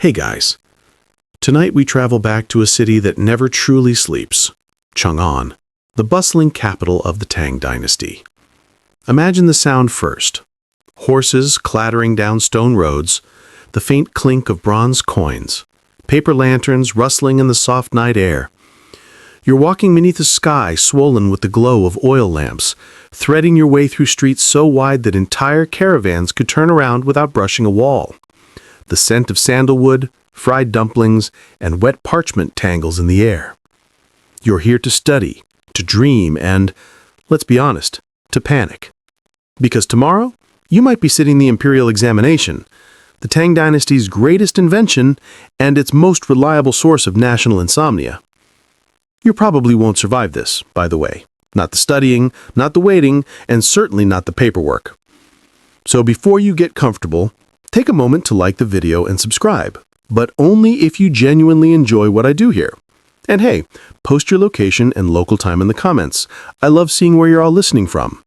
Hey guys, tonight we travel back to a city that never truly sleeps, Chang'an, the bustling capital of the Tang dynasty. Imagine the sound first. Horses clattering down stone roads, the faint clink of bronze coins, paper lanterns rustling in the soft night air. You're walking beneath a sky swollen with the glow of oil lamps, threading your way through streets so wide that entire caravans could turn around without brushing a wall. The scent of sandalwood, fried dumplings, and wet parchment tangles in the air. You're here to study, to dream, and, let's be honest, to panic. Because tomorrow, you might be sitting the imperial examination, the Tang dynasty's greatest invention and its most reliable source of national insomnia. You probably won't survive this, by the way. Not the studying, not the waiting, and certainly not the paperwork. So before you get comfortable, take a moment to like the video and subscribe, but only if you genuinely enjoy what I do here. And hey, post your location and local time in the comments. I love seeing where you're all listening from.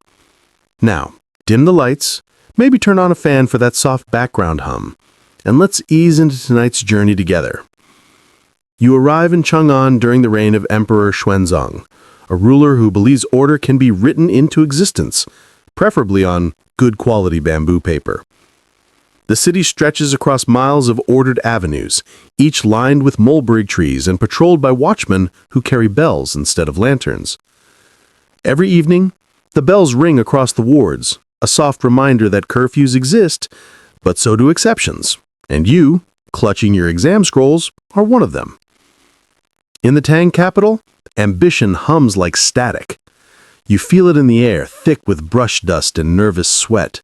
Now, dim the lights, maybe turn on a fan for that soft background hum, and let's ease into tonight's journey together. You arrive in Chang'an during the reign of Emperor Xuanzang, a ruler who believes order can be written into existence, preferably on good quality bamboo paper. The city stretches across miles of ordered avenues, each lined with mulberry trees and patrolled by watchmen who carry bells instead of lanterns. Every evening, the bells ring across the wards, a soft reminder that curfews exist, but so do exceptions, and you, clutching your exam scrolls, are one of them. In the Tang capital, ambition hums like static. You feel it in the air, thick with brush dust and nervous sweat.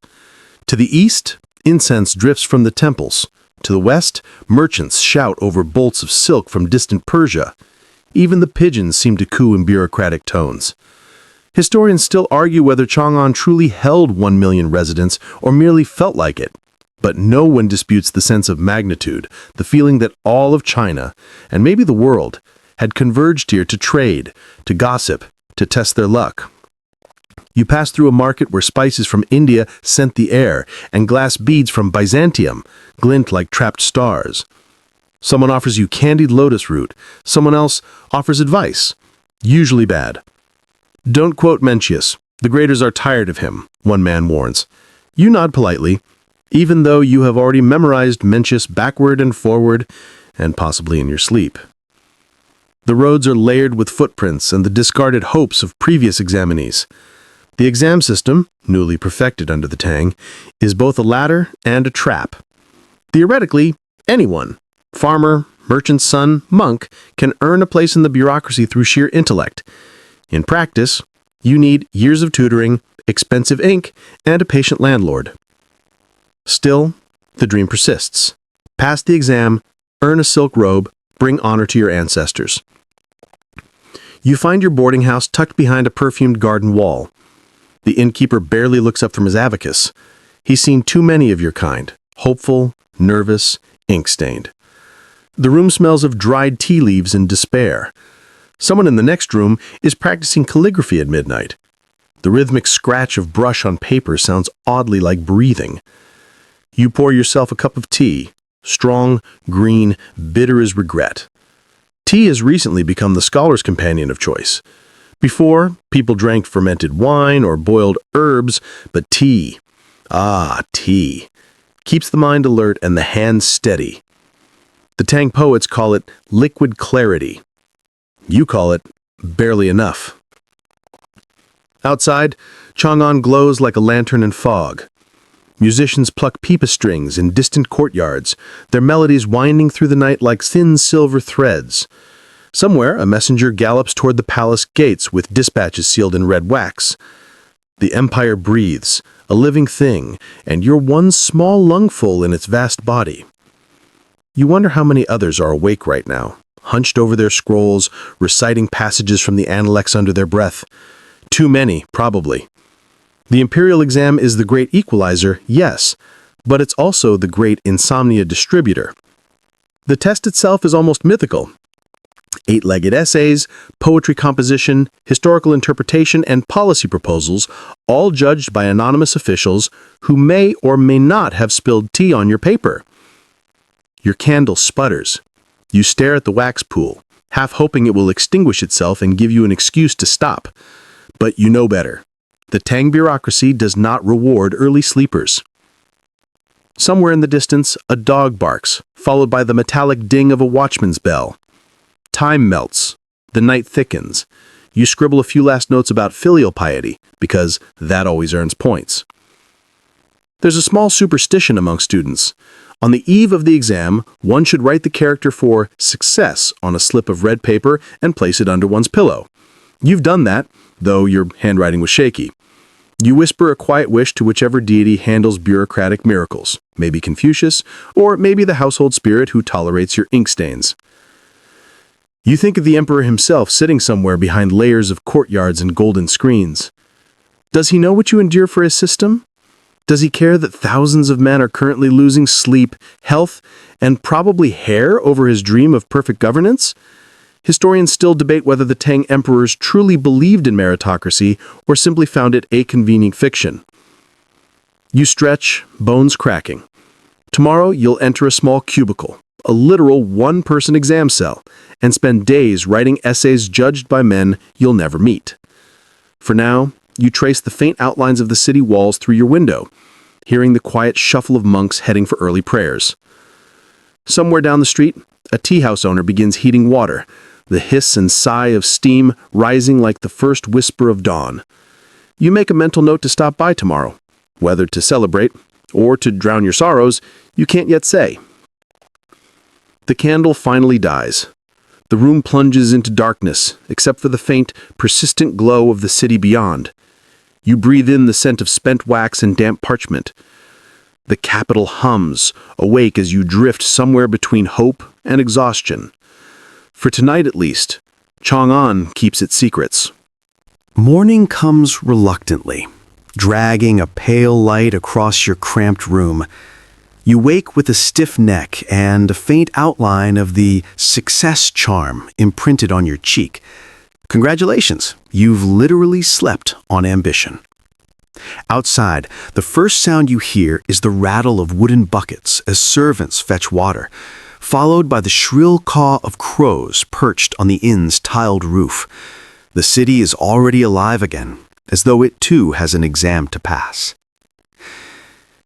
To the east, incense drifts from the temples. To the west, merchants shout over bolts of silk from distant Persia. Even the pigeons seem to coo in bureaucratic tones. Historians still argue whether Chang'an truly held 1 million residents or merely felt like it. But no one disputes the sense of magnitude, the feeling that all of China, and maybe the world, had converged here to trade, to gossip, to test their luck. You pass through a market where spices from India scent the air, and glass beads from Byzantium glint like trapped stars. Someone offers you candied lotus root, someone else offers advice, usually bad. Don't quote Mencius. The graders are tired of him, one man warns. You nod politely, even though you have already memorized Mencius backward and forward, and possibly in your sleep. The roads are layered with footprints and the discarded hopes of previous examinees. The exam system, newly perfected under the Tang, is both a ladder and a trap. Theoretically, anyone, farmer, merchant's son, monk, can earn a place in the bureaucracy through sheer intellect. In practice, you need years of tutoring, expensive ink, and a patient landlord. Still, the dream persists. Pass the exam, earn a silk robe, bring honor to your ancestors. You find your boarding house tucked behind a perfumed garden wall. The innkeeper barely looks up from his abacus. He's seen too many of your kind, hopeful, nervous, ink-stained. The room smells of dried tea leaves and despair. Someone in the next room is practicing calligraphy at midnight. The rhythmic scratch of brush on paper sounds oddly like breathing. You pour yourself a cup of tea, strong, green, bitter as regret. Tea has recently become the scholar's companion of choice. Before, people drank fermented wine or boiled herbs, but tea, tea, keeps the mind alert and the hands steady. The Tang poets call it liquid clarity. You call it barely enough. Outside, Chang'an glows like a lantern in fog. Musicians pluck pipa strings in distant courtyards, their melodies winding through the night like thin silver threads. Somewhere, a messenger gallops toward the palace gates with dispatches sealed in red wax. The empire breathes, a living thing, and you're one small lungful in its vast body. You wonder how many others are awake right now, hunched over their scrolls, reciting passages from the Analects under their breath. Too many, probably. The imperial exam is the great equalizer, yes, but it's also the great insomnia distributor. The test itself is almost mythical. 8-legged essays, poetry composition, historical interpretation, and policy proposals, all judged by anonymous officials who may or may not have spilled tea on your paper. Your candle sputters. You stare at the wax pool, half hoping it will extinguish itself and give you an excuse to stop. But you know better. The Tang bureaucracy does not reward early sleepers. Somewhere in the distance, a dog barks, followed by the metallic ding of a watchman's bell. Time melts. The night thickens. You scribble a few last notes about filial piety, because that always earns points. There's a small superstition among students. On the eve of the exam, one should write the character for success on a slip of red paper and place it under one's pillow. You've done that, though your handwriting was shaky. You whisper a quiet wish to whichever deity handles bureaucratic miracles, maybe Confucius, or maybe the household spirit who tolerates your ink stains. You think of the emperor himself sitting somewhere behind layers of courtyards and golden screens. Does he know what you endure for his system? Does he care that thousands of men are currently losing sleep, health, and probably hair over his dream of perfect governance? Historians still debate whether the Tang emperors truly believed in meritocracy or simply found it a convenient fiction. You stretch, bones cracking. Tomorrow you'll enter a small cubicle, a literal one-person exam cell, and spend days writing essays judged by men you'll never meet. For now, you trace the faint outlines of the city walls through your window, hearing the quiet shuffle of monks heading for early prayers. Somewhere down the street, a tea house owner begins heating water, the hiss and sigh of steam rising like the first whisper of dawn. You make a mental note to stop by tomorrow. Whether to celebrate or to drown your sorrows, you can't yet say. The candle finally dies. The room plunges into darkness, except for the faint, persistent glow of the city beyond. You breathe in the scent of spent wax and damp parchment. The capital hums, awake as you drift somewhere between hope and exhaustion. For tonight at least, Chang'an keeps its secrets. Morning comes reluctantly, dragging a pale light across your cramped room. You wake with a stiff neck and a faint outline of the success charm imprinted on your cheek. Congratulations, you've literally slept on ambition. Outside, the first sound you hear is the rattle of wooden buckets as servants fetch water, followed by the shrill caw of crows perched on the inn's tiled roof. The city is already alive again, as though it too has an exam to pass.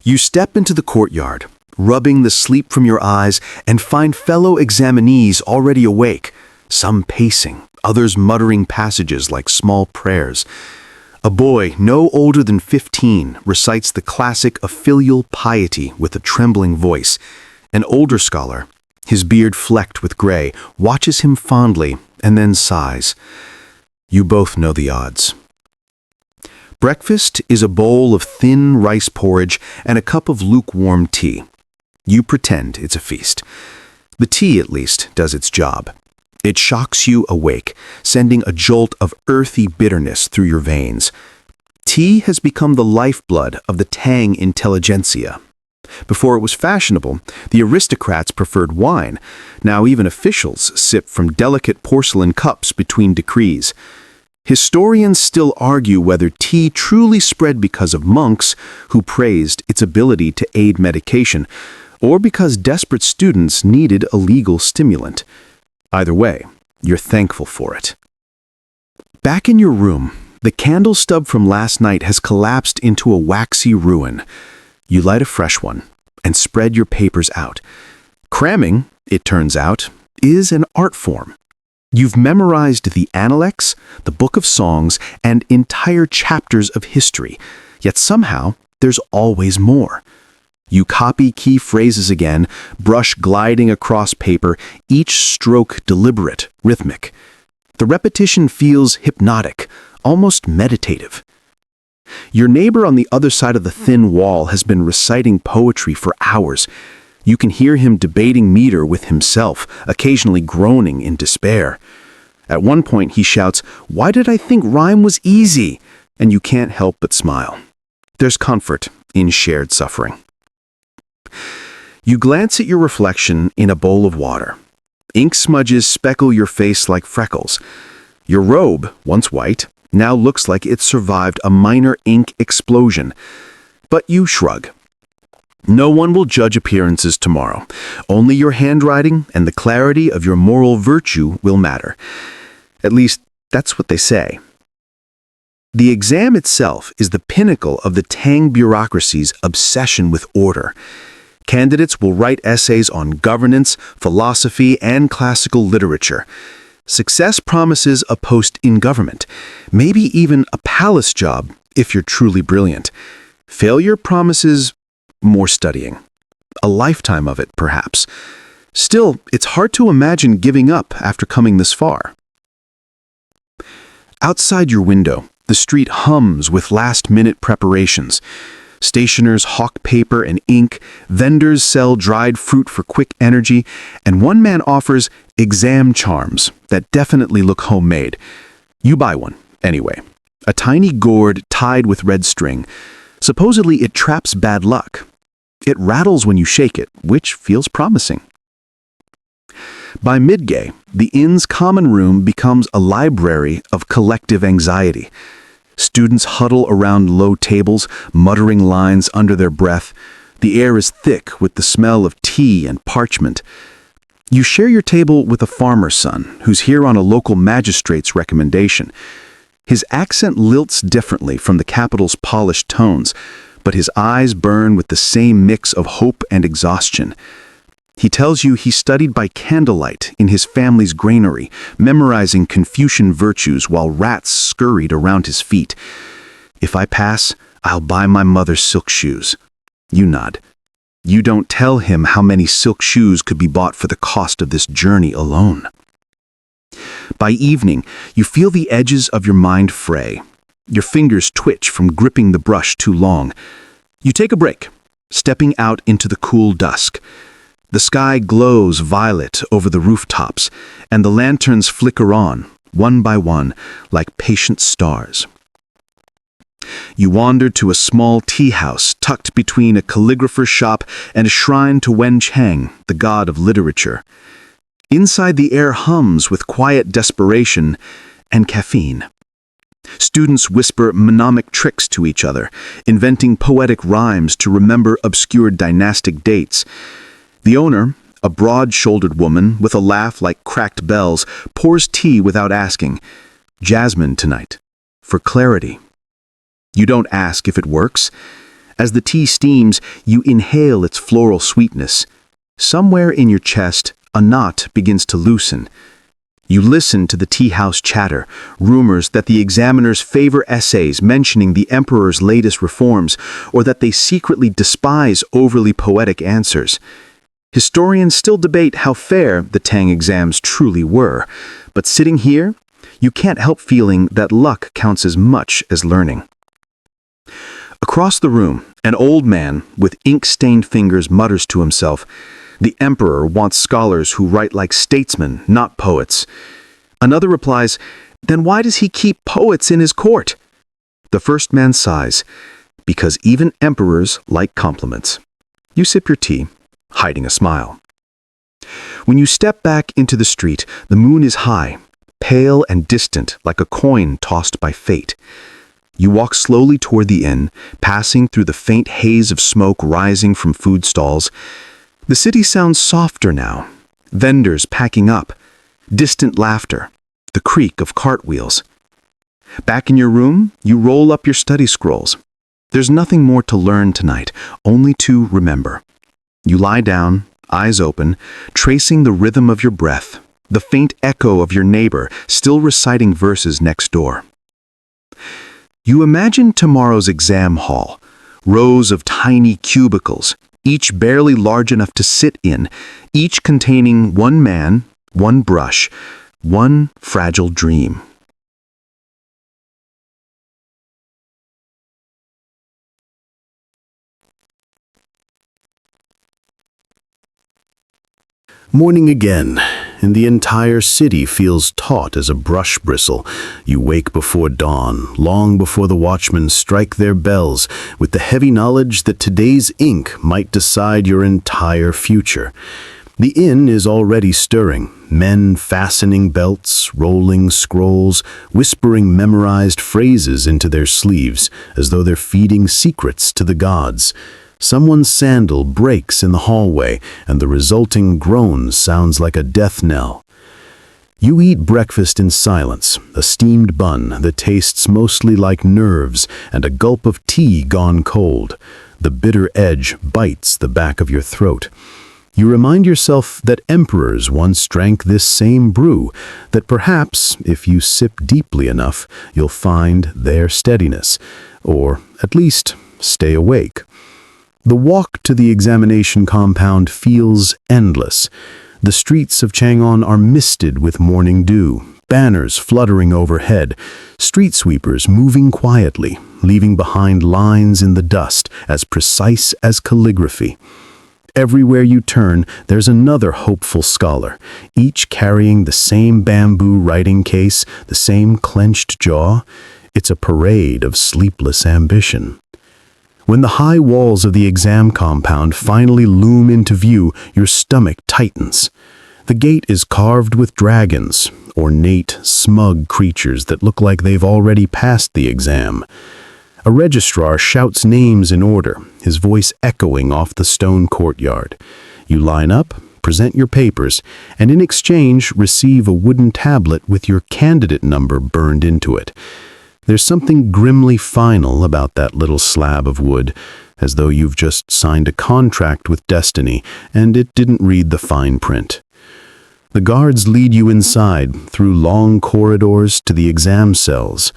You step into the courtyard, rubbing the sleep from your eyes, and find fellow examinees already awake, some pacing, others muttering passages like small prayers. A boy no older than 15 recites the classic of filial piety with a trembling voice. An older scholar, his beard flecked with gray, watches him fondly and then sighs. You both know the odds. Breakfast is a bowl of thin rice porridge and a cup of lukewarm tea. You pretend it's a feast. The tea, at least, does its job. It shocks you awake, sending a jolt of earthy bitterness through your veins. Tea has become the lifeblood of the Tang intelligentsia. Before it was fashionable, the aristocrats preferred wine. Now even officials sip from delicate porcelain cups between decrees. Historians still argue whether tea truly spread because of monks who praised its ability to aid medication, or because desperate students needed a legal stimulant. Either way, you're thankful for it. Back in your room, the candle stub from last night has collapsed into a waxy ruin. You light a fresh one and spread your papers out. Cramming, it turns out, is an art form. You've memorized the Analects, the Book of Songs, and entire chapters of history, yet somehow there's always more. You copy key phrases again, brush gliding across paper, each stroke deliberate, rhythmic. The repetition feels hypnotic, almost meditative. Your neighbor on the other side of the thin wall has been reciting poetry for hours. You can hear him debating meter with himself, occasionally groaning in despair. At one point he shouts, "Why did I think rhyme was easy?" And you can't help but smile. There's comfort in shared suffering. You glance at your reflection in a bowl of water. Ink smudges speckle your face like freckles. Your robe, once white, now looks like it survived a minor ink explosion. But you shrug. No one will judge appearances tomorrow. Only your handwriting and the clarity of your moral virtue will matter. At least, that's what they say. The exam itself is the pinnacle of the Tang bureaucracy's obsession with order. Candidates will write essays on governance, philosophy, and classical literature. Success promises a post in government, maybe even a palace job if you're truly brilliant. Failure promises more studying. A lifetime of it, perhaps. Still, it's hard to imagine giving up after coming this far. Outside your window, the street hums with last-minute preparations. Stationers hawk paper and ink, vendors sell dried fruit for quick energy, and one man offers exam charms that definitely look homemade. You buy one, anyway. A tiny gourd tied with red string. Supposedly it traps bad luck. It rattles when you shake it, which feels promising. By midday, the inn's common room becomes a library of collective anxiety. Students huddle around low tables, muttering lines under their breath. The air is thick with the smell of tea and parchment. You share your table with a farmer's son, who's here on a local magistrate's recommendation. His accent lilts differently from the capital's polished tones, but his eyes burn with the same mix of hope and exhaustion. He tells you he studied by candlelight in his family's granary, memorizing Confucian virtues while rats scurried around his feet. If I pass, I'll buy my mother silk shoes. You nod. You don't tell him how many silk shoes could be bought for the cost of this journey alone. By evening, you feel the edges of your mind fray. Your fingers twitch from gripping the brush too long. You take a break, stepping out into the cool dusk. The sky glows violet over the rooftops, and the lanterns flicker on, one by one, like patient stars. You wander to a small tea house tucked between a calligrapher's shop and a shrine to Wen Chang, the god of literature. Inside, the air hums with quiet desperation and caffeine. Students whisper mnemonic tricks to each other, inventing poetic rhymes to remember obscure dynastic dates. The owner, a broad-shouldered woman with a laugh like cracked bells, pours tea without asking. Jasmine tonight, for clarity. You don't ask if it works. As the tea steams, you inhale its floral sweetness. Somewhere in your chest, a knot begins to loosen. You listen to the tea house chatter, rumors that the examiners favor essays mentioning the emperor's latest reforms, or that they secretly despise overly poetic answers. Historians still debate how fair the Tang exams truly were, but sitting here, you can't help feeling that luck counts as much as learning. Across the room, an old man with ink-stained fingers mutters to himself, "The emperor wants scholars who write like statesmen, not poets." Another replies, "Then why does he keep poets in his court?" The first man sighs, "Because even emperors like compliments." You sip your tea, hiding a smile. When you step back into the street, the moon is high, pale and distant like a coin tossed by fate. You walk slowly toward the inn, passing through the faint haze of smoke rising from food stalls. The city sounds softer now, vendors packing up, distant laughter, the creak of cartwheels. Back in your room, you roll up your study scrolls. There's nothing more to learn tonight, only to remember. You lie down, eyes open, tracing the rhythm of your breath, the faint echo of your neighbor still reciting verses next door. You imagine tomorrow's exam hall, rows of tiny cubicles, each barely large enough to sit in, each containing one man, one brush, one fragile dream. Morning again, and the entire city feels taut as a brush bristle. You wake before dawn, long before the watchmen strike their bells, with the heavy knowledge that today's ink might decide your entire future. The inn is already stirring, men fastening belts, rolling scrolls, whispering memorized phrases into their sleeves, as though they're feeding secrets to the gods. Someone's sandal breaks in the hallway, and the resulting groan sounds like a death knell. You eat breakfast in silence, a steamed bun that tastes mostly like nerves and a gulp of tea gone cold. The bitter edge bites the back of your throat. You remind yourself that emperors once drank this same brew, that perhaps, if you sip deeply enough, you'll find their steadiness, or at least stay awake. The walk to the examination compound feels endless. The streets of Chang'an are misted with morning dew, banners fluttering overhead, street sweepers moving quietly, leaving behind lines in the dust as precise as calligraphy. Everywhere you turn, there's another hopeful scholar, each carrying the same bamboo writing case, the same clenched jaw. It's a parade of sleepless ambition. When the high walls of the exam compound finally loom into view, your stomach tightens. The gate is carved with dragons, ornate, smug creatures that look like they've already passed the exam. A registrar shouts names in order, his voice echoing off the stone courtyard. You line up, present your papers, and in exchange receive a wooden tablet with your candidate number burned into it. There's something grimly final about that little slab of wood, as though you've just signed a contract with destiny and it didn't read the fine print. The guards lead you inside, through long corridors to the exam cells.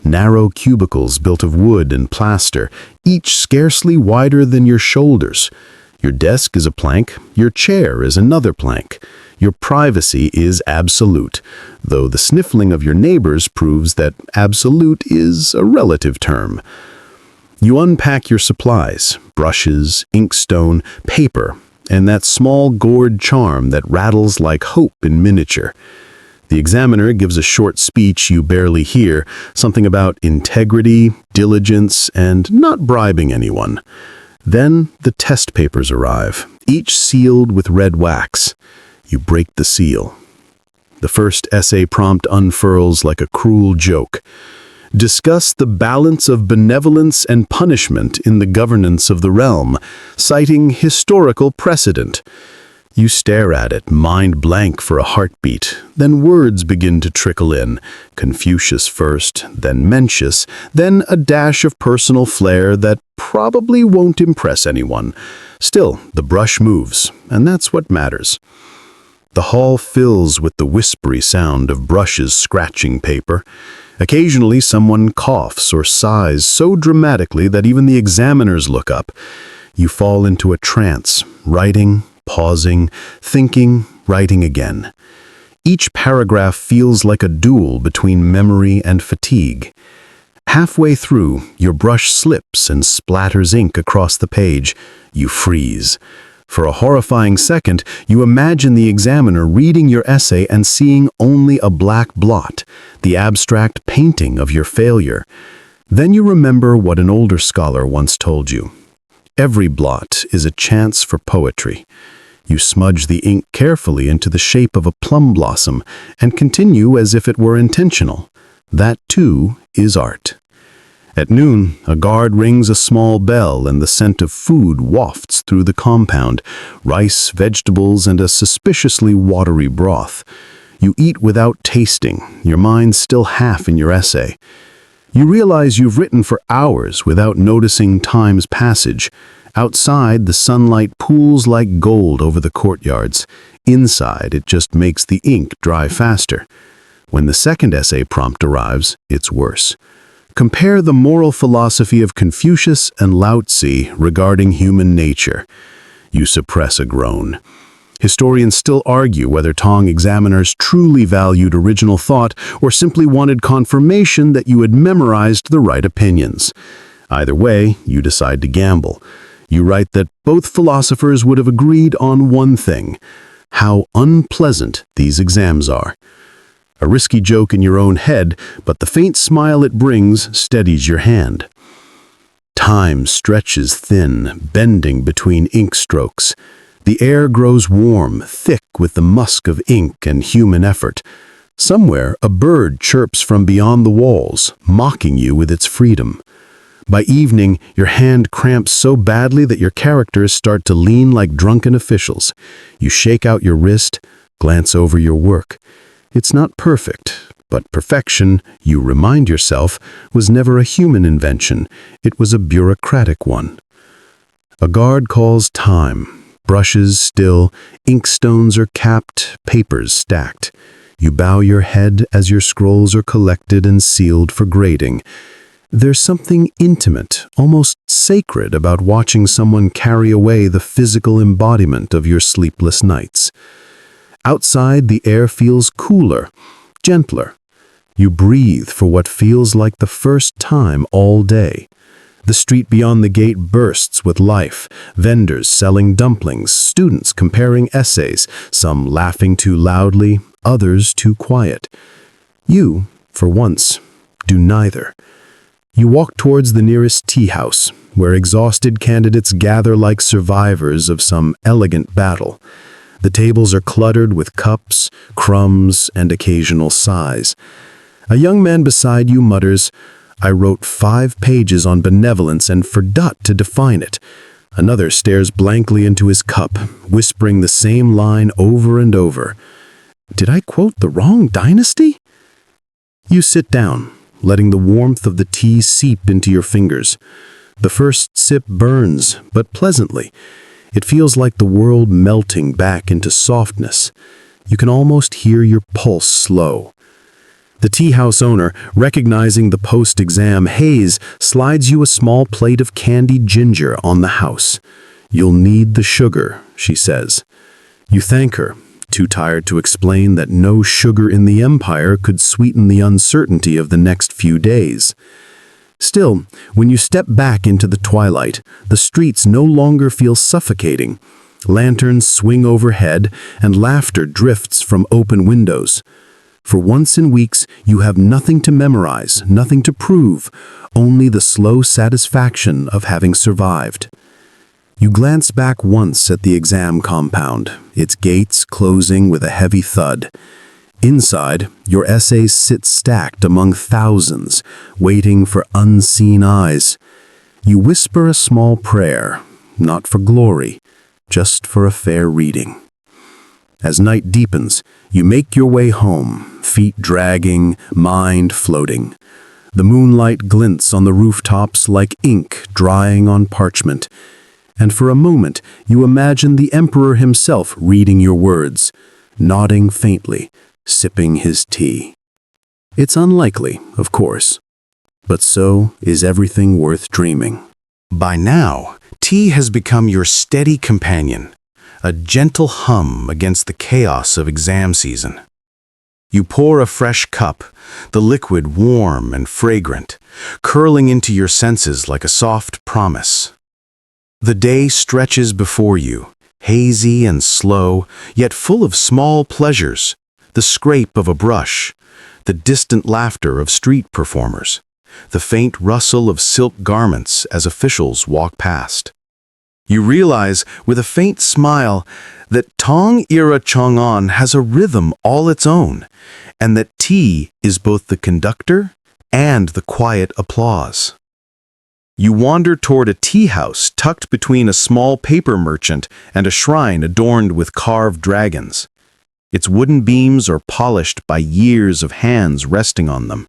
Narrow cubicles built of wood and plaster, each scarcely wider than your shoulders. Your desk is a plank, your chair is another plank. Your privacy is absolute, though the sniffling of your neighbors proves that absolute is a relative term. You unpack your supplies, brushes, inkstone, paper, and that small gourd charm that rattles like hope in miniature. The examiner gives a short speech you barely hear, something about integrity, diligence, and not bribing anyone. Then the test papers arrive, each sealed with red wax. You break the seal. The first essay prompt unfurls like a cruel joke. Discuss the balance of benevolence and punishment in the governance of the realm, citing historical precedent. You stare at it, mind blank for a heartbeat. Then words begin to trickle in. Confucius first, then Mencius, then a dash of personal flair that probably won't impress anyone. Still, the brush moves, and that's what matters. The hall fills with the whispery sound of brushes scratching paper. Occasionally, someone coughs or sighs so dramatically that even the examiners look up. You fall into a trance, writing, pausing, thinking, writing again. Each paragraph feels like a duel between memory and fatigue. Halfway through, your brush slips and splatters ink across the page. You freeze. For a horrifying second, you imagine the examiner reading your essay and seeing only a black blot, the abstract painting of your failure. Then you remember what an older scholar once told you. Every blot is a chance for poetry. You smudge the ink carefully into the shape of a plum blossom and continue as if it were intentional. That, too, is art. At noon, a guard rings a small bell and the scent of food wafts through the compound, rice, vegetables, and a suspiciously watery broth. You eat without tasting, your mind still half in your essay. You realize you've written for hours without noticing time's passage. Outside, the sunlight pools like gold over the courtyards. Inside, it just makes the ink dry faster. When the second essay prompt arrives, it's worse. Compare the moral philosophy of Confucius and Lao Tzu regarding human nature. You suppress a groan. Historians still argue whether Tong examiners truly valued original thought or simply wanted confirmation that you had memorized the right opinions. Either way, you decide to gamble. You write that both philosophers would have agreed on one thing: how unpleasant these exams are. A risky joke in your own head, but the faint smile it brings steadies your hand. Time stretches thin, bending between ink strokes. The air grows warm, thick with the musk of ink and human effort. Somewhere, a bird chirps from beyond the walls, mocking you with its freedom. By evening, your hand cramps so badly that your characters start to lean like drunken officials. You shake out your wrist, glance over your work. It's not perfect, but perfection, you remind yourself, was never a human invention. It was a bureaucratic one. A guard calls time. Brushes still, inkstones are capped, papers stacked. You bow your head as your scrolls are collected and sealed for grading. There's something intimate, almost sacred about watching someone carry away the physical embodiment of your sleepless nights. Outside, the air feels cooler, gentler. You breathe for what feels like the first time all day. The street beyond the gate bursts with life, vendors selling dumplings, students comparing essays, some laughing too loudly, others too quiet. You, for once, do neither. You walk towards the nearest tea house, where exhausted candidates gather like survivors of some elegant battle. The tables are cluttered with cups, crumbs, and occasional sighs. A young man beside you mutters, "I wrote 5 pages on benevolence and forgot to define it." Another stares blankly into his cup, whispering the same line over and over. Did I quote the wrong dynasty? You sit down, letting the warmth of the tea seep into your fingers. The first sip burns, but pleasantly. It feels like the world melting back into softness. You can almost hear your pulse slow. The tea house owner, recognizing the post-exam haze, slides you a small plate of candied ginger on the house. "You'll need the sugar," she says. You thank her, too tired to explain that no sugar in the empire could sweeten the uncertainty of the next few days. Still, when you step back into the twilight, the streets no longer feel suffocating. Lanterns swing overhead, and laughter drifts from open windows. For once in weeks, you have nothing to memorize, nothing to prove, only the slow satisfaction of having survived. You glance back once at the exam compound, its gates closing with a heavy thud. Inside, your essays sit stacked among thousands, waiting for unseen eyes. You whisper a small prayer, not for glory, just for a fair reading. As night deepens, you make your way home, feet dragging, mind floating. The moonlight glints on the rooftops like ink drying on parchment. And for a moment, you imagine the emperor himself reading your words, nodding faintly, sipping his tea. It's unlikely, of course, but so is everything worth dreaming. By now, tea has become your steady companion, a gentle hum against the chaos of exam season. You pour a fresh cup, the liquid warm and fragrant, curling into your senses like a soft promise. The day stretches before you, hazy and slow, yet full of small pleasures, the scrape of a brush, the distant laughter of street performers, the faint rustle of silk garments as officials walk past. You realize, with a faint smile, that Tang-era Chang'an has a rhythm all its own, and that tea is both the conductor and the quiet applause. You wander toward a tea house tucked between a small paper merchant and a shrine adorned with carved dragons. Its wooden beams are polished by years of hands resting on them,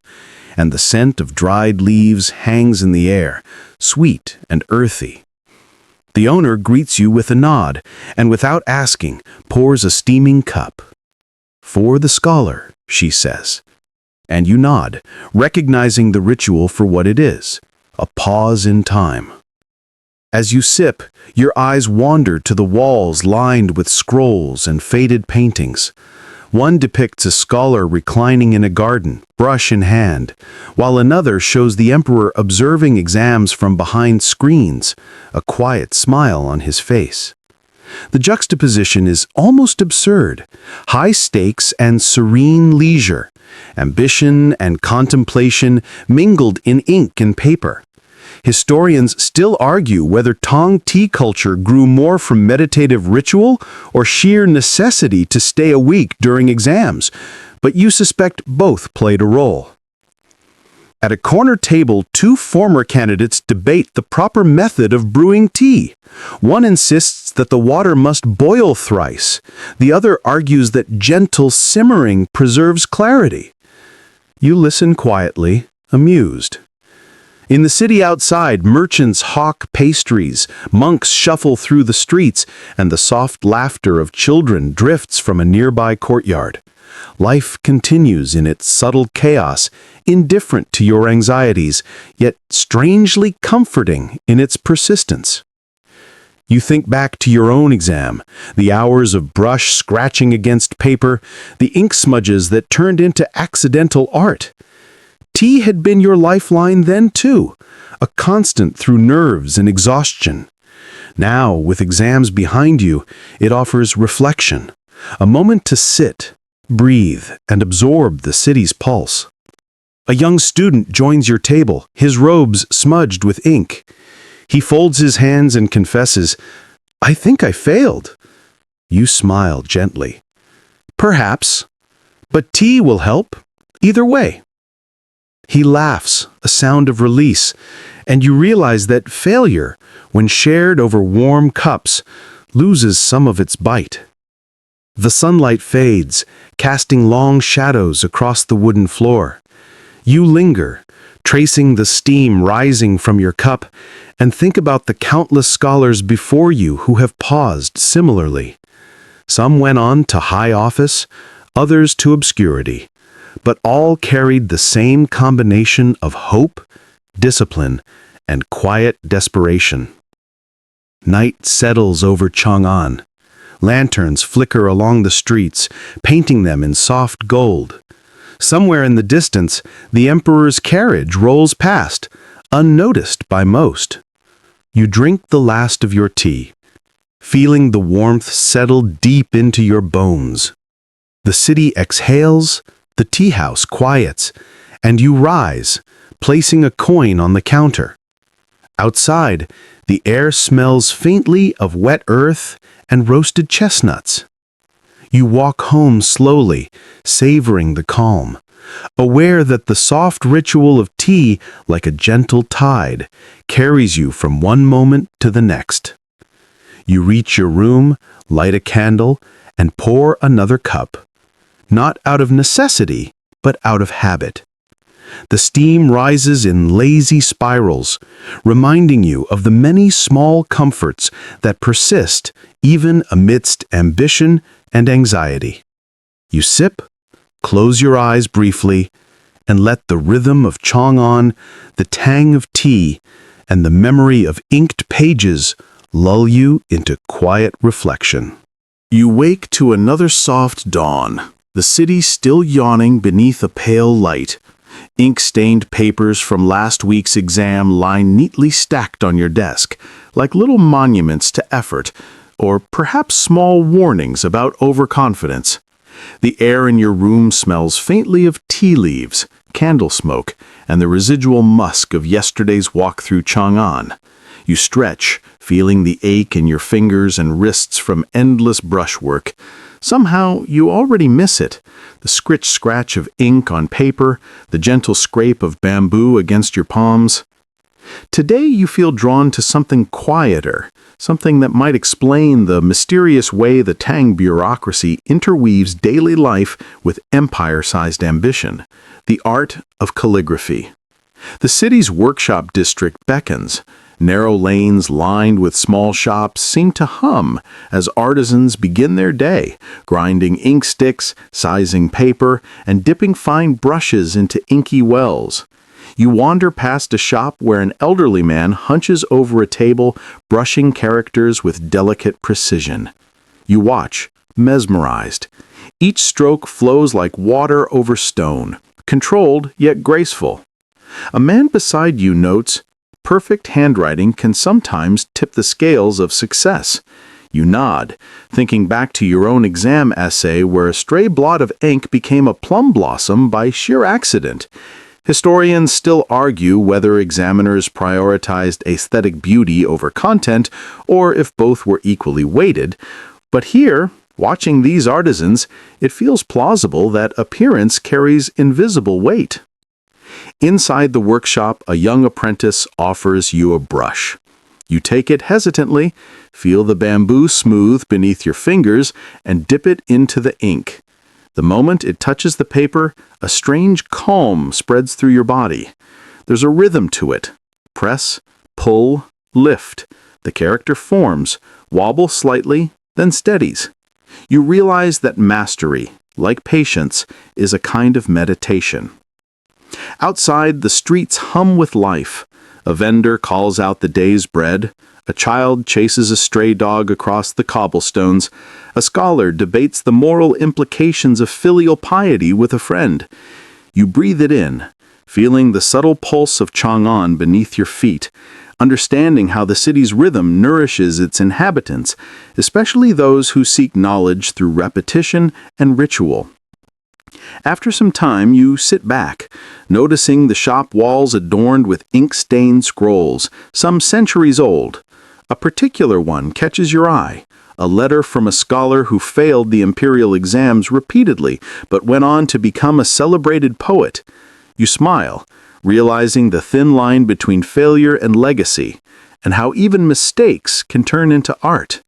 and the scent of dried leaves hangs in the air, sweet and earthy. The owner greets you with a nod, and without asking, pours a steaming cup. "For the scholar," she says. And you nod, recognizing the ritual for what it is, a pause in time. As you sip, your eyes wander to the walls lined with scrolls and faded paintings. One depicts a scholar reclining in a garden, brush in hand, while another shows the emperor observing exams from behind screens, a quiet smile on his face. The juxtaposition is almost absurd. High stakes and serene leisure, ambition and contemplation mingled in ink and paper. Historians still argue whether Tang tea culture grew more from meditative ritual or sheer necessity to stay awake during exams, but you suspect both played a role. At a corner table, two former candidates debate the proper method of brewing tea. One insists that the water must boil thrice. The other argues that gentle simmering preserves clarity. You listen quietly, amused. In the city outside, merchants hawk pastries, monks shuffle through the streets, and the soft laughter of children drifts from a nearby courtyard. Life continues in its subtle chaos, indifferent to your anxieties, yet strangely comforting in its persistence. You think back to your own exam, the hours of brush scratching against paper, the ink smudges that turned into accidental art. Tea had been your lifeline then too, a constant through nerves and exhaustion. Now, with exams behind you, it offers reflection, a moment to sit, breathe, and absorb the city's pulse. A young student joins your table, his robes smudged with ink. He folds his hands and confesses, "I think I failed." You smile gently. "Perhaps, but tea will help, either way." He laughs, a sound of release, and you realize that failure, when shared over warm cups, loses some of its bite. The sunlight fades, casting long shadows across the wooden floor. You linger, tracing the steam rising from your cup, and think about the countless scholars before you who have paused similarly. Some went on to high office, others to obscurity, but all carried the same combination of hope, discipline, and quiet desperation. Night settles over Chang'an. Lanterns flicker along the streets, painting them in soft gold. Somewhere in the distance, the emperor's carriage rolls past, unnoticed by most. You drink the last of your tea, feeling the warmth settle deep into your bones. The city exhales, the tea house quiets, and you rise, placing a coin on the counter. Outside, the air smells faintly of wet earth and roasted chestnuts. You walk home slowly, savoring the calm, aware that the soft ritual of tea, like a gentle tide, carries you from one moment to the next. You reach your room, light a candle, and pour another cup, not out of necessity, but out of habit. The steam rises in lazy spirals, reminding you of the many small comforts that persist even amidst ambition and anxiety. You sip, close your eyes briefly, and let the rhythm of Chang'an, the tang of tea, and the memory of inked pages lull you into quiet reflection. You wake to another soft dawn, the city still yawning beneath a pale light. Ink-stained papers from last week's exam lie neatly stacked on your desk, like little monuments to effort, or perhaps small warnings about overconfidence. The air in your room smells faintly of tea leaves, candle smoke, and the residual musk of yesterday's walk through Chang'an. You stretch, feeling the ache in your fingers and wrists from endless brushwork. Somehow, you already miss it. The scratch of ink on paper, the gentle scrape of bamboo against your palms. Today, you feel drawn to something quieter, something that might explain the mysterious way the Tang bureaucracy interweaves daily life with empire-sized ambition, the art of calligraphy. The city's workshop district beckons. Narrow lanes lined with small shops seem to hum as artisans begin their day, grinding ink sticks, sizing paper, and dipping fine brushes into inky wells. You wander past a shop where an elderly man hunches over a table, brushing characters with delicate precision. You watch, mesmerized. Each stroke flows like water over stone, controlled yet graceful. A man beside you notes, "Perfect handwriting can sometimes tip the scales of success." You nod, thinking back to your own exam essay where a stray blot of ink became a plum blossom by sheer accident. Historians still argue whether examiners prioritized aesthetic beauty over content, or if both were equally weighted. But here, watching these artisans, it feels plausible that appearance carries invisible weight. Inside the workshop, a young apprentice offers you a brush. You take it hesitantly, feel the bamboo smooth beneath your fingers, and dip it into the ink. The moment it touches the paper, a strange calm spreads through your body. There's a rhythm to it. Press, pull, lift. The character forms, wobbles slightly, then steadies. You realize that mastery, like patience, is a kind of meditation. Outside, the streets hum with life. A vendor calls out the day's bread. A child chases a stray dog across the cobblestones. A scholar debates the moral implications of filial piety with a friend. You breathe it in, feeling the subtle pulse of Chang'an beneath your feet, understanding how the city's rhythm nourishes its inhabitants, especially those who seek knowledge through repetition and ritual. After some time, you sit back, noticing the shop walls adorned with ink-stained scrolls, some centuries old. A particular one catches your eye, a letter from a scholar who failed the imperial exams repeatedly, but went on to become a celebrated poet. You smile, realizing the thin line between failure and legacy, and how even mistakes can turn into art.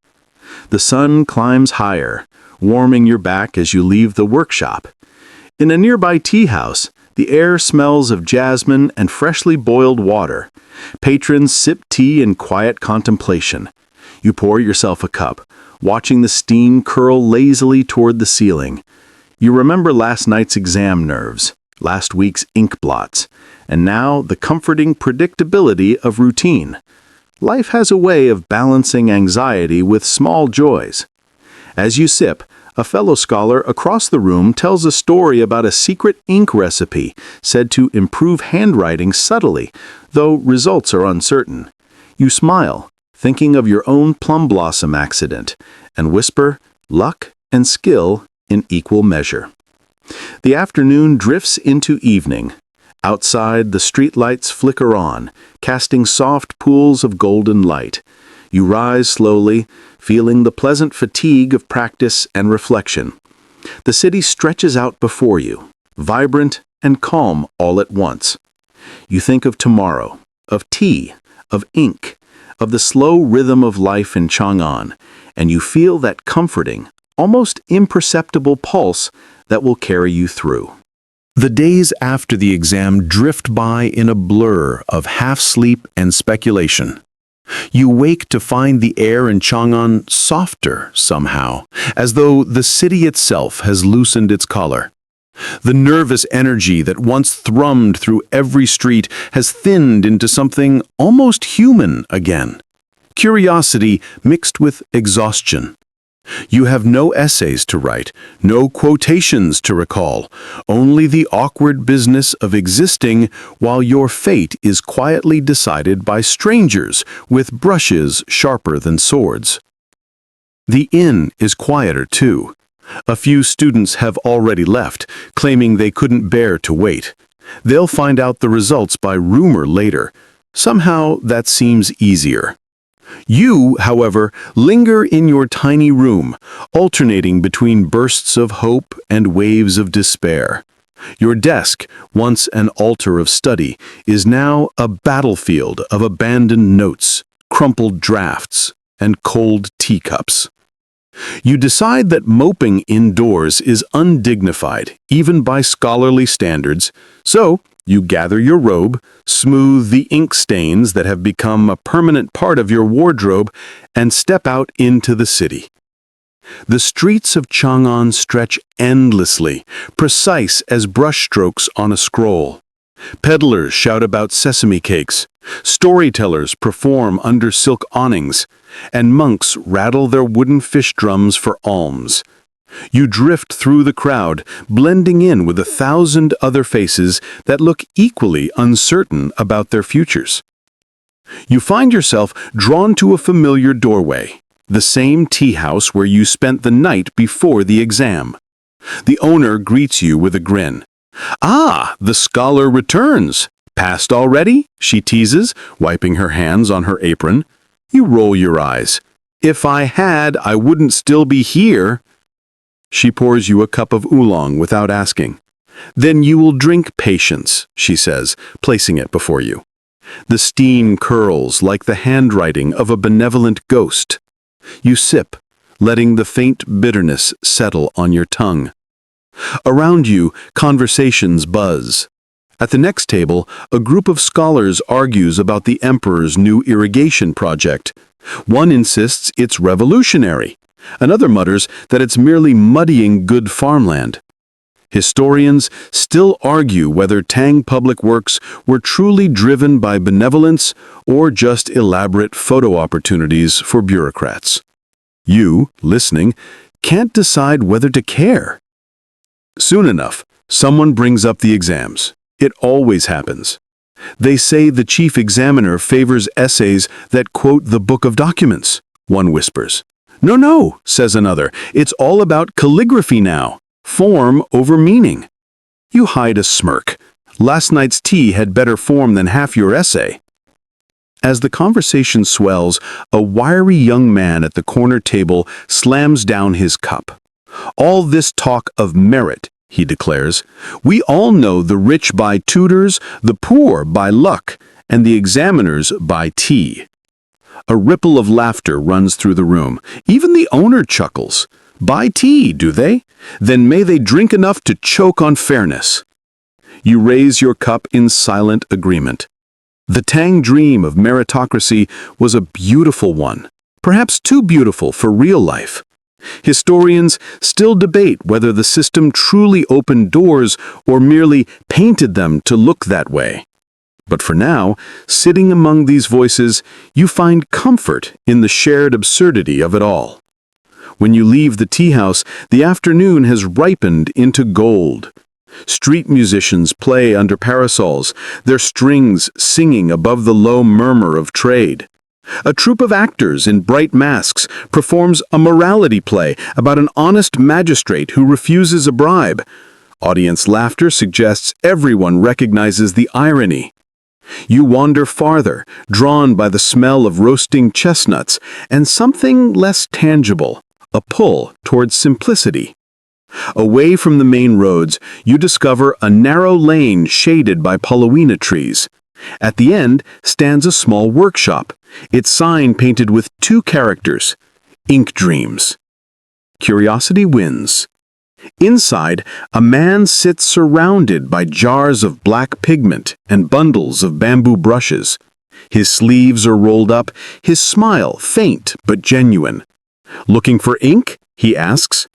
The sun climbs higher, warming your back as you leave the workshop. In a nearby tea house, the air smells of jasmine and freshly boiled water. Patrons sip tea in quiet contemplation. You pour yourself a cup, watching the steam curl lazily toward the ceiling. You remember last night's exam nerves, last week's ink blots, and now the comforting predictability of routine. Life has a way of balancing anxiety with small joys. As you sip, a fellow scholar across the room tells a story about a secret ink recipe said to improve handwriting subtly, though results are uncertain. You smile, thinking of your own plum blossom accident, and whisper, luck and skill in equal measure. The afternoon drifts into evening. Outside, the streetlights flicker on, casting soft pools of golden light. You rise slowly, feeling the pleasant fatigue of practice and reflection. The city stretches out before you, vibrant and calm all at once. You think of tomorrow, of tea, of ink, of the slow rhythm of life in Chang'an, and you feel that comforting, almost imperceptible pulse that will carry you through. The days after the exam drift by in a blur of half-sleep and speculation. You wake to find the air in Chang'an softer somehow, as though the city itself has loosened its collar. The nervous energy that once thrummed through every street has thinned into something almost human again. Curiosity mixed with exhaustion. You have no essays to write, no quotations to recall, only the awkward business of existing while your fate is quietly decided by strangers with brushes sharper than swords. The inn is quieter too. A few students have already left, claiming they couldn't bear to wait. They'll find out the results by rumor later. Somehow that seems easier. You, however, linger in your tiny room, alternating between bursts of hope and waves of despair. Your desk, once an altar of study, is now a battlefield of abandoned notes, crumpled drafts, and cold teacups. You decide that moping indoors is undignified, even by scholarly standards, so you gather your robe, smooth the ink stains that have become a permanent part of your wardrobe, and step out into the city. The streets of Chang'an stretch endlessly, precise as brushstrokes on a scroll. Peddlers shout about sesame cakes, storytellers perform under silk awnings, and monks rattle their wooden fish drums for alms. You drift through the crowd, blending in with 1,000 other faces that look equally uncertain about their futures. You find yourself drawn to a familiar doorway, the same tea house where you spent the night before the exam. The owner greets you with a grin. "Ah, the scholar returns. Passed already?" she teases, wiping her hands on her apron. You roll your eyes. "If I had, I wouldn't still be here." She pours you a cup of oolong without asking. Then you will drink patience, she says, placing it before you. The steam curls like the handwriting of a benevolent ghost. You sip, letting the faint bitterness settle on your tongue. Around you, conversations buzz. At the next table, a group of scholars argues about the emperor's new irrigation project. One insists it's revolutionary. Another mutters that it's merely muddying good farmland. Historians still argue whether Tang Public Works were truly driven by benevolence or just elaborate photo opportunities for bureaucrats. You, listening, can't decide whether to care. Soon enough, someone brings up the exams. It always happens. They say the chief examiner favors essays that quote the book of documents, one whispers. No, no, says another, it's all about calligraphy now. Form over meaning. You hide a smirk. Last night's tea had better form than half your essay. As the conversation swells, a wiry young man at the corner table slams down his cup. All this talk of merit, he declares. We all know the rich buy tutors, the poor buy luck, and the examiners buy tea. A ripple of laughter runs through the room. Even the owner chuckles. Buy tea, do they? Then may they drink enough to choke on fairness. You raise your cup in silent agreement. The Tang dream of meritocracy was a beautiful one, perhaps too beautiful for real life. Historians still debate whether the system truly opened doors or merely painted them to look that way. But for now, sitting among these voices, you find comfort in the shared absurdity of it all. When you leave the tea house, the afternoon has ripened into gold. Street musicians play under parasols, their strings singing above the low murmur of trade. A troupe of actors in bright masks performs a morality play about an honest magistrate who refuses a bribe. Audience laughter suggests everyone recognizes the irony. You wander farther, drawn by the smell of roasting chestnuts and something less tangible, a pull towards simplicity. Away from the main roads, you discover a narrow lane shaded by paulownia trees. At the end stands a small workshop, its sign painted with two characters, Ink Dreams. Curiosity wins. Inside, a man sits surrounded by jars of black pigment and bundles of bamboo brushes. His sleeves are rolled up, his smile faint but genuine. Looking for ink? He asks.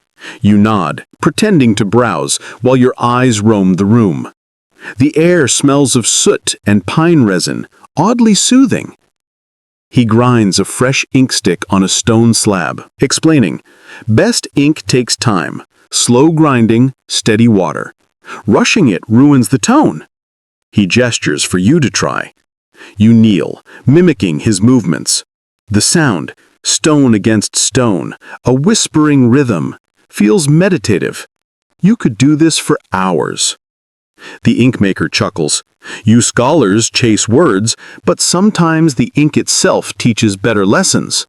You nod, pretending to browse, while your eyes roam the room. The air smells of soot and pine resin, oddly soothing. He grinds a fresh ink stick on a stone slab, explaining, best ink takes time, slow grinding, steady water. Rushing it ruins the tone. He gestures for you to try. You kneel, mimicking his movements. The sound, stone against stone, a whispering rhythm, feels meditative. You could do this for hours. The inkmaker chuckles. You scholars chase words, but sometimes the ink itself teaches better lessons.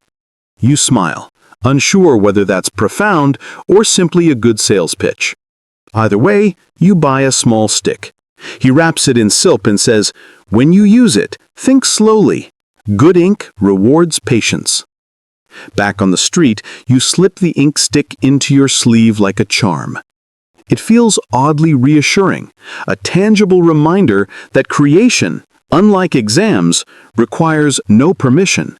You smile, unsure whether that's profound or simply a good sales pitch. Either way, you buy a small stick. He wraps it in silk and says, when you use it, think slowly. Good ink rewards patience. Back on the street, you slip the ink stick into your sleeve like a charm. It feels oddly reassuring, a tangible reminder that creation, unlike exams, requires no permission.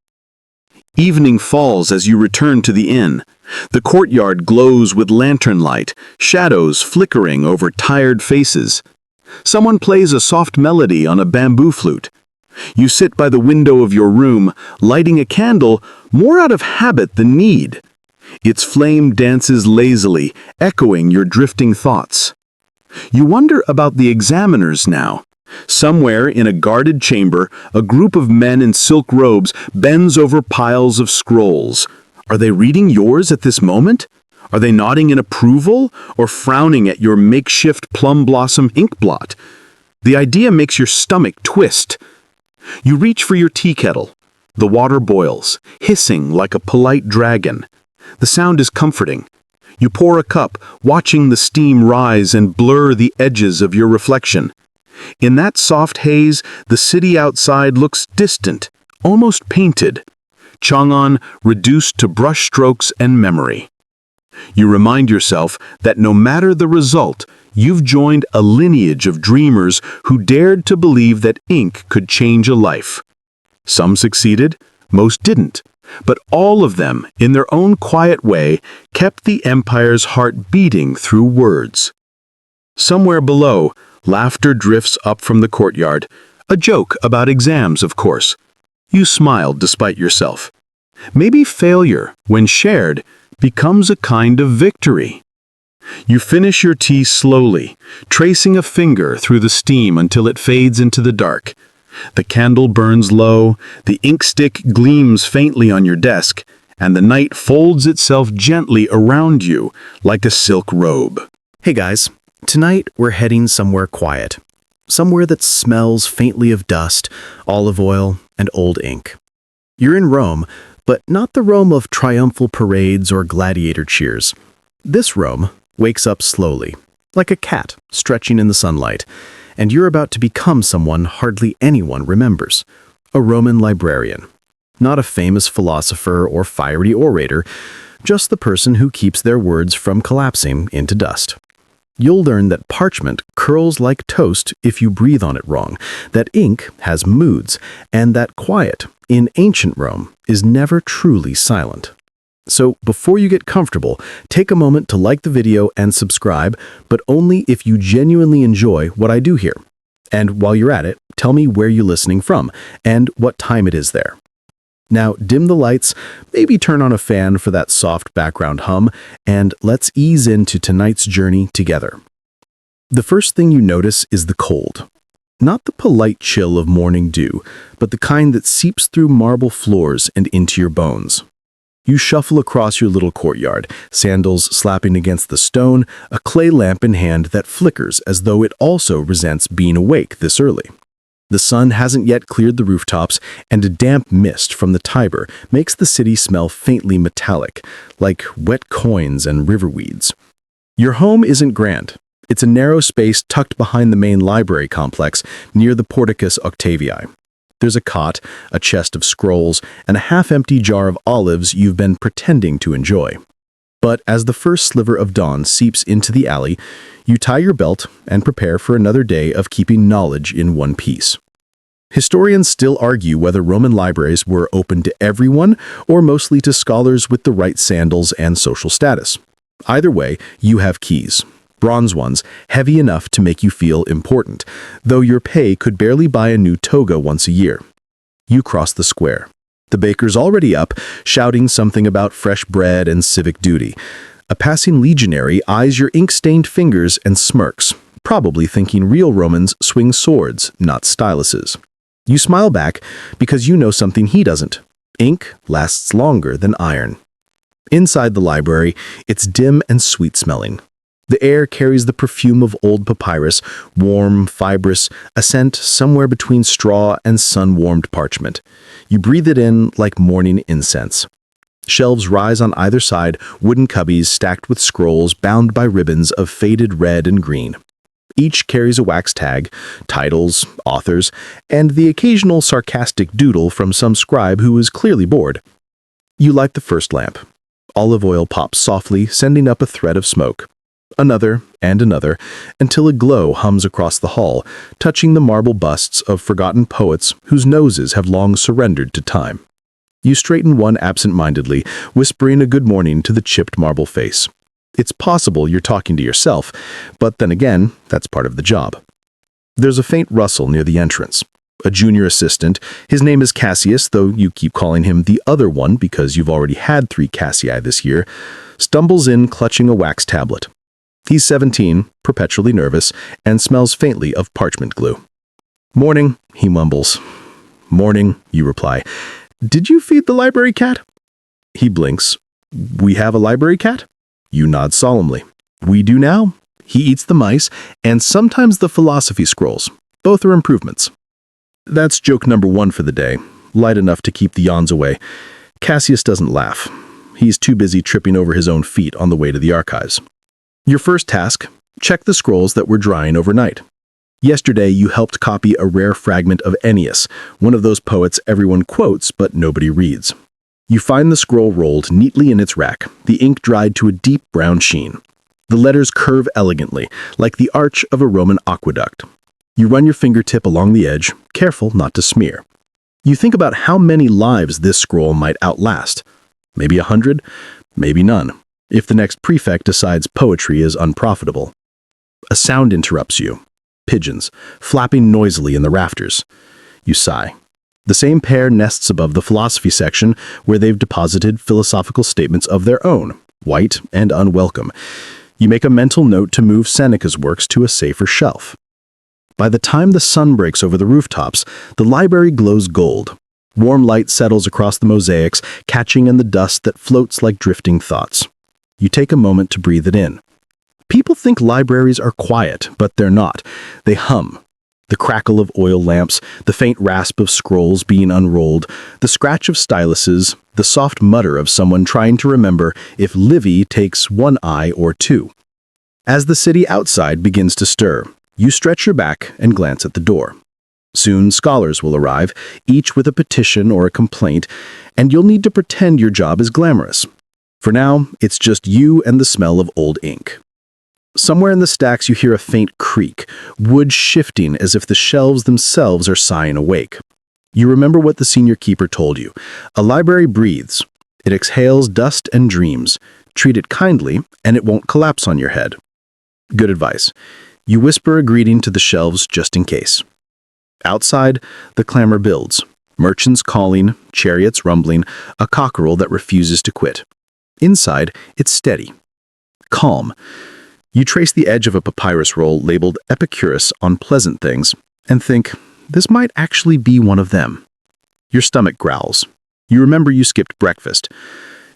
Evening falls as you return to the inn. The courtyard glows with lantern light, shadows flickering over tired faces. Someone plays a soft melody on a bamboo flute. You sit by the window of your room, lighting a candle more out of habit than need. Its flame dances lazily, echoing your drifting thoughts. You wonder about the examiners now. Somewhere in a guarded chamber, a group of men in silk robes bends over piles of scrolls. Are they reading yours at this moment? Are they nodding in approval or frowning at your makeshift plum blossom inkblot? The idea makes your stomach twist. You reach for your tea kettle. The water boils, hissing like a polite dragon. The sound is comforting. You pour a cup, watching the steam rise and blur the edges of your reflection. In that soft haze, the city outside looks distant, almost painted. Chang'an reduced to brushstrokes and memory. You remind yourself that no matter the result, you've joined a lineage of dreamers who dared to believe that ink could change a life. Some succeeded, most didn't, but all of them, in their own quiet way, kept the empire's heart beating through words. Somewhere below, laughter drifts up from the courtyard, a joke about exams, of course. You smiled despite yourself. Maybe failure, when shared, becomes a kind of victory. You finish your tea slowly, tracing a finger through the steam until it fades into the dark. The candle burns low, the ink stick gleams faintly on your desk, and the night folds itself gently around you like a silk robe. Hey guys, tonight we're heading somewhere quiet. Somewhere that smells faintly of dust, olive oil, and old ink. You're in Rome, but not the Rome of triumphal parades or gladiator cheers. This Rome wakes up slowly, like a cat stretching in the sunlight, and you're about to become someone hardly anyone remembers, a Roman librarian. Not a famous philosopher or fiery orator, just the person who keeps their words from collapsing into dust. You'll learn that parchment curls like toast if you breathe on it wrong, that ink has moods, and that quiet, in ancient Rome, is never truly silent. So before you get comfortable, take a moment to like the video and subscribe, but only if you genuinely enjoy what I do here. And while you're at it, tell me where you're listening from and what time it is there. Now dim the lights, maybe turn on a fan for that soft background hum, and let's ease into tonight's journey together. The first thing you notice is the cold. Not the polite chill of morning dew, but the kind that seeps through marble floors and into your bones. You shuffle across your little courtyard, sandals slapping against the stone, a clay lamp in hand that flickers as though it also resents being awake this early. The sun hasn't yet cleared the rooftops, and a damp mist from the Tiber makes the city smell faintly metallic, like wet coins and river weeds. Your home isn't grand. It's a narrow space tucked behind the main library complex near the Porticus Octavii. There's a cot, a chest of scrolls, and a half-empty jar of olives you've been pretending to enjoy. But as the first sliver of dawn seeps into the alley, you tie your belt and prepare for another day of keeping knowledge in one piece. Historians still argue whether Roman libraries were open to everyone or mostly to scholars with the right sandals and social status. Either way, you have keys. Bronze ones, heavy enough to make you feel important, though your pay could barely buy a new toga once a year. You cross the square. The baker's already up, shouting something about fresh bread and civic duty. A passing legionary eyes your ink-stained fingers and smirks, probably thinking real Romans swing swords, not styluses. You smile back because you know something he doesn't. Ink lasts longer than iron. Inside the library, it's dim and sweet-smelling. The air carries the perfume of old papyrus, warm, fibrous, a scent somewhere between straw and sun-warmed parchment. You breathe it in like morning incense. Shelves rise on either side, wooden cubbies stacked with scrolls bound by ribbons of faded red and green. Each carries a wax tag, titles, authors, and the occasional sarcastic doodle from some scribe who is clearly bored. You light the first lamp. Olive oil pops softly, sending up a thread of smoke. Another and another, until a glow hums across the hall, touching the marble busts of forgotten poets whose noses have long surrendered to time. You straighten one absent-mindedly, whispering a good morning to the chipped marble face. It's possible you're talking to yourself, but then again, that's part of the job. There's a faint rustle near the entrance. A junior assistant, his name is Cassius, though you keep calling him the other one because you've already had 3 Cassii this year, stumbles in clutching a wax tablet. He's 17, perpetually nervous, and smells faintly of parchment glue. "Morning," he mumbles. "Morning," you reply. "Did you feed the library cat?" He blinks. "We have a library cat?" You nod solemnly. "We do now." He eats the mice, and sometimes the philosophy scrolls. Both are improvements. That's joke number 1 for the day, light enough to keep the yawns away. Cassius doesn't laugh. He's too busy tripping over his own feet on the way to the archives. Your first task, check the scrolls that were drying overnight. Yesterday, you helped copy a rare fragment of Ennius, one of those poets everyone quotes but nobody reads. You find the scroll rolled neatly in its rack, the ink dried to a deep brown sheen. The letters curve elegantly, like the arch of a Roman aqueduct. You run your fingertip along the edge, careful not to smear. You think about how many lives this scroll might outlast. Maybe 100, maybe none, if the next prefect decides poetry is unprofitable. A sound interrupts you. Pigeons, flapping noisily in the rafters. You sigh. The same pair nests above the philosophy section where they've deposited philosophical statements of their own, white and unwelcome. You make a mental note to move Seneca's works to a safer shelf. By the time the sun breaks over the rooftops, the library glows gold. Warm light settles across the mosaics, catching in the dust that floats like drifting thoughts. You take a moment to breathe it in. People think libraries are quiet, but they're not. They hum. The crackle of oil lamps, the faint rasp of scrolls being unrolled, the scratch of styluses, the soft mutter of someone trying to remember if Livy takes one eye or two. As the city outside begins to stir, you stretch your back and glance at the door. Soon scholars will arrive, each with a petition or a complaint, and you'll need to pretend your job is glamorous. For now, it's just you and the smell of old ink. Somewhere in the stacks you hear a faint creak, wood shifting as if the shelves themselves are sighing awake. You remember what the senior keeper told you. A library breathes. It exhales dust and dreams. Treat it kindly, and it won't collapse on your head. Good advice. You whisper a greeting to the shelves just in case. Outside, the clamor builds. Merchants calling, chariots rumbling, a cockerel that refuses to quit. Inside, it's steady. Calm. You trace the edge of a papyrus roll labeled Epicurus on pleasant things and think, this might actually be one of them. Your stomach growls. You remember you skipped breakfast.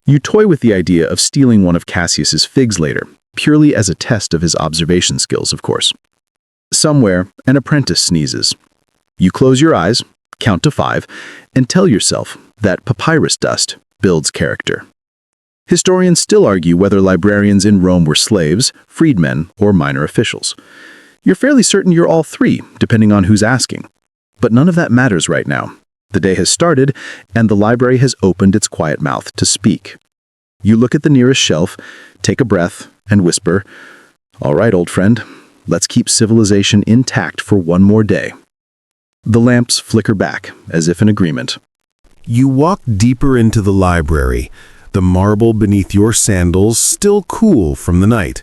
You toy with the idea of stealing one of Cassius's figs later, purely as a test of his observation skills, of course. Somewhere, an apprentice sneezes. You close your eyes, count to 5, and tell yourself that papyrus dust builds character. Historians still argue whether librarians in Rome were slaves, freedmen, or minor officials. You're fairly certain you're all three, depending on who's asking. But none of that matters right now. The day has started, and the library has opened its quiet mouth to speak. You look at the nearest shelf, take a breath, and whisper, "All right, old friend, let's keep civilization intact for one more day." The lamps flicker back, as if in agreement. You walk deeper into the library, the marble beneath your sandals still cool from the night.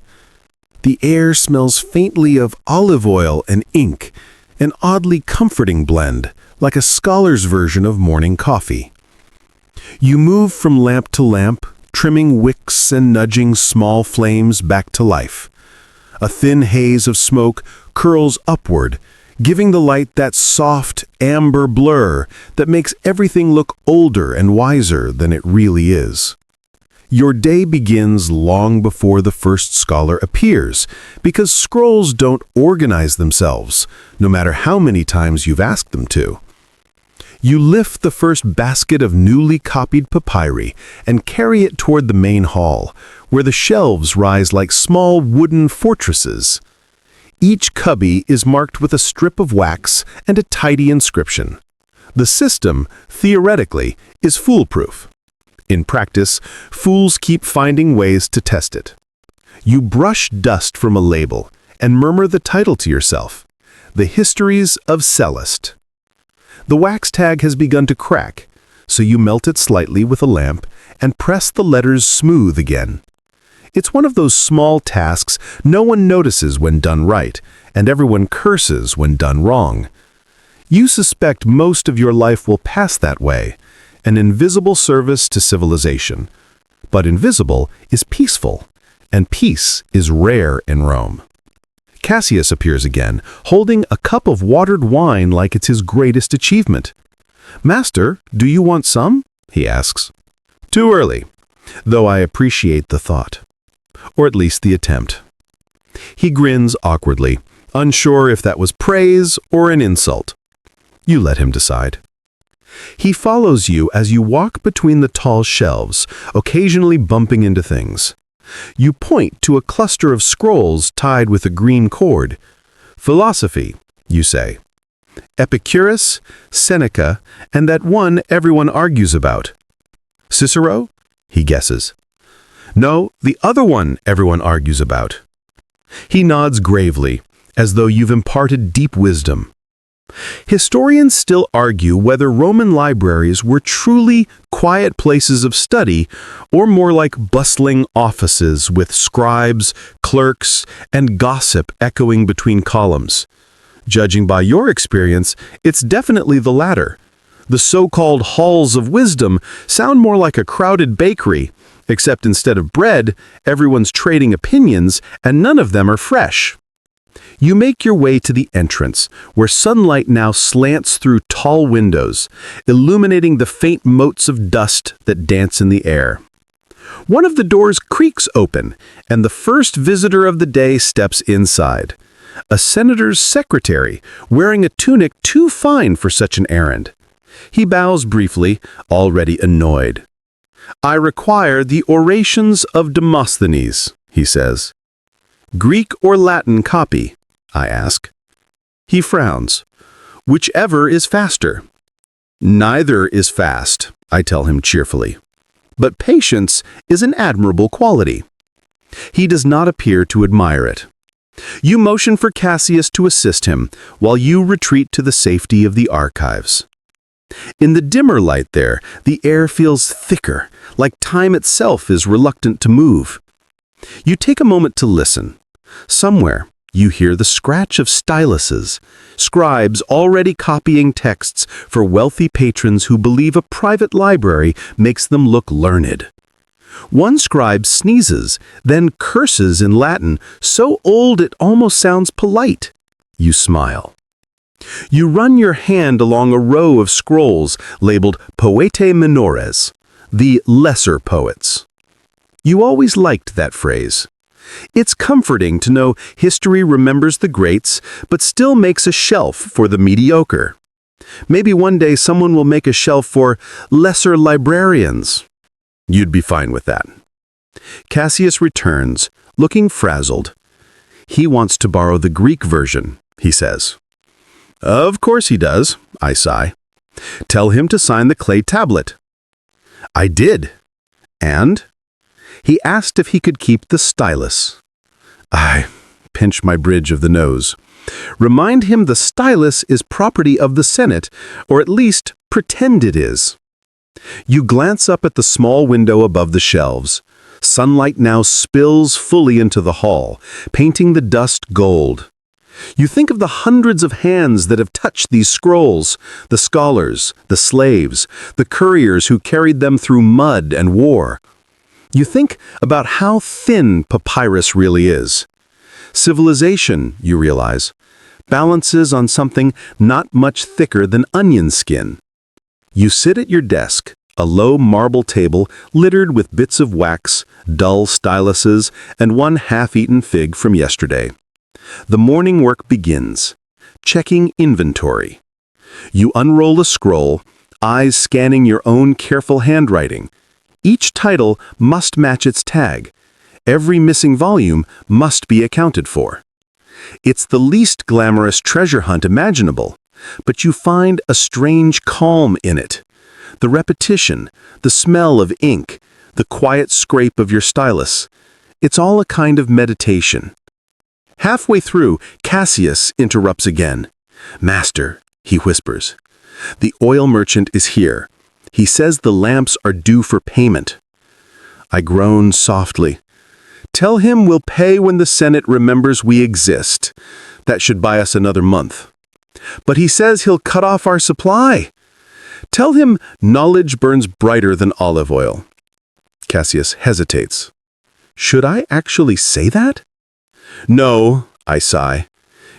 The air smells faintly of olive oil and ink, an oddly comforting blend, like a scholar's version of morning coffee. You move from lamp to lamp, trimming wicks and nudging small flames back to life. A thin haze of smoke curls upward, giving the light that soft, amber blur that makes everything look older and wiser than it really is. Your day begins long before the first scholar appears, because scrolls don't organize themselves, no matter how many times you've asked them to. You lift the first basket of newly copied papyri and carry it toward the main hall, where the shelves rise like small wooden fortresses. Each cubby is marked with a strip of wax and a tidy inscription. The system, theoretically, is foolproof. In practice, fools keep finding ways to test it. You brush dust from a label and murmur the title to yourself, The Histories of Celeste. The wax tag has begun to crack, so you melt it slightly with a lamp and press the letters smooth again. It's one of those small tasks no one notices when done right, and everyone curses when done wrong. You suspect most of your life will pass that way, an invisible service to civilization. But invisible is peaceful, and peace is rare in Rome. Cassius appears again, holding a cup of watered wine like it's his greatest achievement. "Master, do you want some?" he asks. "Too early, though I appreciate the thought. Or at least the attempt." He grins awkwardly, unsure if that was praise or an insult. You let him decide. He follows you as you walk between the tall shelves, occasionally bumping into things. You point to a cluster of scrolls tied with a green cord. Philosophy, you say. Epicurus, Seneca, and that one everyone argues about. Cicero? He guesses. No, the other one everyone argues about. He nods gravely, as though you've imparted deep wisdom. Historians still argue whether Roman libraries were truly quiet places of study or more like bustling offices with scribes, clerks, and gossip echoing between columns. Judging by your experience, it's definitely the latter. The so-called halls of wisdom sound more like a crowded bakery, except instead of bread, everyone's trading opinions and none of them are fresh. You make your way to the entrance, where sunlight now slants through tall windows, illuminating the faint motes of dust that dance in the air. One of the doors creaks open, and the first visitor of the day steps inside. A senator's secretary, wearing a tunic too fine for such an errand. He bows briefly, already annoyed. "I require the orations of Demosthenes," he says. "Greek or Latin copy?" I ask. He frowns. "Whichever is faster." "Neither is fast," I tell him cheerfully. "But patience is an admirable quality." He does not appear to admire it. You motion for Cassius to assist him, while you retreat to the safety of the archives. In the dimmer light there, the air feels thicker, like time itself is reluctant to move. You take a moment to listen. Somewhere, you hear the scratch of styluses, scribes already copying texts for wealthy patrons who believe a private library makes them look learned. One scribe sneezes, then curses in Latin, so old it almost sounds polite. You smile. You run your hand along a row of scrolls labeled Poetae Minores, the lesser poets. You always liked that phrase. It's comforting to know history remembers the greats, but still makes a shelf for the mediocre. Maybe one day someone will make a shelf for lesser librarians. You'd be fine with that. Cassius returns, looking frazzled. He wants to borrow the Greek version, he says. Of course he does, I sigh. Tell him to sign the clay tablet. I did. And? He asked if he could keep the stylus. I pinch my bridge of the nose. Remind him the stylus is property of the Senate, or at least pretend it is. You glance up at the small window above the shelves. Sunlight now spills fully into the hall, painting the dust gold. You think of the hundreds of hands that have touched these scrolls, the scholars, the slaves, the couriers who carried them through mud and war. You think about how thin papyrus really is. Civilization, you realize, balances on something not much thicker than onion skin. You sit at your desk, a low marble table littered with bits of wax, dull styluses, and one half-eaten fig from yesterday. The morning work begins, checking inventory. You unroll a scroll, eyes scanning your own careful handwriting. Each title must match its tag. Every missing volume must be accounted for. It's the least glamorous treasure hunt imaginable, but you find a strange calm in it. The repetition, the smell of ink, the quiet scrape of your stylus. It's all a kind of meditation. Halfway through, Cassius interrupts again. Master, he whispers. The oil merchant is here. He says the lamps are due for payment. I groan softly. Tell him we'll pay when the Senate remembers we exist. That should buy us another month. But he says he'll cut off our supply. Tell him knowledge burns brighter than olive oil. Cassius hesitates. Should I actually say that? No, I sigh.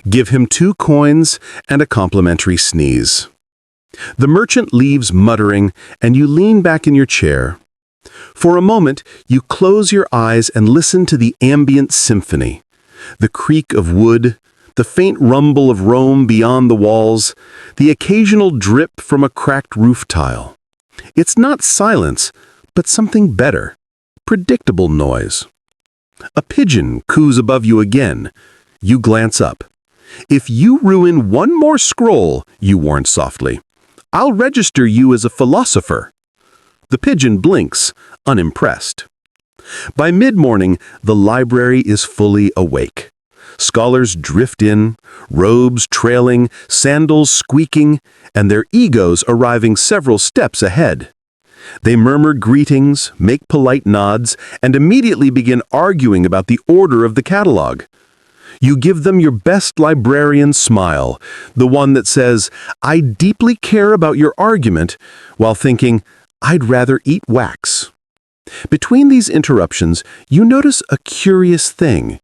Give him 2 coins and a complimentary sneeze. The merchant leaves muttering, and you lean back in your chair. For a moment, you close your eyes and listen to the ambient symphony. The creak of wood, The faint rumble of Rome beyond the walls, the occasional drip from a cracked roof tile. It's not silence, but something better. Predictable noise. A pigeon coos above you again. You glance up. If you ruin one more scroll, you warn softly, I'll register you as a philosopher. The pigeon blinks, unimpressed. By mid-morning, the library is fully awake. Scholars drift in, robes trailing, sandals squeaking, and their egos arriving several steps ahead. They murmur greetings, make polite nods, and immediately begin arguing about the order of the catalog. You give them your best librarian smile, the one that says, I deeply care about your argument, while thinking, I'd rather eat wax. Between these interruptions, you notice a curious thing.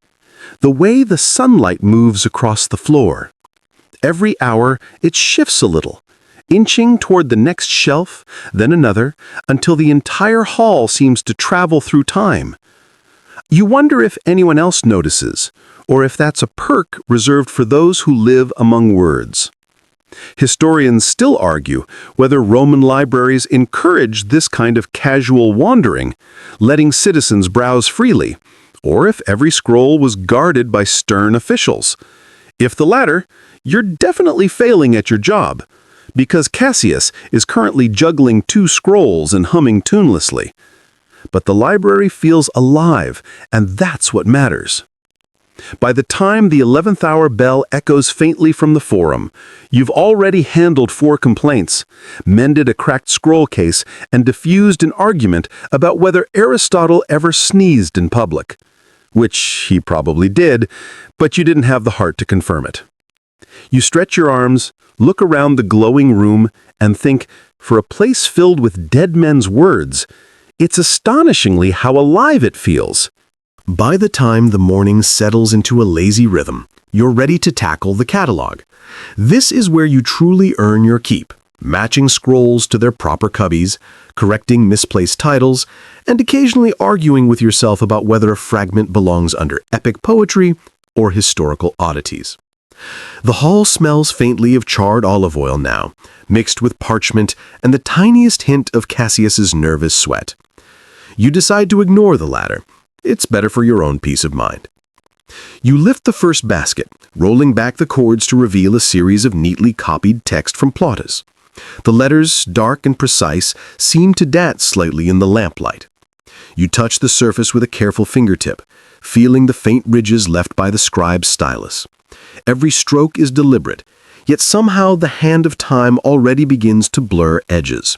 The way the sunlight moves across the floor. Every hour, it shifts a little, inching toward the next shelf, then another, until the entire hall seems to travel through time. You wonder if anyone else notices, or if that's a perk reserved for those who live among words. Historians still argue whether Roman libraries encouraged this kind of casual wandering, letting citizens browse freely, or if every scroll was guarded by stern officials. If the latter, you're definitely failing at your job, because Cassius is currently juggling 2 scrolls and humming tunelessly. But the library feels alive, and that's what matters. By the time the 11th hour bell echoes faintly from the forum, you've already handled 4 complaints, mended a cracked scroll case, and diffused an argument about whether Aristotle ever sneezed in public. Which he probably did, but you didn't have the heart to confirm it. You stretch your arms, look around the glowing room, and think, for a place filled with dead men's words, it's astonishingly how alive it feels. By the time the morning settles into a lazy rhythm, you're ready to tackle the catalog. This is where you truly earn your keep, matching scrolls to their proper cubbies, correcting misplaced titles, and occasionally arguing with yourself about whether a fragment belongs under epic poetry or historical oddities. The hall smells faintly of charred olive oil now, mixed with parchment and the tiniest hint of Cassius's nervous sweat. You decide to ignore the latter. It's better for your own peace of mind. You lift the first basket, rolling back the cords to reveal a series of neatly copied text from Plautus. The letters, dark and precise, seem to dance slightly in the lamplight. You touch the surface with a careful fingertip, feeling the faint ridges left by the scribe's stylus. Every stroke is deliberate, yet somehow the hand of time already begins to blur edges.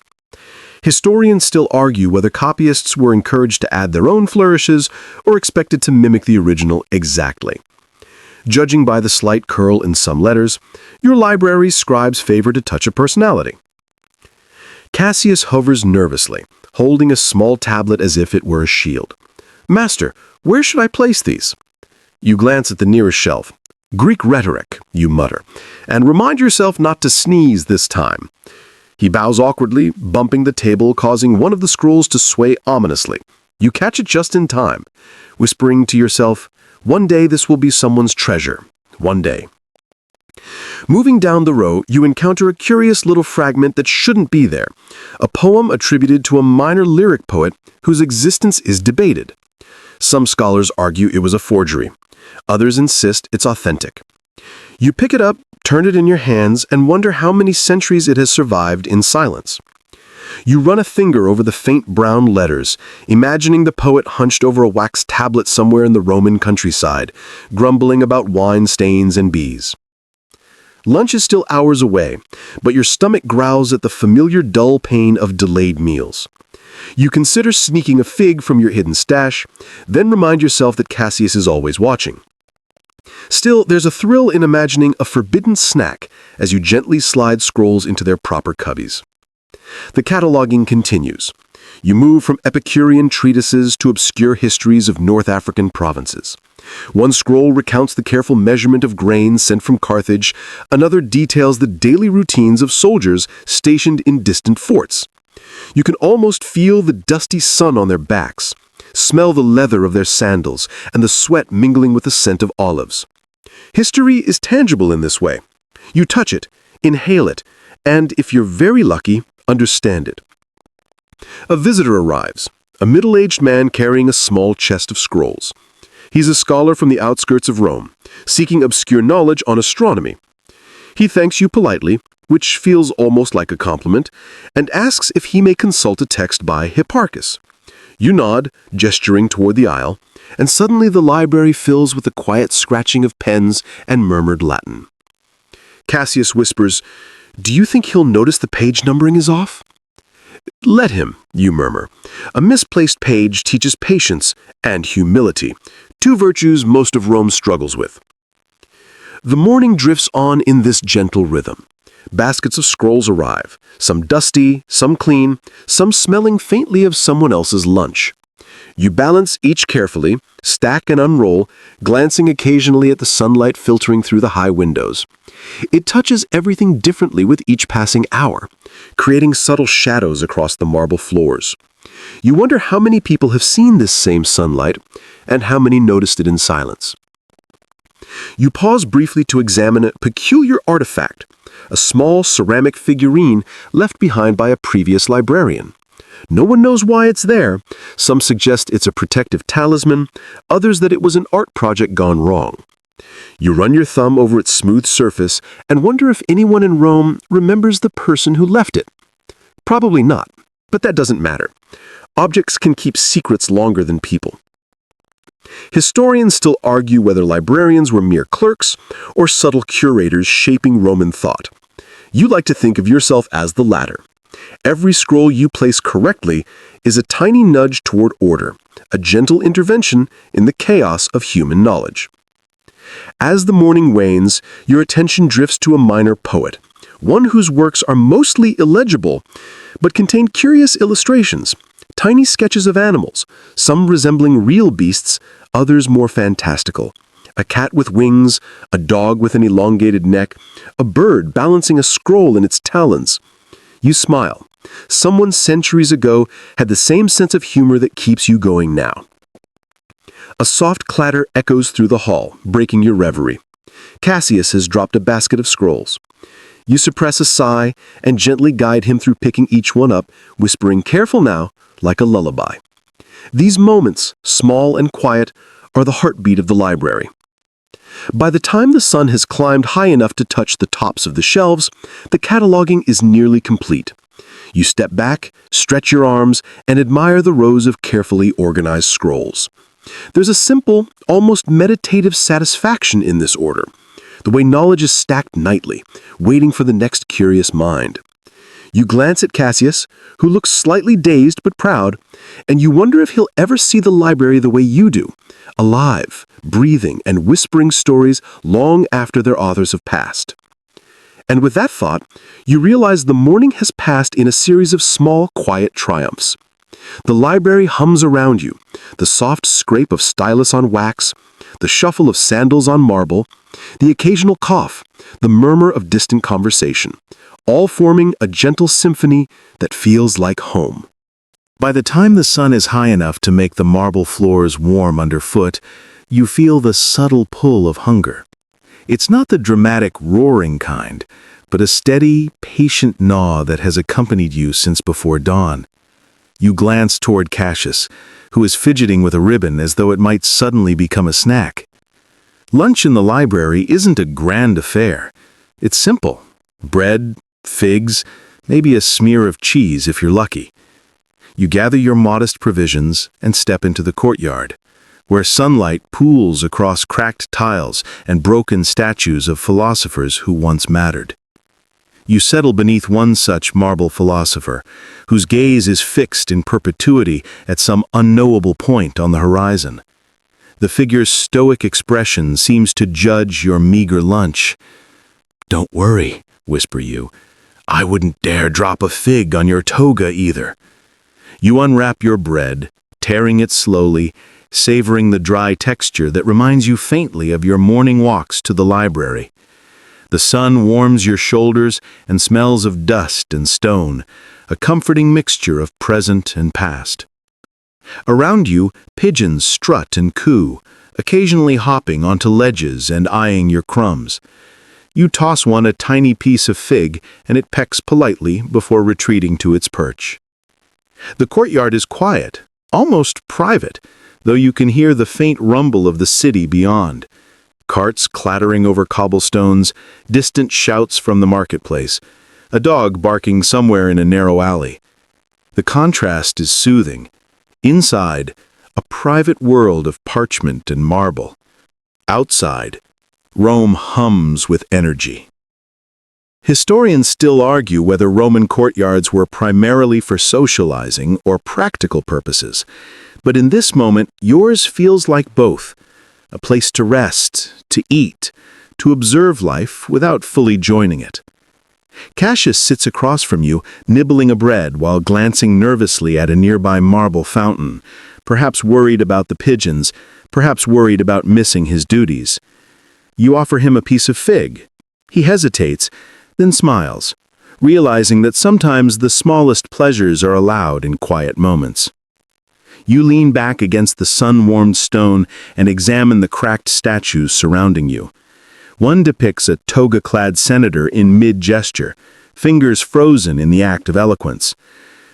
Historians still argue whether copyists were encouraged to add their own flourishes or expected to mimic the original exactly. Judging by the slight curl in some letters, your library's scribes favored a touch of personality. Cassius hovers nervously, holding a small tablet as if it were a shield. Master, where should I place these? You glance at the nearest shelf. Greek rhetoric, you mutter, and remind yourself not to sneeze this time. He bows awkwardly, bumping the table, causing one of the scrolls to sway ominously. You catch it just in time, whispering to yourself, one day this will be someone's treasure. One day. Moving down the row, you encounter a curious little fragment that shouldn't be there, a poem attributed to a minor lyric poet whose existence is debated. Some scholars argue it was a forgery. Others insist it's authentic. You pick it up, turn it in your hands, and wonder how many centuries it has survived in silence. You run a finger over the faint brown letters, imagining the poet hunched over a wax tablet somewhere in the Roman countryside, grumbling about wine stains and bees. Lunch is still hours away, but your stomach growls at the familiar dull pain of delayed meals. You consider sneaking a fig from your hidden stash, then remind yourself that Cassius is always watching. Still, there's a thrill in imagining a forbidden snack as you gently slide scrolls into their proper cubbies. The cataloging continues. You move from Epicurean treatises to obscure histories of North African provinces. One scroll recounts the careful measurement of grain sent from Carthage, another details the daily routines of soldiers stationed in distant forts. You can almost feel the dusty sun on their backs, smell the leather of their sandals, and the sweat mingling with the scent of olives. History is tangible in this way. You touch it, inhale it, and, if you're very lucky, understand it. A visitor arrives, a middle-aged man carrying a small chest of scrolls. He's a scholar from the outskirts of Rome, seeking obscure knowledge on astronomy. He thanks you politely, which feels almost like a compliment, and asks if he may consult a text by Hipparchus. You nod, gesturing toward the aisle, and suddenly the library fills with the quiet scratching of pens and murmured Latin. Cassius whispers, "Do you think he'll notice the page numbering is off?" "Let him," you murmur. "A misplaced page teaches patience and humility, two virtues most of Rome struggles with." The morning drifts on in this gentle rhythm. Baskets of scrolls arrive, some dusty, some clean, some smelling faintly of someone else's lunch. You balance each carefully, stack and unroll, glancing occasionally at the sunlight filtering through the high windows. It touches everything differently with each passing hour, creating subtle shadows across the marble floors. You wonder how many people have seen this same sunlight, and how many noticed it in silence. You pause briefly to examine a peculiar artifact, a small ceramic figurine left behind by a previous librarian. No one knows why it's there. Some suggest it's a protective talisman, others that it was an art project gone wrong. You run your thumb over its smooth surface and wonder if anyone in Rome remembers the person who left it. Probably not, but that doesn't matter. Objects can keep secrets longer than people. Historians still argue whether librarians were mere clerks or subtle curators shaping Roman thought. You like to think of yourself as the latter. Every scroll you place correctly is a tiny nudge toward order, a gentle intervention in the chaos of human knowledge. As the morning wanes, your attention drifts to a minor poet, one whose works are mostly illegible, but contain curious illustrations, tiny sketches of animals, some resembling real beasts, others more fantastical. A cat with wings, a dog with an elongated neck, a bird balancing a scroll in its talons. You smile. Someone centuries ago had the same sense of humor that keeps you going now. A soft clatter echoes through the hall, breaking your reverie. Cassius has dropped a basket of scrolls. You suppress a sigh and gently guide him through picking each one up, whispering, "Careful now," like a lullaby. These moments, small and quiet, are the heartbeat of the library. By the time the sun has climbed high enough to touch the tops of the shelves, the cataloging is nearly complete. You step back, stretch your arms, and admire the rows of carefully organized scrolls. There's a simple, almost meditative satisfaction in this order, the way knowledge is stacked nightly, waiting for the next curious mind. You glance at Cassius, who looks slightly dazed but proud, and you wonder if he'll ever see the library the way you do, alive, breathing, and whispering stories long after their authors have passed. And with that thought, you realize the morning has passed in a series of small, quiet triumphs. The library hums around you, the soft scrape of stylus on wax, the shuffle of sandals on marble, the occasional cough, the murmur of distant conversation, all forming a gentle symphony that feels like home. By the time the sun is high enough to make the marble floors warm underfoot, you feel the subtle pull of hunger. It's not the dramatic, roaring kind, but a steady, patient gnaw that has accompanied you since before dawn. You glance toward Cassius, who is fidgeting with a ribbon as though it might suddenly become a snack. Lunch in the library isn't a grand affair. It's simple. Bread, figs, maybe a smear of cheese if you're lucky. You gather your modest provisions and step into the courtyard, where sunlight pools across cracked tiles and broken statues of philosophers who once mattered. You settle beneath one such marble philosopher, whose gaze is fixed in perpetuity at some unknowable point on the horizon. The figure's stoic expression seems to judge your meager lunch. "Don't worry," whisper you. "I wouldn't dare drop a fig on your toga either." You unwrap your bread, tearing it slowly, savoring the dry texture that reminds you faintly of your morning walks to the library. The sun warms your shoulders and smells of dust and stone, a comforting mixture of present and past. Around you, pigeons strut and coo, occasionally hopping onto ledges and eyeing your crumbs. You toss one a tiny piece of fig, and it pecks politely before retreating to its perch. The courtyard is quiet, almost private, though you can hear the faint rumble of the city beyond. Carts clattering over cobblestones, distant shouts from the marketplace, a dog barking somewhere in a narrow alley. The contrast is soothing. Inside, a private world of parchment and marble. Outside, Rome hums with energy. Historians still argue whether Roman courtyards were primarily for socializing or practical purposes, but in this moment, yours feels like both. A place to rest, to eat, to observe life without fully joining it. Cassius sits across from you, nibbling a bread while glancing nervously at a nearby marble fountain, perhaps worried about the pigeons, perhaps worried about missing his duties. You offer him a piece of fig. He hesitates, then smiles, realizing that sometimes the smallest pleasures are allowed in quiet moments. You lean back against the sun-warmed stone and examine the cracked statues surrounding you. One depicts a toga-clad senator in mid-gesture, fingers frozen in the act of eloquence.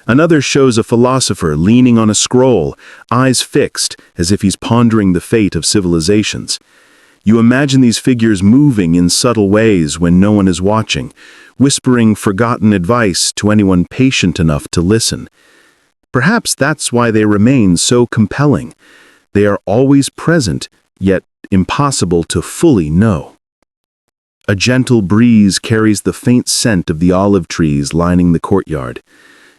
Another shows a philosopher leaning on a scroll, eyes fixed, as if he's pondering the fate of civilizations. You imagine these figures moving in subtle ways when no one is watching, whispering forgotten advice to anyone patient enough to listen. Perhaps that's why they remain so compelling. They are always present, yet impossible to fully know. A gentle breeze carries the faint scent of the olive trees lining the courtyard.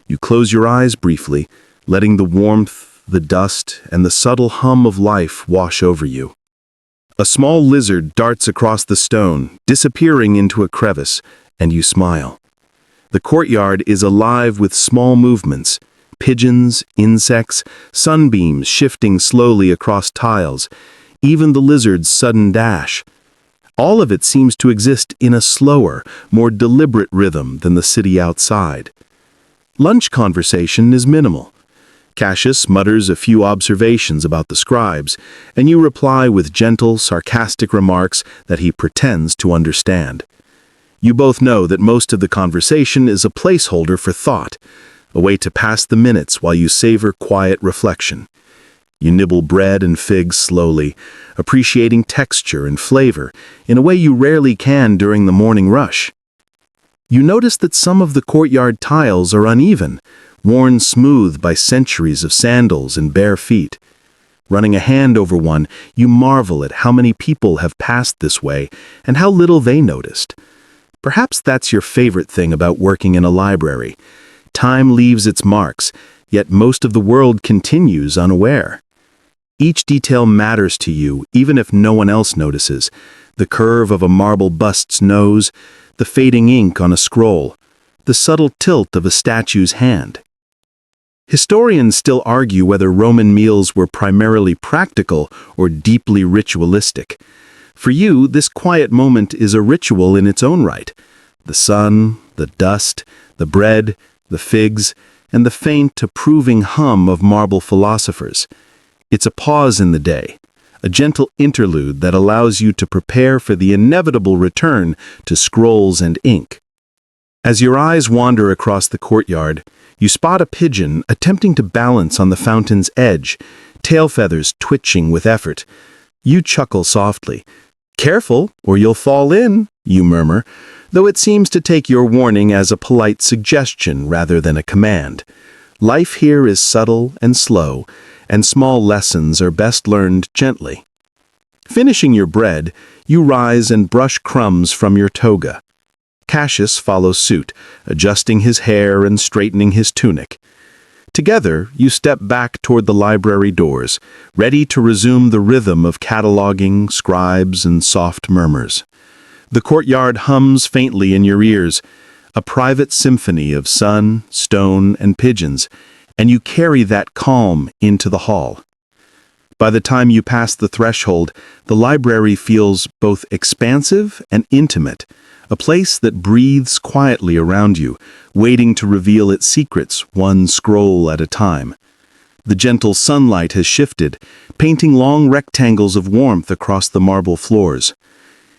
You close your eyes briefly, letting the warmth, the dust, and the subtle hum of life wash over you. A small lizard darts across the stone, disappearing into a crevice, and you smile. The courtyard is alive with small movements. Pigeons, insects, sunbeams shifting slowly across tiles, even the lizard's sudden dash. All of it seems to exist in a slower, more deliberate rhythm than the city outside. Lunch conversation is minimal. Cassius mutters a few observations about the scribes, and you reply with gentle, sarcastic remarks that he pretends to understand. You both know that most of the conversation is a placeholder for thought, a way to pass the minutes while you savor quiet reflection. You nibble bread and figs slowly, appreciating texture and flavor in a way you rarely can during the morning rush. You notice that some of the courtyard tiles are uneven, worn smooth by centuries of sandals and bare feet. Running a hand over one, you marvel at how many people have passed this way and how little they noticed. Perhaps that's your favorite thing about working in a library. Time leaves its marks, yet most of the world continues unaware. Each detail matters to you, even if no one else notices. The curve of a marble bust's nose, the fading ink on a scroll, the subtle tilt of a statue's hand. Historians still argue whether Roman meals were primarily practical or deeply ritualistic. For you, this quiet moment is a ritual in its own right. The sun, the dust, the bread, the figs, and the faint, approving hum of marble philosophers. It's a pause in the day, a gentle interlude that allows you to prepare for the inevitable return to scrolls and ink. As your eyes wander across the courtyard, you spot a pigeon attempting to balance on the fountain's edge, tail feathers twitching with effort. You chuckle softly. "Careful, or you'll fall in," you murmur, though it seems to take your warning as a polite suggestion rather than a command. Life here is subtle and slow, and small lessons are best learned gently. Finishing your bread, you rise and brush crumbs from your toga. Cassius follows suit, adjusting his hair and straightening his tunic. Together, you step back toward the library doors, ready to resume the rhythm of cataloging, scribes, and soft murmurs. The courtyard hums faintly in your ears, a private symphony of sun, stone, and pigeons, and you carry that calm into the hall. By the time you pass the threshold, the library feels both expansive and intimate, a place that breathes quietly around you, waiting to reveal its secrets one scroll at a time. The gentle sunlight has shifted, painting long rectangles of warmth across the marble floors.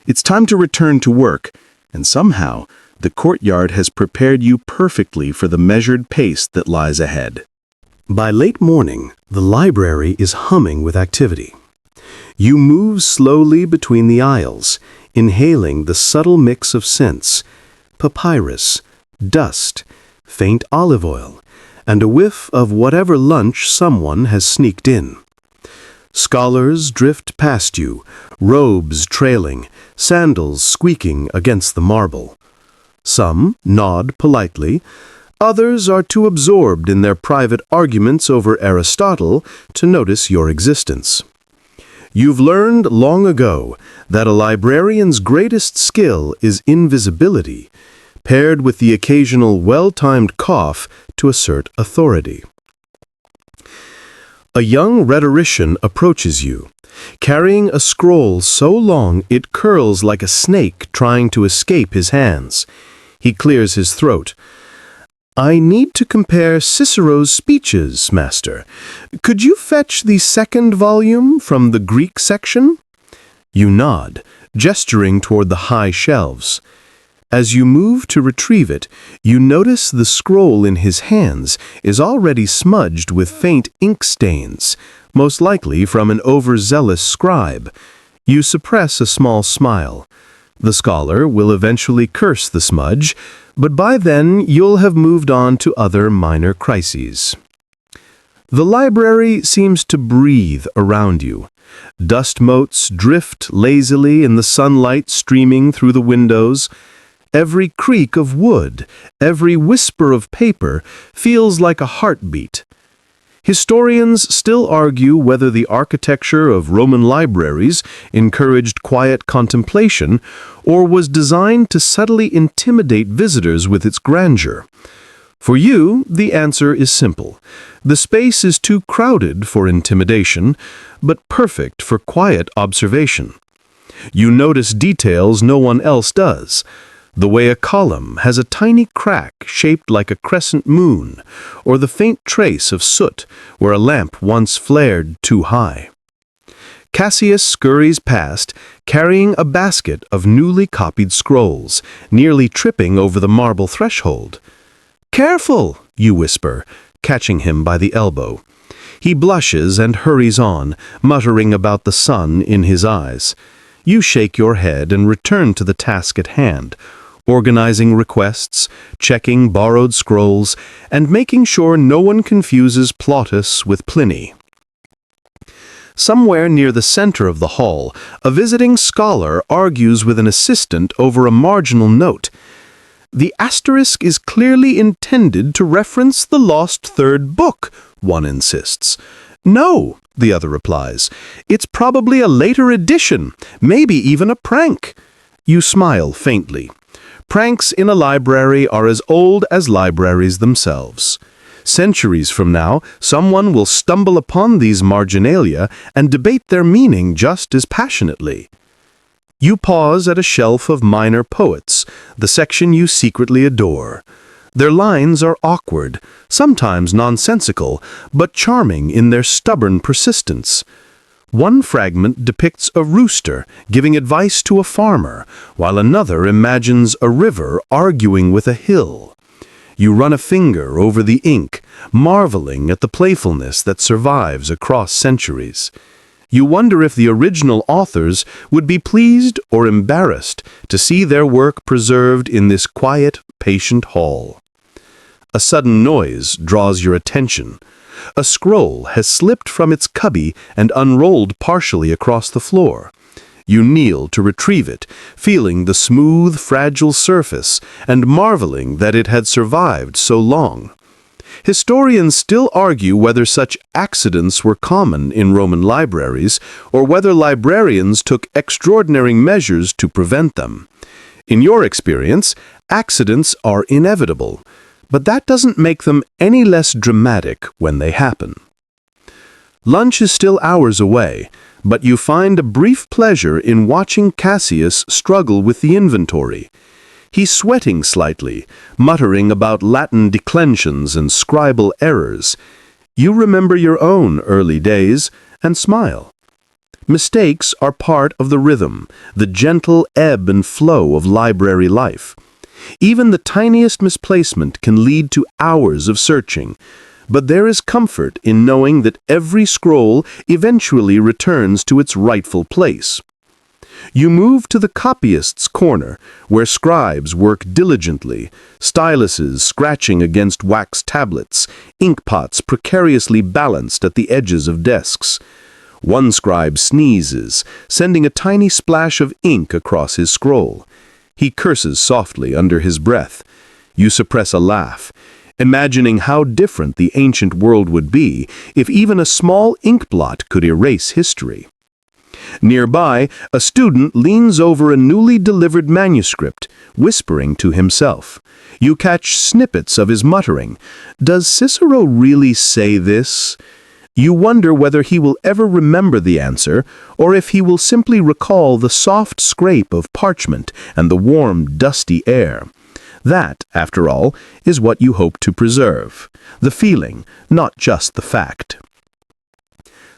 It's time to return to work, and somehow, the courtyard has prepared you perfectly for the measured pace that lies ahead. By late morning, the library is humming with activity. You move slowly between the aisles, inhaling the subtle mix of scents: papyrus, dust, faint olive oil, and a whiff of whatever lunch someone has sneaked in. Scholars drift past you, robes trailing, sandals squeaking against the marble. Some nod politely, others are too absorbed in their private arguments over Aristotle to notice your existence. You've learned long ago that a librarian's greatest skill is invisibility, paired with the occasional well-timed cough to assert authority. A young rhetorician approaches you, carrying a scroll so long it curls like a snake trying to escape his hands. He clears his throat. "I need to compare Cicero's speeches, master. Could you fetch the second volume from the Greek section?" You nod, gesturing toward the high shelves. As you move to retrieve it, you notice the scroll in his hands is already smudged with faint ink stains, most likely from an overzealous scribe. You suppress a small smile. The scholar will eventually curse the smudge, but by then you'll have moved on to other minor crises. The library seems to breathe around you. Dust motes drift lazily in the sunlight streaming through the windows. Every creak of wood, every whisper of paper feels like a heartbeat. Historians still argue whether the architecture of Roman libraries encouraged quiet contemplation or was designed to subtly intimidate visitors with its grandeur. For you, the answer is simple. The space is too crowded for intimidation, but perfect for quiet observation. You notice details no one else does. The way a column has a tiny crack shaped like a crescent moon, or the faint trace of soot where a lamp once flared too high. Cassius scurries past, carrying a basket of newly copied scrolls, nearly tripping over the marble threshold. "Careful," you whisper, catching him by the elbow. He blushes and hurries on, muttering about the sun in his eyes. You shake your head and return to the task at hand, organizing requests, checking borrowed scrolls, and making sure no one confuses Plautus with Pliny. Somewhere near the center of the hall, a visiting scholar argues with an assistant over a marginal note. "The asterisk is clearly intended to reference the lost third book," one insists. "No," the other replies. "It's probably a later edition, maybe even a prank." You smile faintly. Pranks in a library are as old as libraries themselves. Centuries from now, someone will stumble upon these marginalia and debate their meaning just as passionately. You pause at a shelf of minor poets, the section you secretly adore. Their lines are awkward, sometimes nonsensical, but charming in their stubborn persistence. One fragment depicts a rooster giving advice to a farmer, while another imagines a river arguing with a hill. You run a finger over the ink, marveling at the playfulness that survives across centuries. You wonder if the original authors would be pleased or embarrassed to see their work preserved in this quiet, patient hall. A sudden noise draws your attention. A scroll has slipped from its cubby and unrolled partially across the floor. You kneel to retrieve it, feeling the smooth, fragile surface and marveling that it had survived so long. Historians still argue whether such accidents were common in Roman libraries or whether librarians took extraordinary measures to prevent them. In your experience, accidents are inevitable, but that doesn't make them any less dramatic when they happen. Lunch is still hours away, but you find a brief pleasure in watching Cassius struggle with the inventory. He's sweating slightly, muttering about Latin declensions and scribal errors. You remember your own early days and smile. Mistakes are part of the rhythm, the gentle ebb and flow of library life. Even the tiniest misplacement can lead to hours of searching, but there is comfort in knowing that every scroll eventually returns to its rightful place. You move to the copyist's corner, where scribes work diligently, styluses scratching against wax tablets, inkpots precariously balanced at the edges of desks. One scribe sneezes, sending a tiny splash of ink across his scroll. He curses softly under his breath. You suppress a laugh, imagining how different the ancient world would be if even a small ink blot could erase history. Nearby, a student leans over a newly delivered manuscript, whispering to himself. You catch snippets of his muttering. Does Cicero really say this? You wonder whether he will ever remember the answer, or if he will simply recall the soft scrape of parchment and the warm, dusty air. That, after all, is what you hope to preserve. The feeling, not just the fact.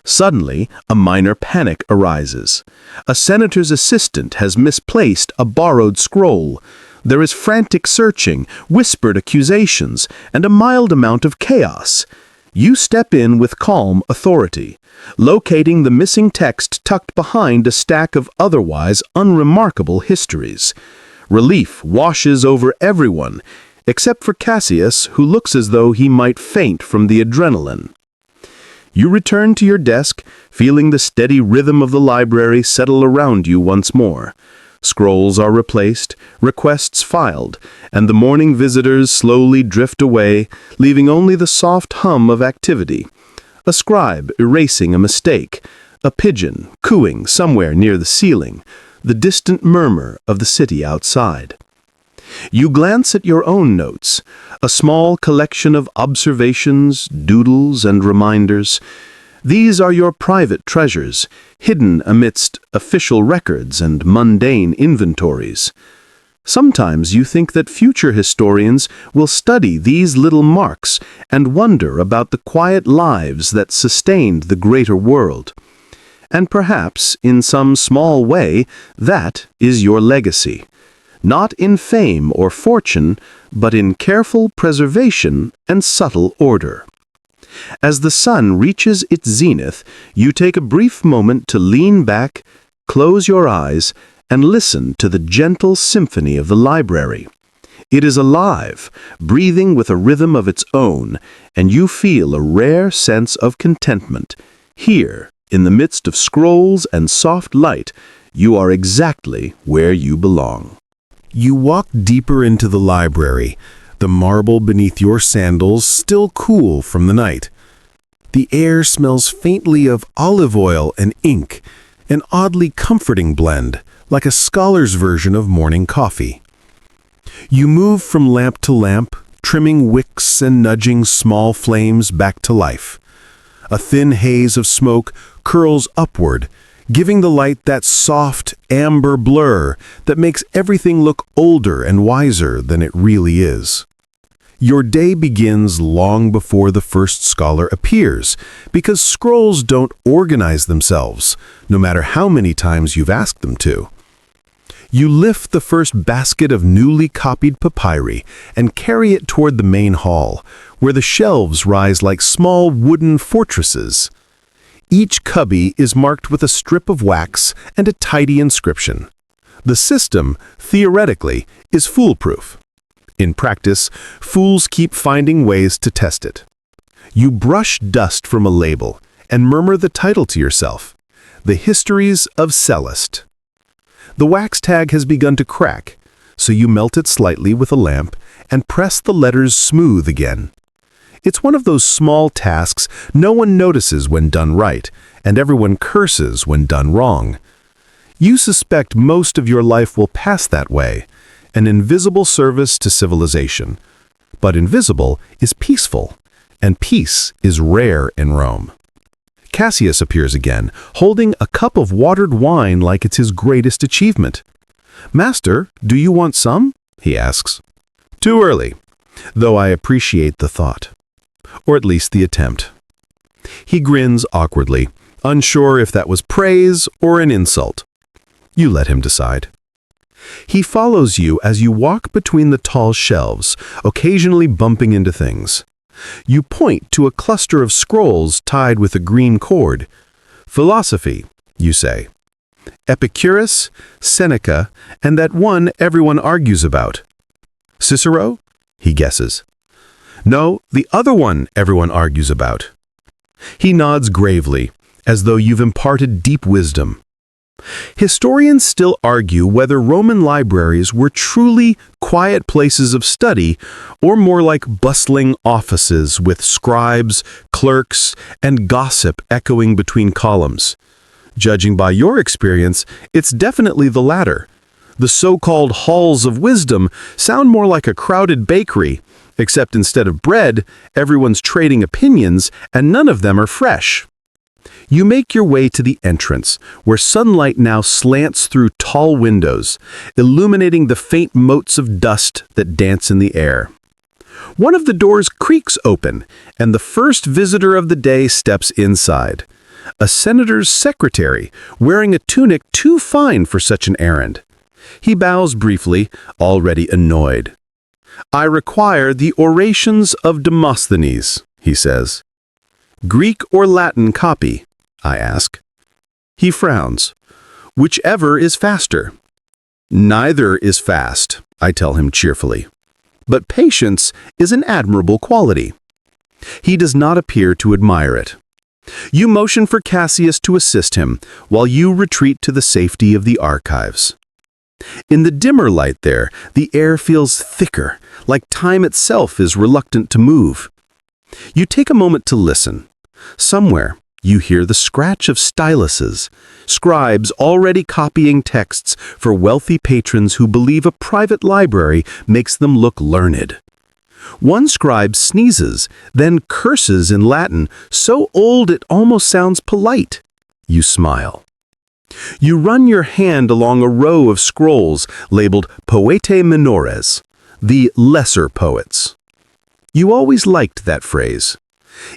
Suddenly, a minor panic arises. A senator's assistant has misplaced a borrowed scroll. There is frantic searching, whispered accusations, and a mild amount of chaos. You step in with calm authority, locating the missing text tucked behind a stack of otherwise unremarkable histories. Relief washes over everyone, except for Cassius, who looks as though he might faint from the adrenaline. You return to your desk, feeling the steady rhythm of the library settle around you once more. Scrolls are replaced, requests filed, and the morning visitors slowly drift away, leaving only the soft hum of activity. A scribe erasing a mistake, a pigeon cooing somewhere near the ceiling, the distant murmur of the city outside. You glance at your own notes, a small collection of observations, doodles, and reminders. These are your private treasures, hidden amidst official records and mundane inventories. Sometimes you think that future historians will study these little marks and wonder about the quiet lives that sustained the greater world. And perhaps, in some small way, that is your legacy. Not in fame or fortune, but in careful preservation and subtle order. As the sun reaches its zenith, you take a brief moment to lean back, close your eyes, and listen to the gentle symphony of the library. It is alive, breathing with a rhythm of its own, and you feel a rare sense of contentment. Here, in the midst of scrolls and soft light, you are exactly where you belong. You walk deeper into the library, the marble beneath your sandals still cool from the night. The air smells faintly of olive oil and ink, an oddly comforting blend, like a scholar's version of morning coffee. You move from lamp to lamp, trimming wicks and nudging small flames back to life. A thin haze of smoke curls upward, giving the light that soft, amber blur that makes everything look older and wiser than it really is. Your day begins long before the first scholar appears, because scrolls don't organize themselves, no matter how many times you've asked them to. You lift the first basket of newly copied papyri and carry it toward the main hall, where the shelves rise like small wooden fortresses. Each cubby is marked with a strip of wax and a tidy inscription. The system, theoretically, is foolproof. In practice, fools keep finding ways to test it. You brush dust from a label and murmur the title to yourself, The Histories of Celeste. The wax tag has begun to crack, so you melt it slightly with a lamp and press the letters smooth again. It's one of those small tasks no one notices when done right, and everyone curses when done wrong. You suspect most of your life will pass that way, an invisible service to civilization. But invisible is peaceful, and peace is rare in Rome. Cassius appears again, holding a cup of watered wine like it's his greatest achievement. "Master, do you want some?" he asks. "Too early, though I appreciate the thought. Or at least the attempt. He grins awkwardly, unsure if that was praise or an insult. You let him decide. He follows you as you walk between the tall shelves, occasionally bumping into things. You point to a cluster of scrolls tied with a green cord. Philosophy, you say. Epicurus, Seneca, and that one everyone argues about. Cicero? He guesses. No, the other one everyone argues about. He nods gravely, as though you've imparted deep wisdom. Historians still argue whether Roman libraries were truly quiet places of study or more like bustling offices with scribes, clerks, and gossip echoing between columns. Judging by your experience, it's definitely the latter. The so-called halls of wisdom sound more like a crowded bakery, except instead of bread, everyone's trading opinions and none of them are fresh. You make your way to the entrance, where sunlight now slants through tall windows, illuminating the faint motes of dust that dance in the air. One of the doors creaks open, and the first visitor of the day steps inside. A senator's secretary, wearing a tunic too fine for such an errand. He bows briefly, already annoyed. I require the orations of Demosthenes, he says. Greek or Latin copy, I ask. He frowns. Whichever is faster. Neither is fast, I tell him cheerfully. But patience is an admirable quality. He does not appear to admire it. You motion for Cassius to assist him, while you retreat to the safety of the archives. In the dimmer light there, the air feels thicker, like time itself is reluctant to move. You take a moment to listen. Somewhere, you hear the scratch of styluses, scribes already copying texts for wealthy patrons who believe a private library makes them look learned. One scribe sneezes, then curses in Latin, so old it almost sounds polite. You smile. You run your hand along a row of scrolls labeled Poetae Minores, the lesser poets. You always liked that phrase.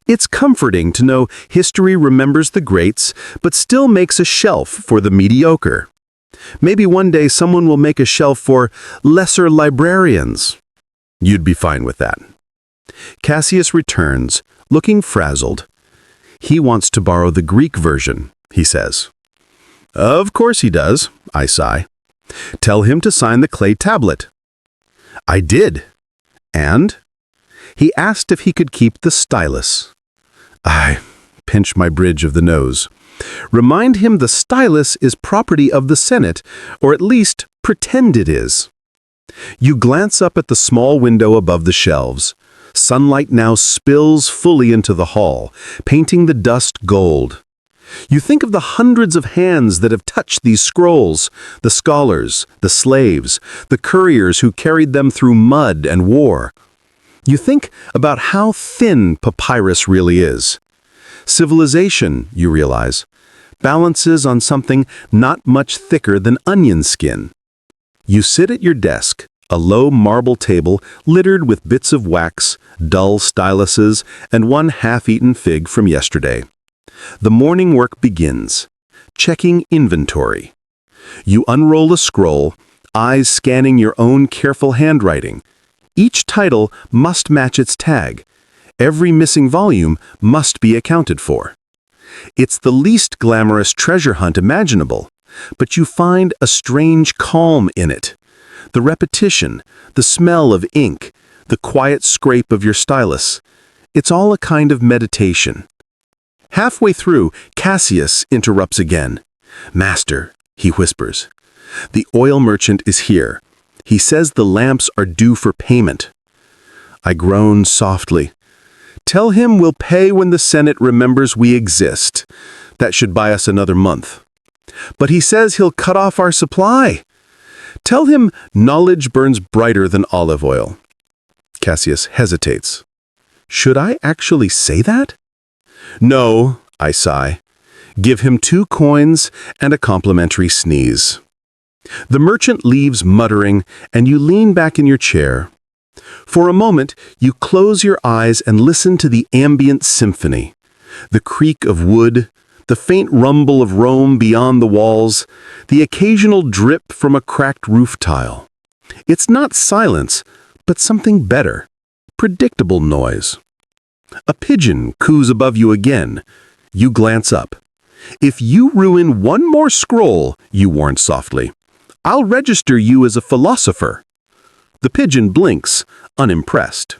It's comforting to know history remembers the greats, but still makes a shelf for the mediocre. Maybe one day someone will make a shelf for lesser librarians. You'd be fine with that. Cassius returns, looking frazzled. He wants to borrow the Greek version, he says. Of course he does, I sigh. Tell him to sign the clay tablet. I did. And? He asked if he could keep the stylus. I pinch my bridge of the nose. Remind him the stylus is property of the Senate, or at least pretend it is. You glance up at the small window above the shelves. Sunlight now spills fully into the hall, painting the dust gold. You think of the hundreds of hands that have touched these scrolls, the scholars, the slaves, the couriers who carried them through mud and war. You think about how thin papyrus really is. Civilization, you realize, balances on something not much thicker than onion skin. You sit at your desk, a low marble table littered with bits of wax, dull styluses, and one half-eaten fig from yesterday. The morning work begins, checking inventory. You unroll a scroll, eyes scanning your own careful handwriting. Each title must match its tag. Every missing volume must be accounted for. It's the least glamorous treasure hunt imaginable, but you find a strange calm in it. The repetition, the smell of ink, the quiet scrape of your stylus. It's all a kind of meditation. Halfway through, Cassius interrupts again. Master, he whispers. The oil merchant is here. He says the lamps are due for payment. I groan softly. Tell him we'll pay when the Senate remembers we exist. That should buy us another month. But he says he'll cut off our supply. Tell him knowledge burns brighter than olive oil. Cassius hesitates. Should I actually say that? No, I sigh. Give him 2 coins and a complimentary sneeze. The merchant leaves muttering, and you lean back in your chair. For a moment, you close your eyes and listen to the ambient symphony. The creak of wood, the faint rumble of Rome beyond the walls, the occasional drip from a cracked roof tile. It's not silence, but something better. Predictable noise. A pigeon coos above you again. You glance up. If you ruin one more scroll, you warn softly, I'll register you as a philosopher. The pigeon blinks, unimpressed.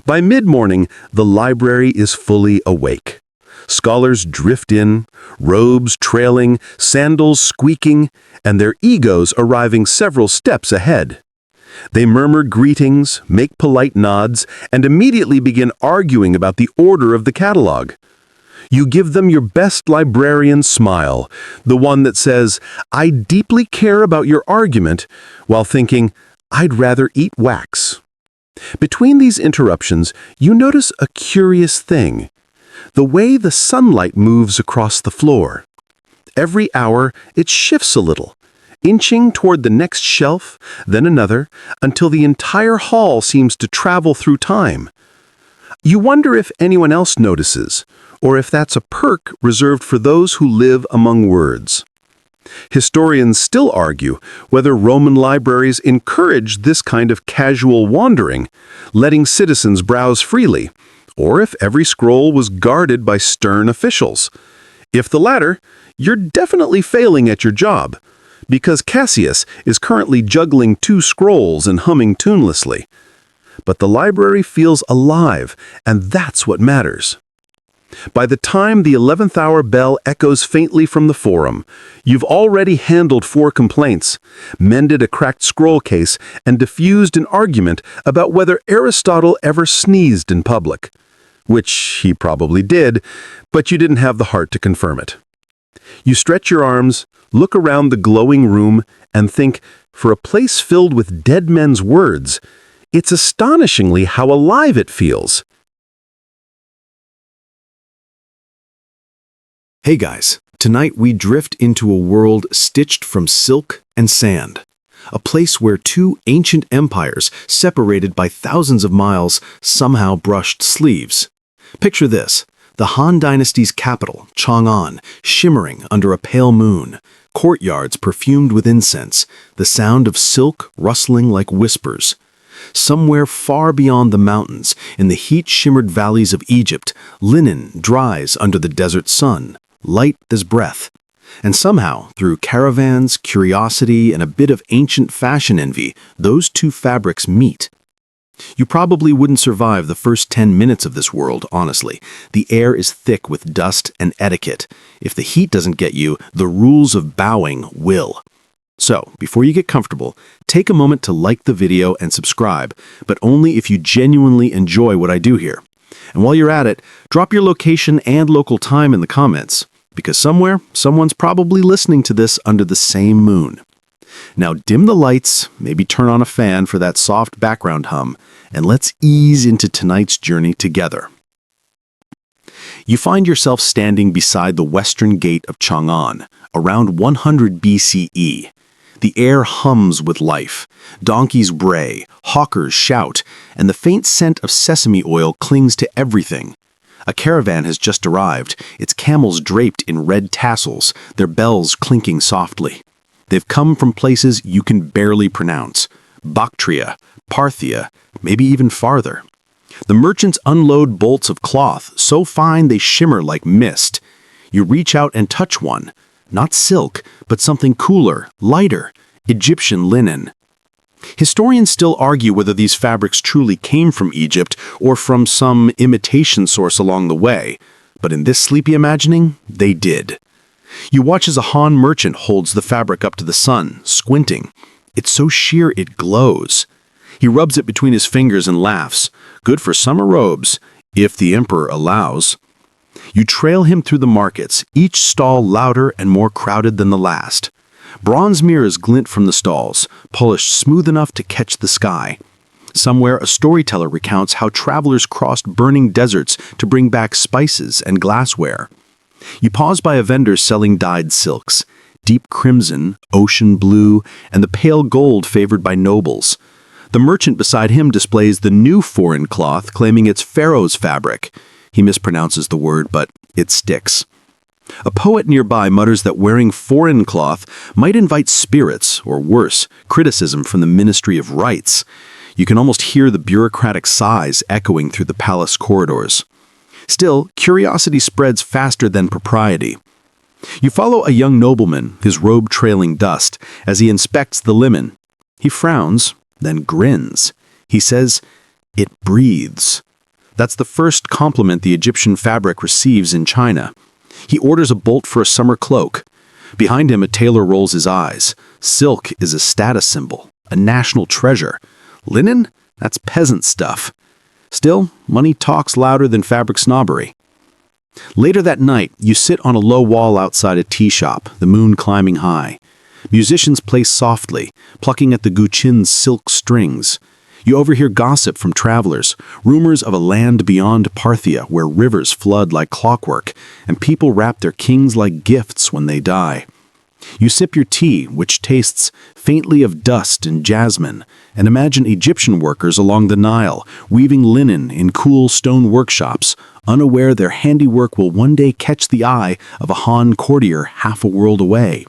By mid-morning, the library is fully awake. Scholars drift in, robes trailing, sandals squeaking, and their egos arriving several steps ahead. They murmur greetings, make polite nods, and immediately begin arguing about the order of the catalog. You give them your best librarian smile, the one that says, I deeply care about your argument, while thinking, I'd rather eat wax. Between these interruptions, you notice a curious thing. The way the sunlight moves across the floor. Every hour, it shifts a little, inching toward the next shelf, then another, until the entire hall seems to travel through time. You wonder if anyone else notices, or if that's a perk reserved for those who live among words. Historians still argue whether Roman libraries encouraged this kind of casual wandering, letting citizens browse freely, or if every scroll was guarded by stern officials. If the latter, you're definitely failing at your job, because Cassius is currently juggling 2 scrolls and humming tunelessly. But the library feels alive, and that's what matters. By the time the 11th hour bell echoes faintly from the forum, you've already handled 4 complaints, mended a cracked scroll case, and diffused an argument about whether Aristotle ever sneezed in public. Which he probably did, but you didn't have the heart to confirm it. You stretch your arms, look around the glowing room, and think, for a place filled with dead men's words, it's astonishingly how alive it feels. Hey guys, tonight we drift into a world stitched from silk and sand. A place where 2 ancient empires, separated by thousands of miles, somehow brushed sleeves. Picture this, the Han Dynasty's capital, Chang'an, shimmering under a pale moon, courtyards perfumed with incense, the sound of silk rustling like whispers. Somewhere far beyond the mountains, in the heat-shimmered valleys of Egypt, linen dries under the desert sun, light as breath. And somehow, through caravans, curiosity, and a bit of ancient fashion envy, those 2 fabrics meet. You probably wouldn't survive the first 10 minutes of this world, honestly. The air is thick with dust and etiquette. If the heat doesn't get you, the rules of bowing will. So, before you get comfortable, take a moment to like the video and subscribe, but only if you genuinely enjoy what I do here. And while you're at it, drop your location and local time in the comments, because somewhere, someone's probably listening to this under the same moon. Now dim the lights, maybe turn on a fan for that soft background hum, and let's ease into tonight's journey together. You find yourself standing beside the western gate of Chang'an, around 100 BCE. The air hums with life. Donkeys bray, hawkers shout, and the faint scent of sesame oil clings to everything. A caravan has just arrived, its camels draped in red tassels, their bells clinking softly. They've come from places you can barely pronounce. Bactria, Parthia, maybe even farther. The merchants unload bolts of cloth, so fine they shimmer like mist. You reach out and touch one. Not silk, but something cooler, lighter, Egyptian linen. Historians still argue whether these fabrics truly came from Egypt or from some imitation source along the way, but in this sleepy imagining, they did. You watch as a Han merchant holds the fabric up to the sun, squinting. It's so sheer it glows. He rubs it between his fingers and laughs. Good for summer robes, if the emperor allows. You trail him through the markets, each stall louder and more crowded than the last. Bronze mirrors glint from the stalls, polished smooth enough to catch the sky. Somewhere, a storyteller recounts how travelers crossed burning deserts to bring back spices and glassware. You pause by a vendor selling dyed silks, deep crimson, ocean blue, and the pale gold favored by nobles. The merchant beside him displays the new foreign cloth claiming it's Pharaoh's fabric. He mispronounces the word, but it sticks. A poet nearby mutters that wearing foreign cloth might invite spirits, or worse, criticism from the Ministry of Rights. You can almost hear the bureaucratic sighs echoing through the palace corridors. Still, curiosity spreads faster than propriety. You follow a young nobleman, his robe trailing dust, as he inspects the linen. He frowns, then grins. He says, "It breathes." That's the first compliment the Egyptian fabric receives in China. He orders a bolt for a summer cloak. Behind him, a tailor rolls his eyes. Silk is a status symbol, a national treasure. Linen? That's peasant stuff. Still, money talks louder than fabric snobbery. Later that night, you sit on a low wall outside a tea shop, the moon climbing high. Musicians play softly, plucking at the guqin's silk strings. You overhear gossip from travelers, rumors of a land beyond Parthia where rivers flood like clockwork, and people wrap their kings like gifts when they die. You sip your tea, which tastes faintly of dust and jasmine, and imagine Egyptian workers along the Nile, weaving linen in cool stone workshops, unaware their handiwork will one day catch the eye of a Han courtier half a world away.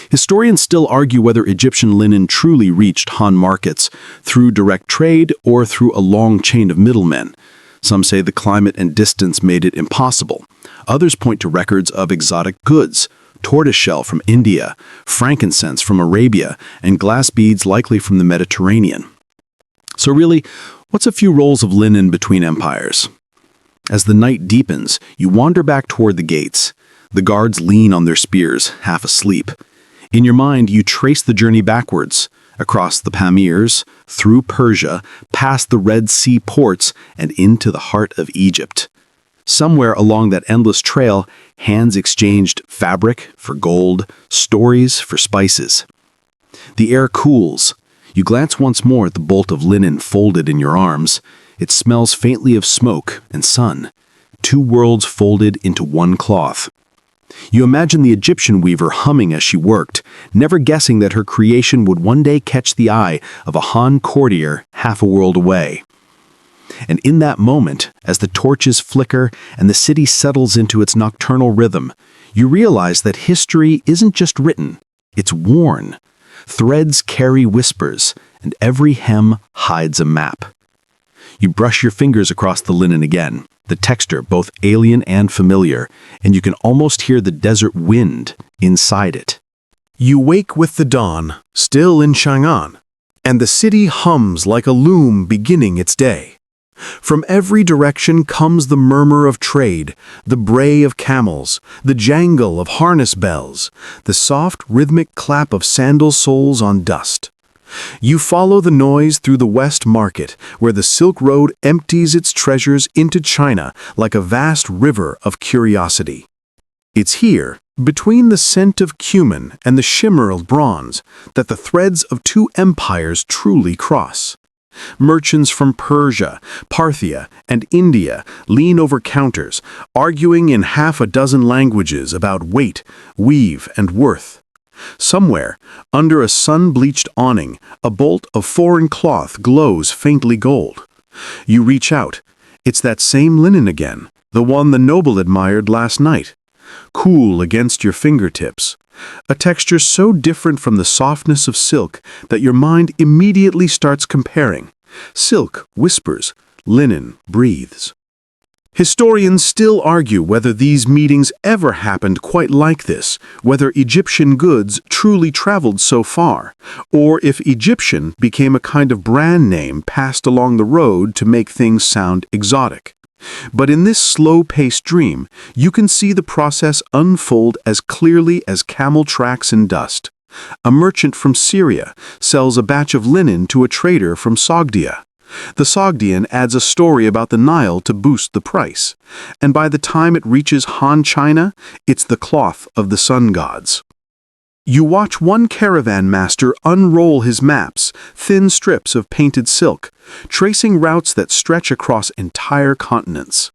Historians still argue whether Egyptian linen truly reached Han markets through direct trade or through a long chain of middlemen. Some say the climate and distance made it impossible. Others point to records of exotic goods, tortoiseshell from India, frankincense from Arabia, and glass beads likely from the Mediterranean. So really, what's a few rolls of linen between empires? As the night deepens, you wander back toward the gates. The guards lean on their spears, half asleep. In your mind, you trace the journey backwards, across the Pamirs, through Persia, past the Red Sea ports, and into the heart of Egypt. Somewhere along that endless trail, hands exchanged fabric for gold, stories for spices. The air cools. You glance once more at the bolt of linen folded in your arms. It smells faintly of smoke and sun. Two worlds folded into one cloth. You imagine the Egyptian weaver humming as she worked, never guessing that her creation would one day catch the eye of a Han courtier half a world away. And in that moment, as the torches flicker and the city settles into its nocturnal rhythm, you realize that history isn't just written, it's worn. Threads carry whispers, and every hem hides a map. You brush your fingers across the linen again, the texture both alien and familiar, and you can almost hear the desert wind inside it. You wake with the dawn, still in Chang'an, and the city hums like a loom beginning its day. From every direction comes the murmur of trade, the bray of camels, the jangle of harness bells, the soft rhythmic clap of sandal soles on dust. You follow the noise through the West Market, where the Silk Road empties its treasures into China like a vast river of curiosity. It's here, between the scent of cumin and the shimmer of bronze, that the threads of two empires truly cross. Merchants from Persia, Parthia, and India lean over counters, arguing in half a dozen languages about weight, weave, and worth. Somewhere, under a sun-bleached awning, a bolt of foreign cloth glows faintly gold. You reach out. It's that same linen again, the one the noble admired last night. Cool against your fingertips. A texture so different from the softness of silk that your mind immediately starts comparing. Silk whispers, linen breathes. Historians still argue whether these meetings ever happened quite like this, whether Egyptian goods truly traveled so far, or if Egyptian became a kind of brand name passed along the road to make things sound exotic. But in this slow-paced dream, you can see the process unfold as clearly as camel tracks in dust. A merchant from Syria sells a batch of linen to a trader from Sogdia. The Sogdian adds a story about the Nile to boost the price, and by the time it reaches Han China, it's the cloth of the sun gods. You watch one caravan master unroll his maps, thin strips of painted silk, tracing routes that stretch across entire continents.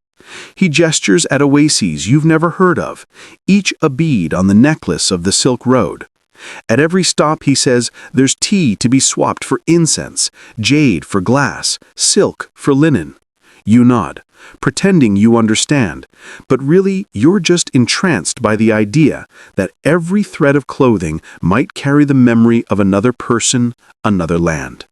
He gestures at oases you've never heard of, each a bead on the necklace of the Silk Road. At every stop, he says, there's tea to be swapped for incense, jade for glass, silk for linen. You nod, pretending you understand, but really you're just entranced by the idea that every thread of clothing might carry the memory of another person, another land.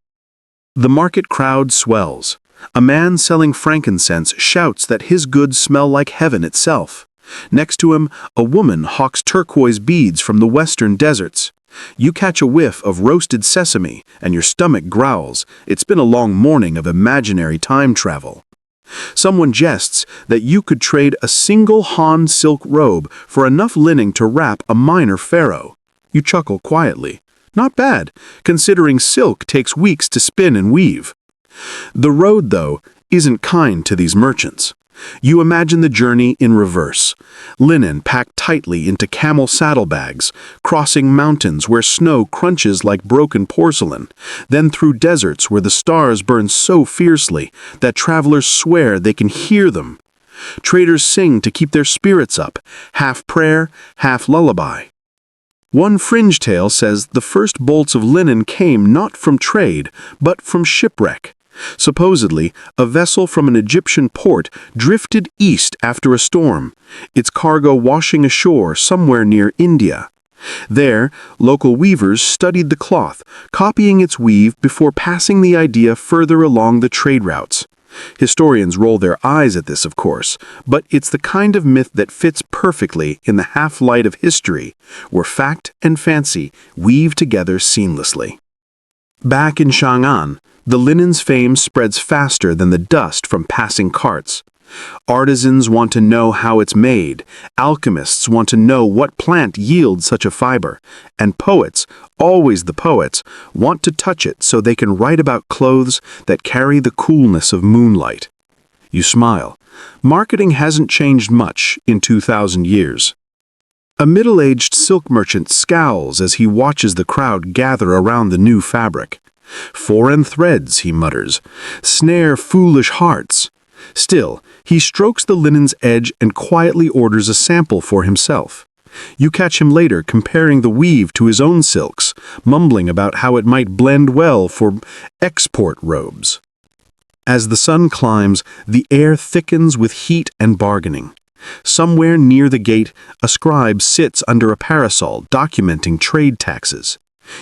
The market crowd swells. A man selling frankincense shouts that his goods smell like heaven itself. Next to him, a woman hawks turquoise beads from the western deserts. You catch a whiff of roasted sesame, and your stomach growls. It's been a long morning of imaginary time travel. Someone jests that you could trade a single Han silk robe for enough linen to wrap a minor pharaoh. You chuckle quietly. Not bad, considering silk takes weeks to spin and weave. The road, though, isn't kind to these merchants. You imagine the journey in reverse. Linen packed tightly into camel saddlebags, crossing mountains where snow crunches like broken porcelain, then through deserts where the stars burn so fiercely that travelers swear they can hear them. Traders sing to keep their spirits up, half prayer, half lullaby. One fringe tale says the first bolts of linen came not from trade, but from shipwreck. Supposedly, a vessel from an Egyptian port drifted east after a storm, its cargo washing ashore somewhere near India. There, local weavers studied the cloth, copying its weave before passing the idea further along the trade routes. Historians roll their eyes at this, of course, but it's the kind of myth that fits perfectly in the half-light of history, where fact and fancy weave together seamlessly. Back in Chang'an, the linen's fame spreads faster than the dust from passing carts. Artisans want to know how it's made, alchemists want to know what plant yields such a fiber, and poets, always the poets, want to touch it so they can write about clothes that carry the coolness of moonlight. You smile. Marketing hasn't changed much in 2,000 years. A middle-aged silk merchant scowls as he watches the crowd gather around the new fabric. "Foreign threads," he mutters. "Snare foolish hearts." Still, he strokes the linen's edge and quietly orders a sample for himself. You catch him later comparing the weave to his own silks, mumbling about how it might blend well for export robes. As the sun climbs, the air thickens with heat and bargaining. Somewhere near the gate, a scribe sits under a parasol documenting trade taxes.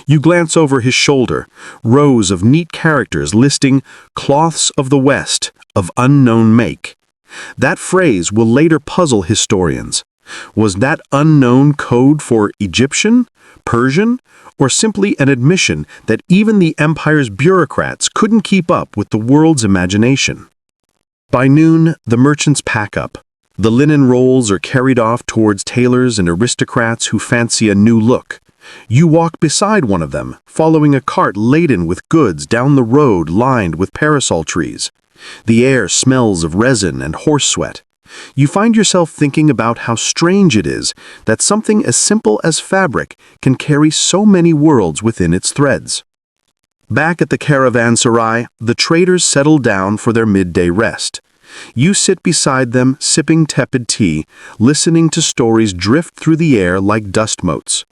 You glance over his shoulder, rows of neat characters listing cloths of the West of unknown make. That phrase will later puzzle historians. Was that unknown code for Egyptian, Persian, or simply an admission that even the empire's bureaucrats couldn't keep up with the world's imagination? By noon, the merchants pack up. The linen rolls are carried off towards tailors and aristocrats who fancy a new look. You walk beside one of them, following a cart laden with goods down the road lined with parasol trees. The air smells of resin and horse sweat. You find yourself thinking about how strange it is that something as simple as fabric can carry so many worlds within its threads. Back at the caravanserai, the traders settle down for their midday rest. You sit beside them, sipping tepid tea, listening to stories drift through the air like dust motes.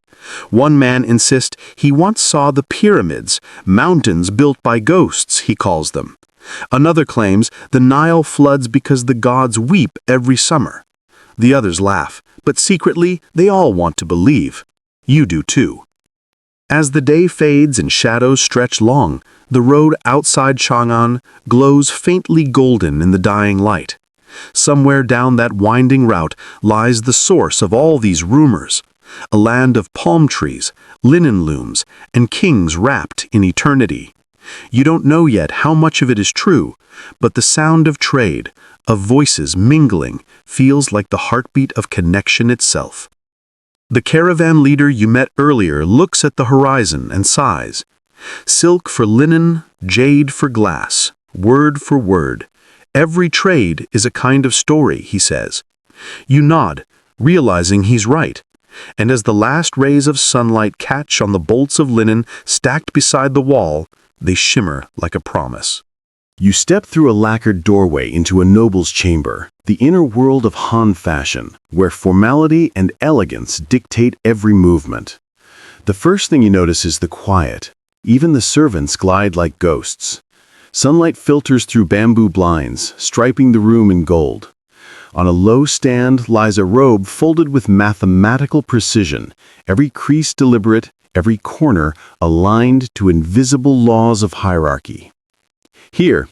One man insists he once saw the pyramids, mountains built by ghosts, he calls them. Another claims the Nile floods because the gods weep every summer. The others laugh, but secretly they all want to believe. You do too. As the day fades and shadows stretch long, the road outside Chang'an glows faintly golden in the dying light. Somewhere down that winding route lies the source of all these rumors. A land of palm trees, linen looms, and kings wrapped in eternity. You don't know yet how much of it is true, but the sound of trade, of voices mingling, feels like the heartbeat of connection itself. The caravan leader you met earlier looks at the horizon and sighs. Silk for linen, jade for glass, word for word. Every trade is a kind of story, he says. You nod, realizing he's right. And as the last rays of sunlight catch on the bolts of linen stacked beside the wall, they shimmer like a promise. You step through a lacquered doorway into a noble's chamber, the inner world of Han fashion, where formality and elegance dictate every movement. The first thing you notice is the quiet. Even the servants glide like ghosts. Sunlight filters through bamboo blinds, striping the room in gold. On a low stand lies a robe folded with mathematical precision, every crease deliberate, every corner aligned to invisible laws of hierarchy. Here,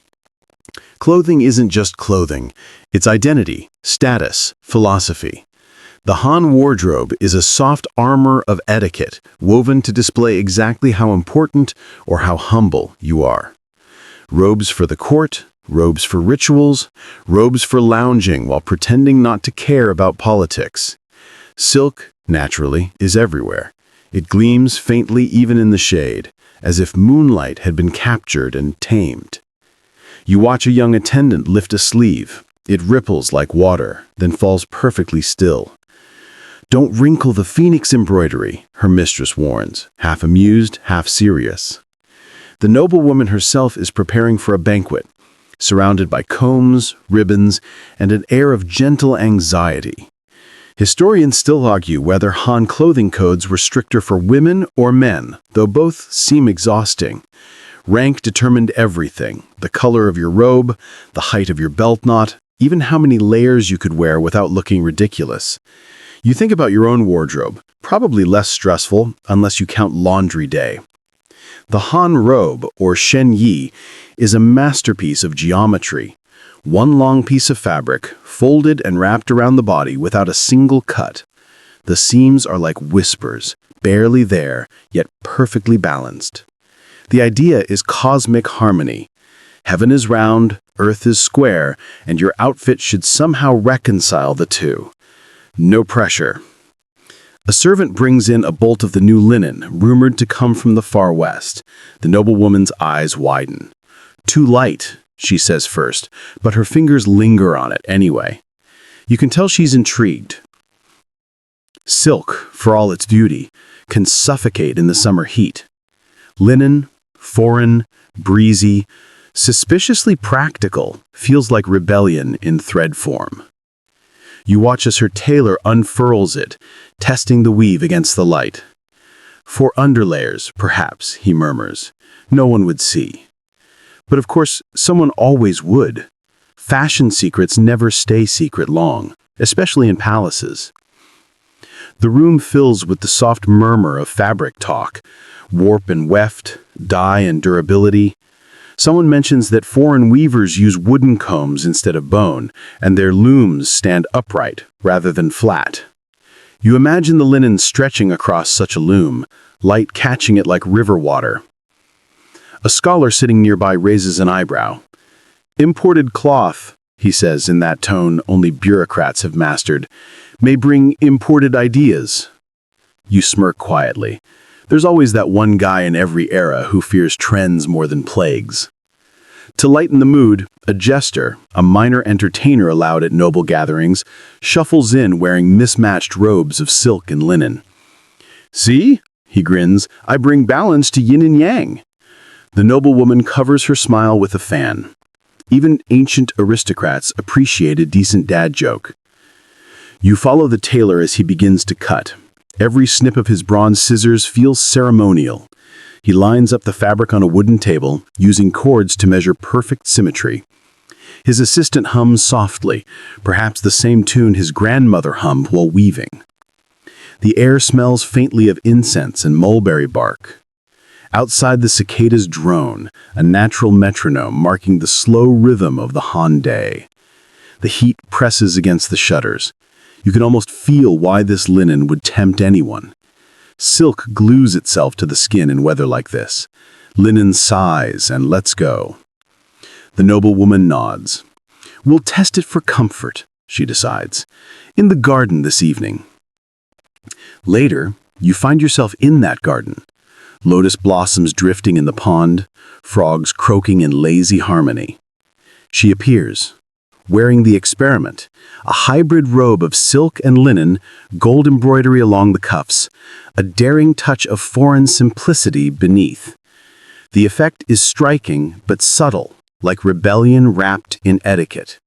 clothing isn't just clothing, it's identity, status, philosophy. The Han wardrobe is a soft armor of etiquette, woven to display exactly how important or how humble you are. Robes for the court, robes for rituals, robes for lounging while pretending not to care about politics. Silk, naturally, is everywhere. It gleams faintly even in the shade, as if moonlight had been captured and tamed. You watch a young attendant lift a sleeve. It ripples like water, then falls perfectly still. "Don't wrinkle the phoenix embroidery," her mistress warns, half amused, half serious. The noblewoman herself is preparing for a banquet, surrounded by combs, ribbons, and an air of gentle anxiety. Historians still argue whether Han clothing codes were stricter for women or men, though both seem exhausting. Rank determined everything: the color of your robe, the height of your belt knot, even how many layers you could wear without looking ridiculous. You think about your own wardrobe, probably less stressful unless you count laundry day. The Han robe, or Shen Yi, is a masterpiece of geometry. One long piece of fabric, folded and wrapped around the body without a single cut. The seams are like whispers, barely there, yet perfectly balanced. The idea is cosmic harmony. Heaven is round, earth is square, and your outfit should somehow reconcile the two. No pressure. A servant brings in a bolt of the new linen, rumored to come from the far west. The noblewoman's eyes widen. "Too light," she says first, but her fingers linger on it anyway. You can tell she's intrigued. Silk, for all its beauty, can suffocate in the summer heat. Linen, foreign, breezy, suspiciously practical, feels like rebellion in thread form. You watch as her tailor unfurls it, testing the weave against the light. "For underlayers, perhaps," he murmurs. "No one would see." But of course, someone always would. Fashion secrets never stay secret long, especially in palaces. The room fills with the soft murmur of fabric talk, warp and weft, dye and durability. Someone mentions that foreign weavers use wooden combs instead of bone, and their looms stand upright rather than flat. You imagine the linen stretching across such a loom, light catching it like river water. A scholar sitting nearby raises an eyebrow. "Imported cloth," he says in that tone only bureaucrats have mastered, "may bring imported ideas." You smirk quietly. There's always that one guy in every era who fears trends more than plagues. To lighten the mood, a jester, a minor entertainer allowed at noble gatherings, shuffles in wearing mismatched robes of silk and linen. "See?" he grins, "I bring balance to yin and yang." The noblewoman covers her smile with a fan. Even ancient aristocrats appreciate a decent dad joke. You follow the tailor as he begins to cut. Every snip of his bronze scissors feels ceremonial. He lines up the fabric on a wooden table, using cords to measure perfect symmetry. His assistant hums softly, perhaps the same tune his grandmother hummed while weaving. The air smells faintly of incense and mulberry bark. Outside, the cicadas drone, a natural metronome marking the slow rhythm of the Han day. The heat presses against the shutters. You can almost feel why this linen would tempt anyone. Silk glues itself to the skin in weather like this. Linen sighs and lets go. The noblewoman nods. "We'll test it for comfort," she decides. "In the garden this evening." Later, you find yourself in that garden. Lotus blossoms drifting in the pond, frogs croaking in lazy harmony. She appears, wearing the experiment, a hybrid robe of silk and linen, gold embroidery along the cuffs, a daring touch of foreign simplicity beneath. The effect is striking but subtle, like rebellion wrapped in etiquette.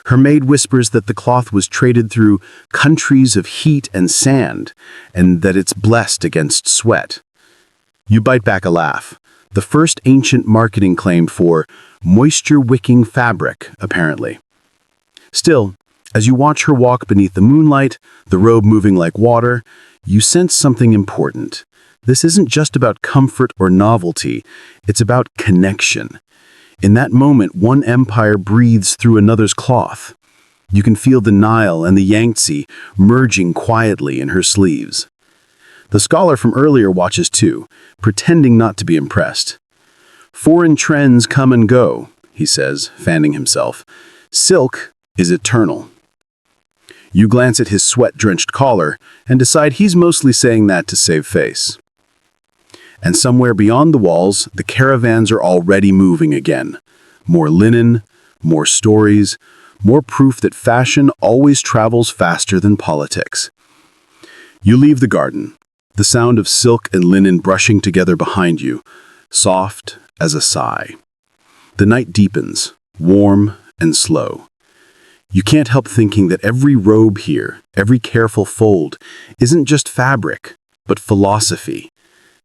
Her maid whispers that the cloth was traded through countries of heat and sand, and that it's blessed against sweat. You bite back a laugh. The first ancient marketing claim for moisture-wicking fabric, apparently. Still, as you watch her walk beneath the moonlight, the robe moving like water, you sense something important. This isn't just about comfort or novelty, it's about connection. In that moment, one empire breathes through another's cloth. You can feel the Nile and the Yangtze merging quietly in her sleeves. The scholar from earlier watches too, pretending not to be impressed. "Foreign trends come and go," he says, fanning himself. "Silk is eternal." You glance at his sweat-drenched collar and decide he's mostly saying that to save face. And somewhere beyond the walls, the caravans are already moving again. More linen, more stories, more proof that fashion always travels faster than politics. You leave the garden, the sound of silk and linen brushing together behind you, soft as a sigh. The night deepens, warm and slow. You can't help thinking that every robe here, every careful fold, isn't just fabric, but philosophy,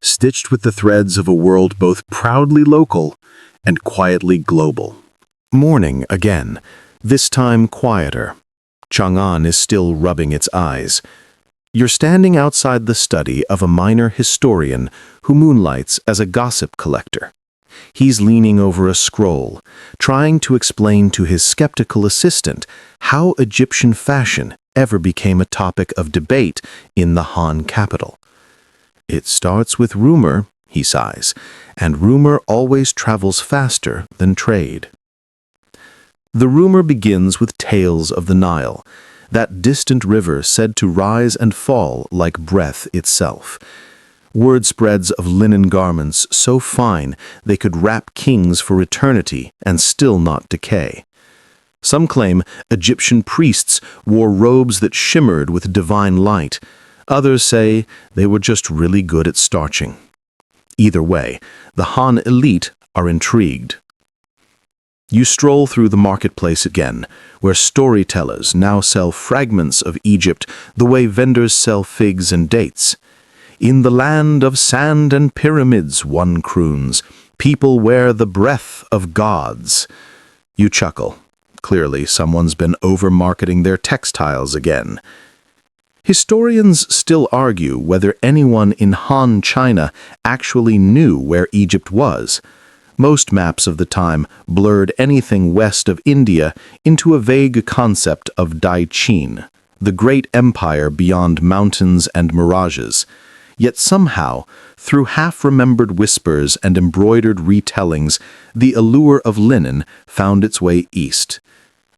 stitched with the threads of a world both proudly local and quietly global. Morning again, this time quieter. Chang'an is still rubbing its eyes. You're standing outside the study of a minor historian who moonlights as a gossip collector. He's leaning over a scroll, trying to explain to his skeptical assistant how Egyptian fashion ever became a topic of debate in the Han capital. "It starts with rumor," he sighs, "and rumor always travels faster than trade." The rumor begins with tales of the Nile, that distant river said to rise and fall like breath itself. Word spreads of linen garments so fine they could wrap kings for eternity and still not decay. Some claim Egyptian priests wore robes that shimmered with divine light. Others say they were just really good at starching. Either way, the Han elite are intrigued. You stroll through the marketplace again, where storytellers now sell fragments of Egypt the way vendors sell figs and dates. "In the land of sand and pyramids," one croons, "people wear the breath of gods." You chuckle. Clearly, someone's been over-marketing their textiles again. Historians still argue whether anyone in Han China actually knew where Egypt was. Most maps of the time blurred anything west of India into a vague concept of Dai Qin, the great empire beyond mountains and mirages. Yet somehow, through half-remembered whispers and embroidered retellings, the allure of linen found its way east.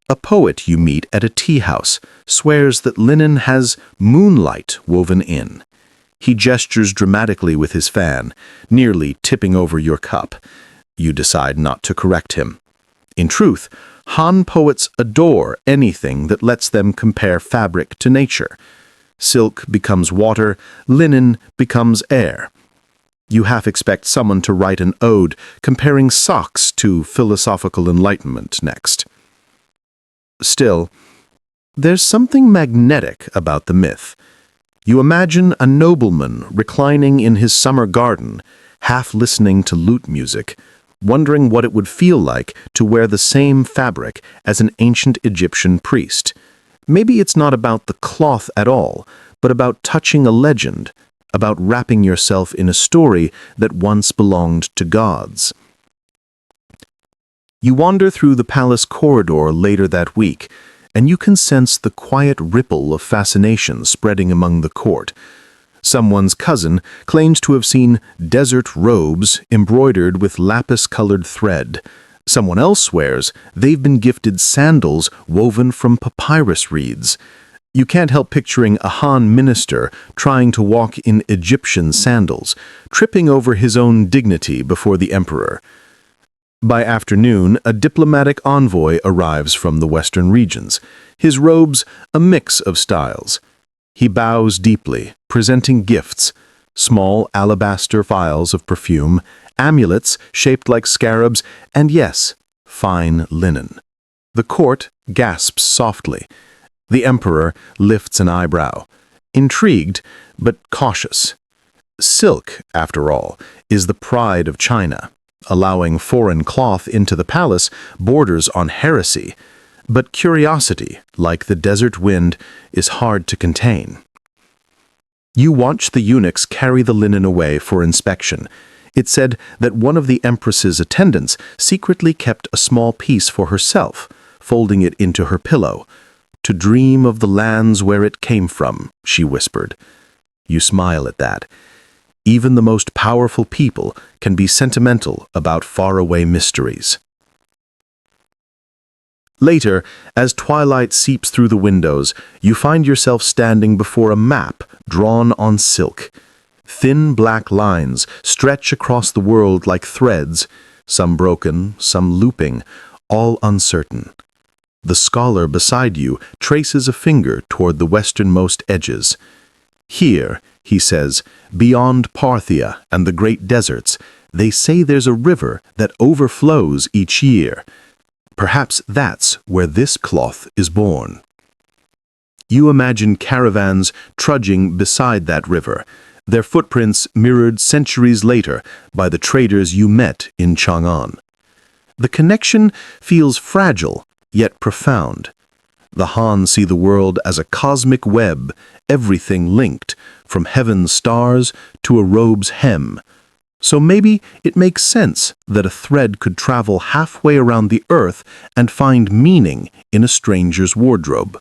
A poet you meet at a tea house swears that linen has moonlight woven in. He gestures dramatically with his fan, nearly tipping over your cup. You decide not to correct him. In truth, Han poets adore anything that lets them compare fabric to nature. Silk becomes water, linen becomes air. You half expect someone to write an ode comparing socks to philosophical enlightenment next. Still, there's something magnetic about the myth. You imagine a nobleman reclining in his summer garden, half listening to lute music, wondering what it would feel like to wear the same fabric as an ancient Egyptian priest. Maybe it's not about the cloth at all, but about touching a legend, about wrapping yourself in a story that once belonged to gods. You wander through the palace corridor later that week, and you can sense the quiet ripple of fascination spreading among the court. Someone's cousin claims to have seen desert robes embroidered with lapis-colored thread. Someone else swears they've been gifted sandals woven from papyrus reeds. You can't help picturing a Han minister trying to walk in Egyptian sandals, tripping over his own dignity before the emperor. By afternoon, a diplomatic envoy arrives from the western regions, his robes a mix of styles. He bows deeply, presenting gifts, small alabaster vials of perfume, amulets shaped like scarabs, and yes, fine linen. The court gasps softly. The emperor lifts an eyebrow, intrigued but cautious. Silk, after all, is the pride of China. Allowing foreign cloth into the palace borders on heresy, but curiosity, like the desert wind, is hard to contain. You watch the eunuchs carry the linen away for inspection. It said that one of the empress's attendants secretly kept a small piece for herself, folding it into her pillow. "To dream of the lands where it came from," she whispered. You smile at that. Even the most powerful people can be sentimental about faraway mysteries. Later, as twilight seeps through the windows, you find yourself standing before a map drawn on silk. Thin black lines stretch across the world like threads, some broken, some looping, all uncertain. The scholar beside you traces a finger toward the westernmost edges. "Here," he says, "beyond Parthia and the great deserts, they say there's a river that overflows each year. Perhaps that's where this cloth is born." You imagine caravans trudging beside that river, their footprints mirrored centuries later by the traders you met in Chang'an. The connection feels fragile, yet profound. The Han see the world as a cosmic web, everything linked, from heaven's stars to a robe's hem. So maybe it makes sense that a thread could travel halfway around the earth and find meaning in a stranger's wardrobe.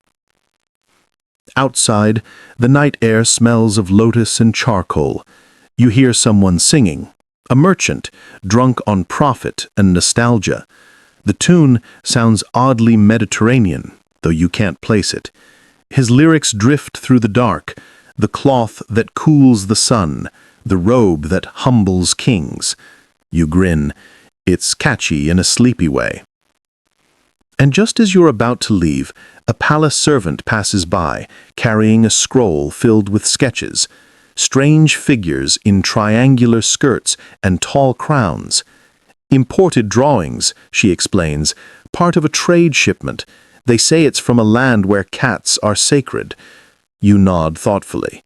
Outside, the night air smells of lotus and charcoal. You hear someone singing, a merchant, drunk on profit and nostalgia. The tune sounds oddly Mediterranean, though you can't place it. His lyrics drift through the dark, the cloth that cools the sun, the robe that humbles kings. You grin. It's catchy in a sleepy way. And just as you're about to leave, a palace servant passes by, carrying a scroll filled with sketches. Strange figures in triangular skirts and tall crowns. "Imported drawings," she explains, "part of a trade shipment. They say it's from a land where cats are sacred." You nod thoughtfully.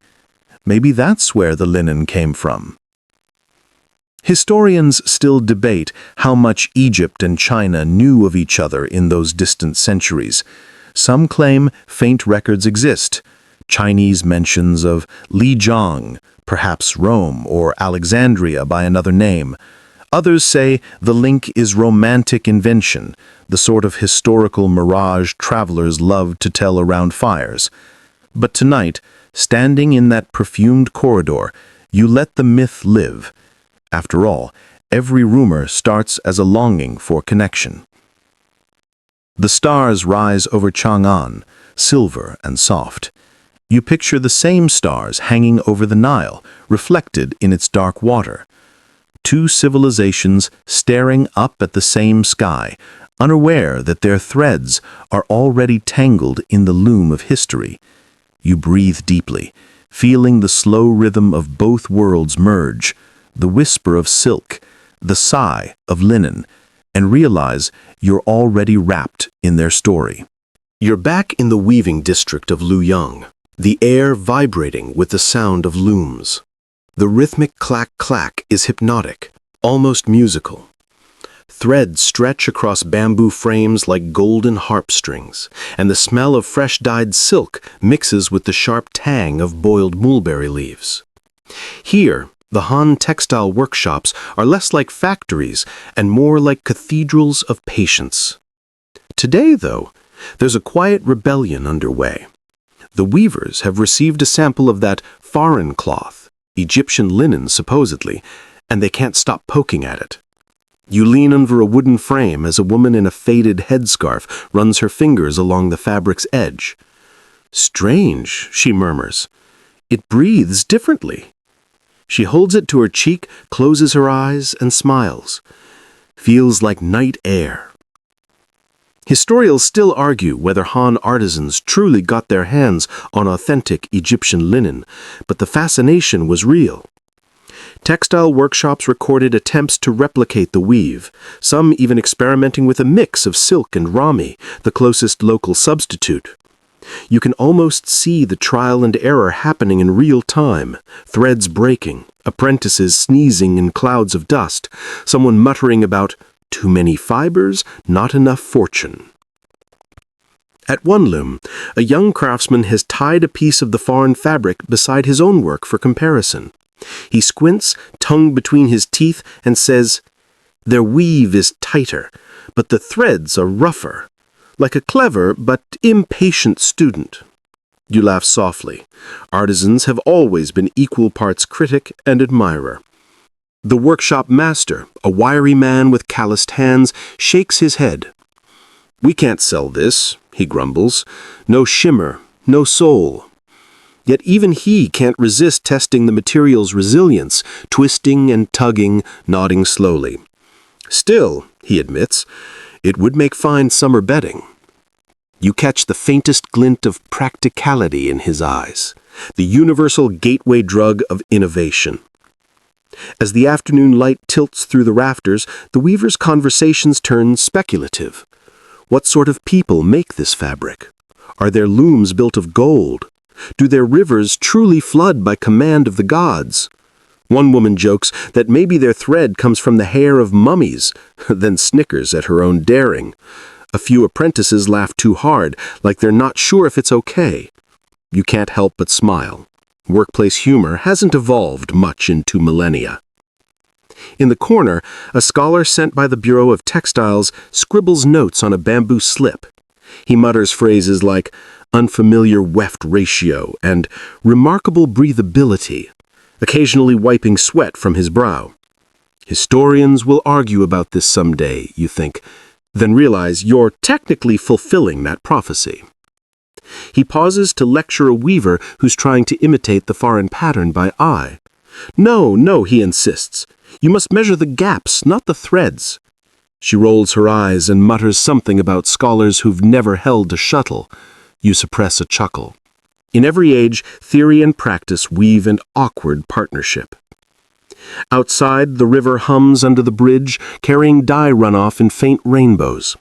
Maybe that's where the linen came from. Historians still debate how much Egypt and China knew of each other in those distant centuries. Some claim faint records exist. Chinese mentions of Lijiang, perhaps Rome or Alexandria by another name. Others say the link is romantic invention, the sort of historical mirage travelers love to tell around fires. But tonight, standing in that perfumed corridor, you let the myth live. After all, every rumor starts as a longing for connection. The stars rise over Chang'an, silver and soft. You picture the same stars hanging over the Nile, reflected in its dark water. Two civilizations staring up at the same sky, unaware that their threads are already tangled in the loom of history. You breathe deeply, feeling the slow rhythm of both worlds merge, the whisper of silk, the sigh of linen, and realize you're already wrapped in their story. You're back in the weaving district of Luoyang, the air vibrating with the sound of looms. The rhythmic clack-clack is hypnotic, almost musical. Threads stretch across bamboo frames like golden harp strings, and the smell of fresh-dyed silk mixes with the sharp tang of boiled mulberry leaves. Here, the Han textile workshops are less like factories and more like cathedrals of patience. Today, though, there's a quiet rebellion underway. The weavers have received a sample of that foreign cloth, Egyptian linen supposedly, and they can't stop poking at it. You lean over a wooden frame as a woman in a faded headscarf runs her fingers along the fabric's edge. "Strange," she murmurs. "It breathes differently." She holds it to her cheek, closes her eyes, and smiles. Feels like night air. Historians still argue whether Han artisans truly got their hands on authentic Egyptian linen, but the fascination was real. Textile workshops recorded attempts to replicate the weave, some even experimenting with a mix of silk and rami, the closest local substitute. You can almost see the trial and error happening in real time, threads breaking, apprentices sneezing in clouds of dust, someone muttering about too many fibers, not enough fortune. At one loom, a young craftsman has tied a piece of the foreign fabric beside his own work for comparison. He squints, tongue between his teeth, and says, "Their weave is tighter, but the threads are rougher, like a clever but impatient student." You laugh softly. Artisans have always been equal parts critic and admirer. The workshop master, a wiry man with calloused hands, shakes his head. "We can't sell this," he grumbles. "No shimmer, no soul." Yet even he can't resist testing the material's resilience, twisting and tugging, nodding slowly. "Still," he admits, "it would make fine summer bedding." You catch the faintest glint of practicality in his eyes, the universal gateway drug of innovation. As the afternoon light tilts through the rafters, the weaver's conversations turn speculative. What sort of people make this fabric? Are their looms built of gold? Do their rivers truly flood by command of the gods? One woman jokes that maybe their thread comes from the hair of mummies, then snickers at her own daring. A few apprentices laugh too hard, like they're not sure if it's okay. You can't help but smile. Workplace humor hasn't evolved much in 2 millennia. In the corner, a scholar sent by the Bureau of Textiles scribbles notes on a bamboo slip. He mutters phrases like unfamiliar weft ratio and remarkable breathability, occasionally wiping sweat from his brow. Historians will argue about this someday, you think, then realize you're technically fulfilling that prophecy. He pauses to lecture a weaver who's trying to imitate the foreign pattern by eye. No, he insists. You must measure the gaps, not the threads. She rolls her eyes and mutters something about scholars who've never held a shuttle. You suppress a chuckle. In every age, theory and practice weave an awkward partnership. Outside, the river hums under the bridge, carrying dye runoff in faint rainbows.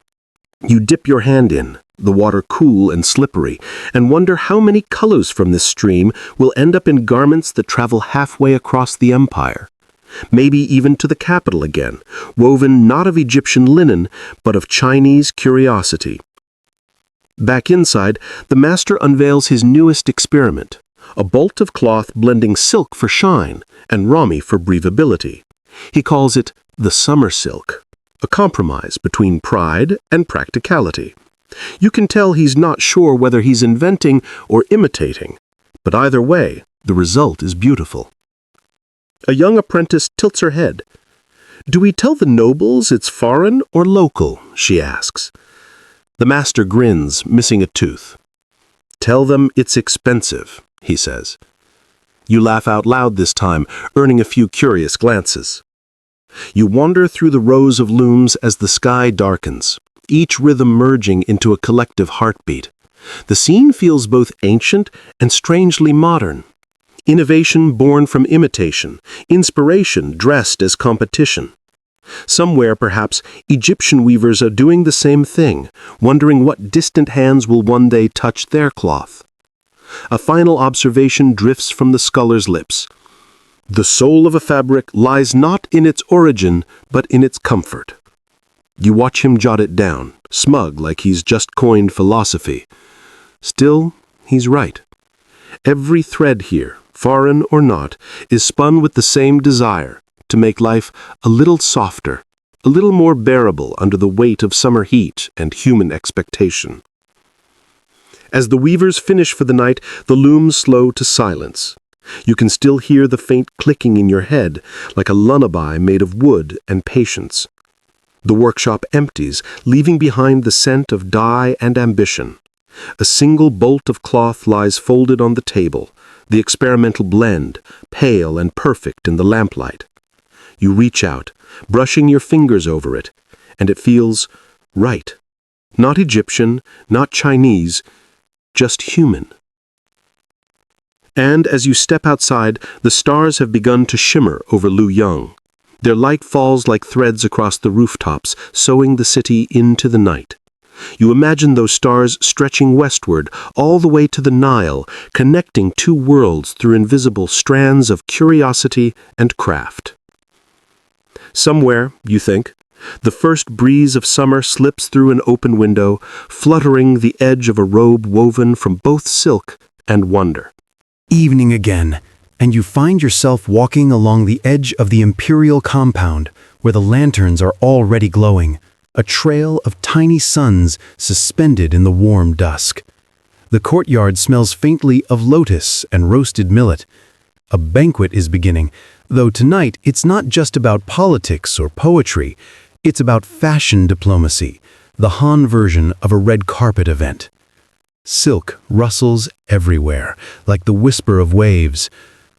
You dip your hand in, the water cool and slippery, and wonder how many colors from this stream will end up in garments that travel halfway across the empire. Maybe even to the capital again, woven not of Egyptian linen, but of Chinese curiosity. Back inside, the master unveils his newest experiment, a bolt of cloth blending silk for shine and ramie for breathability. He calls it the summer silk, a compromise between pride and practicality. You can tell he's not sure whether he's inventing or imitating, but either way, the result is beautiful. A young apprentice tilts her head. "Do we tell the nobles it's foreign or local?" she asks. The master grins, missing a tooth. "Tell them it's expensive," he says. You laugh out loud this time, earning a few curious glances. You wander through the rows of looms as the sky darkens, each rhythm merging into a collective heartbeat. The scene feels both ancient and strangely modern. Innovation born from imitation, inspiration dressed as competition. Somewhere, perhaps, Egyptian weavers are doing the same thing, wondering what distant hands will one day touch their cloth. A final observation drifts from the scholar's lips. The soul of a fabric lies not in its origin, but in its comfort. You watch him jot it down, smug like he's just coined philosophy. Still, he's right. Every thread here, foreign or not, is spun with the same desire, to make life a little softer, a little more bearable under the weight of summer heat and human expectation. As the weavers finish for the night, the looms slow to silence. You can still hear the faint clicking in your head, like a lullaby made of wood and patience. The workshop empties, leaving behind the scent of dye and ambition. A single bolt of cloth lies folded on the table, the experimental blend, pale and perfect in the lamplight. You reach out, brushing your fingers over it, and it feels right. Not Egyptian, not Chinese, just human. And as you step outside, the stars have begun to shimmer over Luoyang. Their light falls like threads across the rooftops, sewing the city into the night. You imagine those stars stretching westward, all the way to the Nile, connecting two worlds through invisible strands of curiosity and craft. Somewhere, you think, the first breeze of summer slips through an open window, fluttering the edge of a robe woven from both silk and wonder. Evening again, and you find yourself walking along the edge of the imperial compound, where the lanterns are already glowing, a trail of tiny suns suspended in the warm dusk. The courtyard smells faintly of lotus and roasted millet. A banquet is beginning, though tonight it's not just about politics or poetry, it's about fashion diplomacy, the Han version of a red carpet event. Silk rustles everywhere, like the whisper of waves.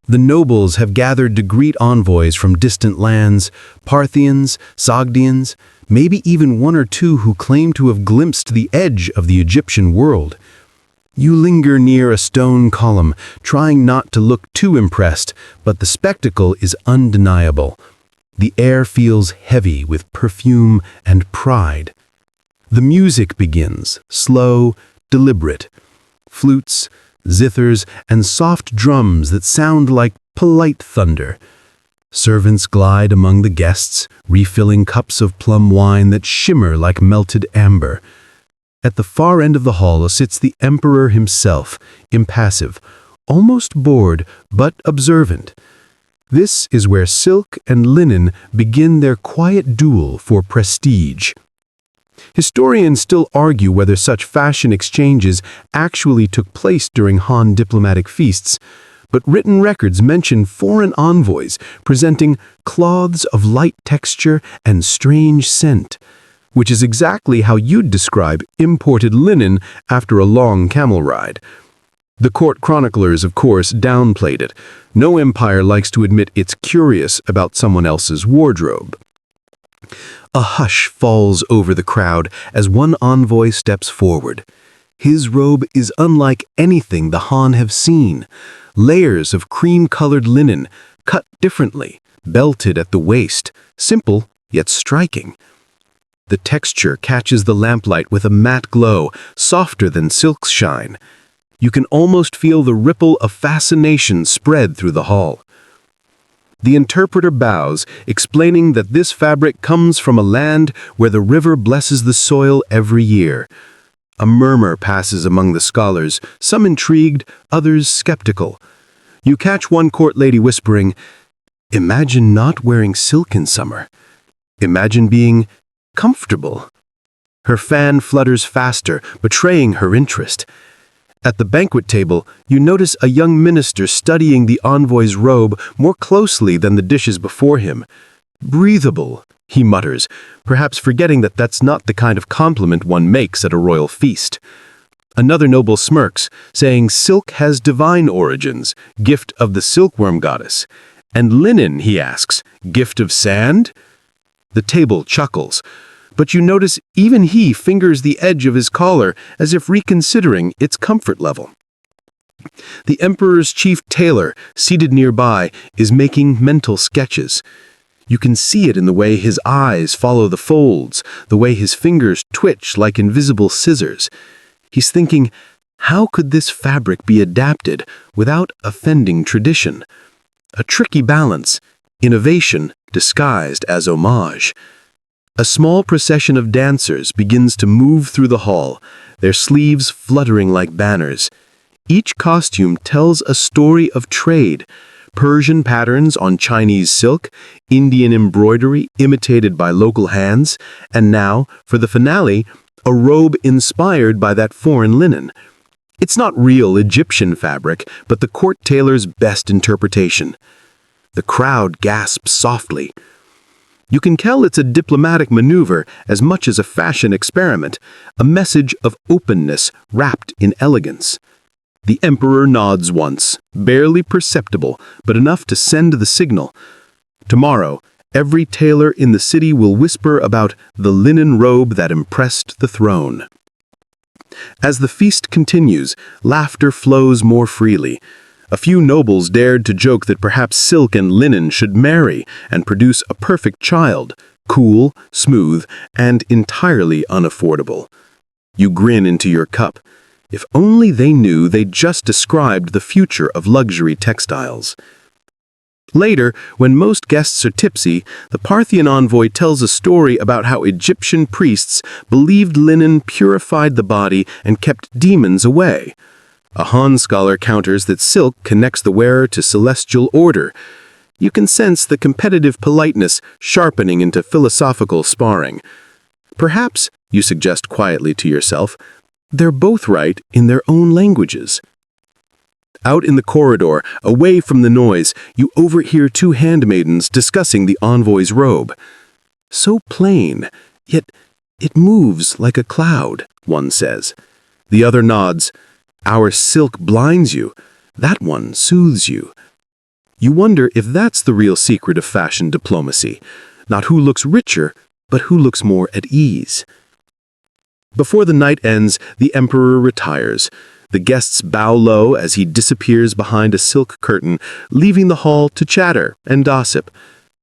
The nobles have gathered to greet envoys from distant lands, Parthians, Sogdians, maybe even one or two who claim to have glimpsed the edge of the Egyptian world. You linger near a stone column, trying not to look too impressed, but the spectacle is undeniable. The air feels heavy with perfume and pride. The music begins, slow, deliberate. Flutes, zithers, and soft drums that sound like polite thunder. Servants glide among the guests, refilling cups of plum wine that shimmer like melted amber. At the far end of the hall sits the emperor himself, impassive, almost bored, but observant. This is where silk and linen begin their quiet duel for prestige. Historians still argue whether such fashion exchanges actually took place during Han diplomatic feasts, but written records mention foreign envoys presenting cloths of light texture and strange scent, which is exactly how you'd describe imported linen after a long camel ride. The court chroniclers, of course, downplayed it. No empire likes to admit it's curious about someone else's wardrobe. A hush falls over the crowd as one envoy steps forward. His robe is unlike anything the Han have seen. Layers of cream-colored linen, cut differently, belted at the waist, simple yet striking. The texture catches the lamplight with a matte glow, softer than silk's shine. You can almost feel the ripple of fascination spread through the hall. The interpreter bows, explaining that this fabric comes from a land where the river blesses the soil every year. A murmur passes among the scholars, some intrigued, others skeptical. You catch one court lady whispering, "Imagine not wearing silk in summer. Imagine being comfortable." Her fan flutters faster, betraying her interest. At the banquet table, you notice a young minister studying the envoy's robe more closely than the dishes before him. "Breathable," he mutters, perhaps forgetting that that's not the kind of compliment one makes at a royal feast. Another noble smirks, saying silk has divine origins, gift of the silkworm goddess. And linen, he asks, gift of sand? The table chuckles, but you notice even he fingers the edge of his collar as if reconsidering its comfort level. The emperor's chief tailor, seated nearby, is making mental sketches. You can see it in the way his eyes follow the folds, the way his fingers twitch like invisible scissors. He's thinking, how could this fabric be adapted without offending tradition? A tricky balance, innovation disguised as homage. A small procession of dancers begins to move through the hall, their sleeves fluttering like banners. Each costume tells a story of trade, Persian patterns on Chinese silk, Indian embroidery imitated by local hands, and now, for the finale, a robe inspired by that foreign linen. It's not real Egyptian fabric, but the court tailor's best interpretation. The crowd gasps softly. You can tell it's a diplomatic maneuver as much as a fashion experiment, a message of openness wrapped in elegance. The emperor nods once, barely perceptible, but enough to send the signal. Tomorrow, every tailor in the city will whisper about the linen robe that impressed the throne. As the feast continues, laughter flows more freely. A few nobles dared to joke that perhaps silk and linen should marry and produce a perfect child, cool, smooth, and entirely unaffordable. You grin into your cup. If only they knew they'd just described the future of luxury textiles. Later, when most guests are tipsy, the Parthian envoy tells a story about how Egyptian priests believed linen purified the body and kept demons away. A Han scholar counters that silk connects the wearer to celestial order. You can sense the competitive politeness sharpening into philosophical sparring. Perhaps, you suggest quietly to yourself, they're both right in their own languages. Out in the corridor, away from the noise, you overhear two handmaidens discussing the envoy's robe. So plain, yet it moves like a cloud, one says. The other nods. Our silk blinds you. That one soothes you. You wonder if that's the real secret of fashion diplomacy. Not who looks richer, but who looks more at ease. Before the night ends, the emperor retires. The guests bow low as he disappears behind a silk curtain, leaving the hall to chatter and gossip.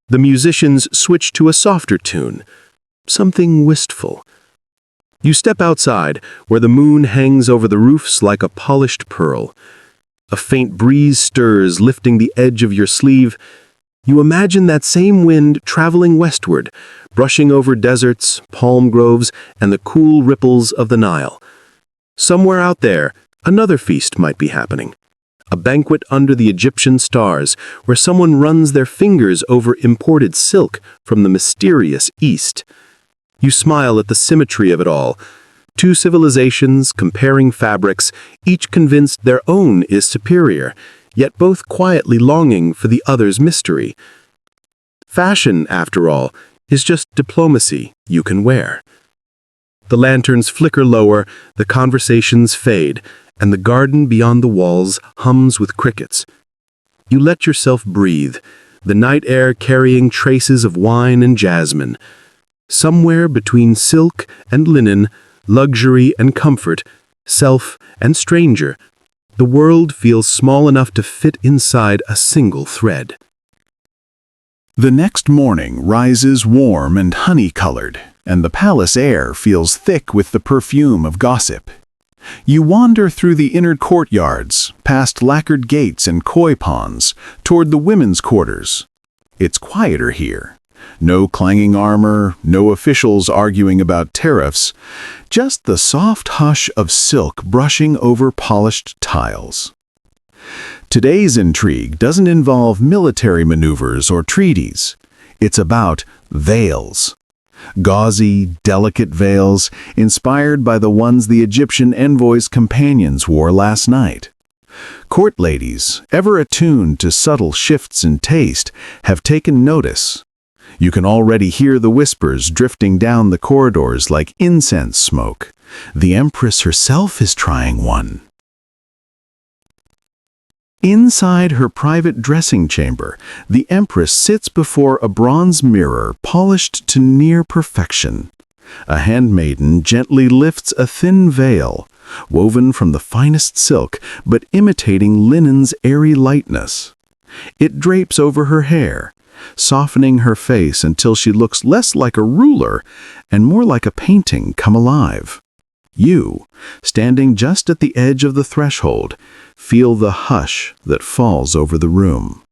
The musicians switch to a softer tune, something wistful. You step outside, where the moon hangs over the roofs like a polished pearl. A faint breeze stirs, lifting the edge of your sleeve. You imagine that same wind traveling westward, brushing over deserts, palm groves, and the cool ripples of the Nile. Somewhere out there, another feast might be happening. A banquet under the Egyptian stars, where someone runs their fingers over imported silk from the mysterious East. You smile at the symmetry of it all. Two civilizations comparing fabrics, each convinced their own is superior, yet both quietly longing for the other's mystery. Fashion, after all, is just diplomacy you can wear. The lanterns flicker lower, the conversations fade, and the garden beyond the walls hums with crickets. You let yourself breathe, the night air carrying traces of wine and jasmine. Somewhere between silk and linen, luxury and comfort, self and stranger, the world feels small enough to fit inside a single thread. The next morning rises warm and honey-colored, and the palace air feels thick with the perfume of gossip. You wander through the inner courtyards, past lacquered gates and koi ponds, toward the women's quarters. It's quieter here. No clanging armor, no officials arguing about tariffs, just the soft hush of silk brushing over polished tiles. Today's intrigue doesn't involve military maneuvers or treaties. It's about veils. Gauzy, delicate veils, inspired by the ones the Egyptian envoy's companions wore last night. Court ladies, ever attuned to subtle shifts in taste, have taken notice. You can already hear the whispers drifting down the corridors like incense smoke. The Empress herself is trying one. Inside her private dressing chamber, the Empress sits before a bronze mirror polished to near perfection. A handmaiden gently lifts a thin veil, woven from the finest silk but imitating linen's airy lightness. It drapes over her hair, softening her face until she looks less like a ruler and more like a painting come alive. You, standing just at the edge of the threshold, feel the hush that falls over the room.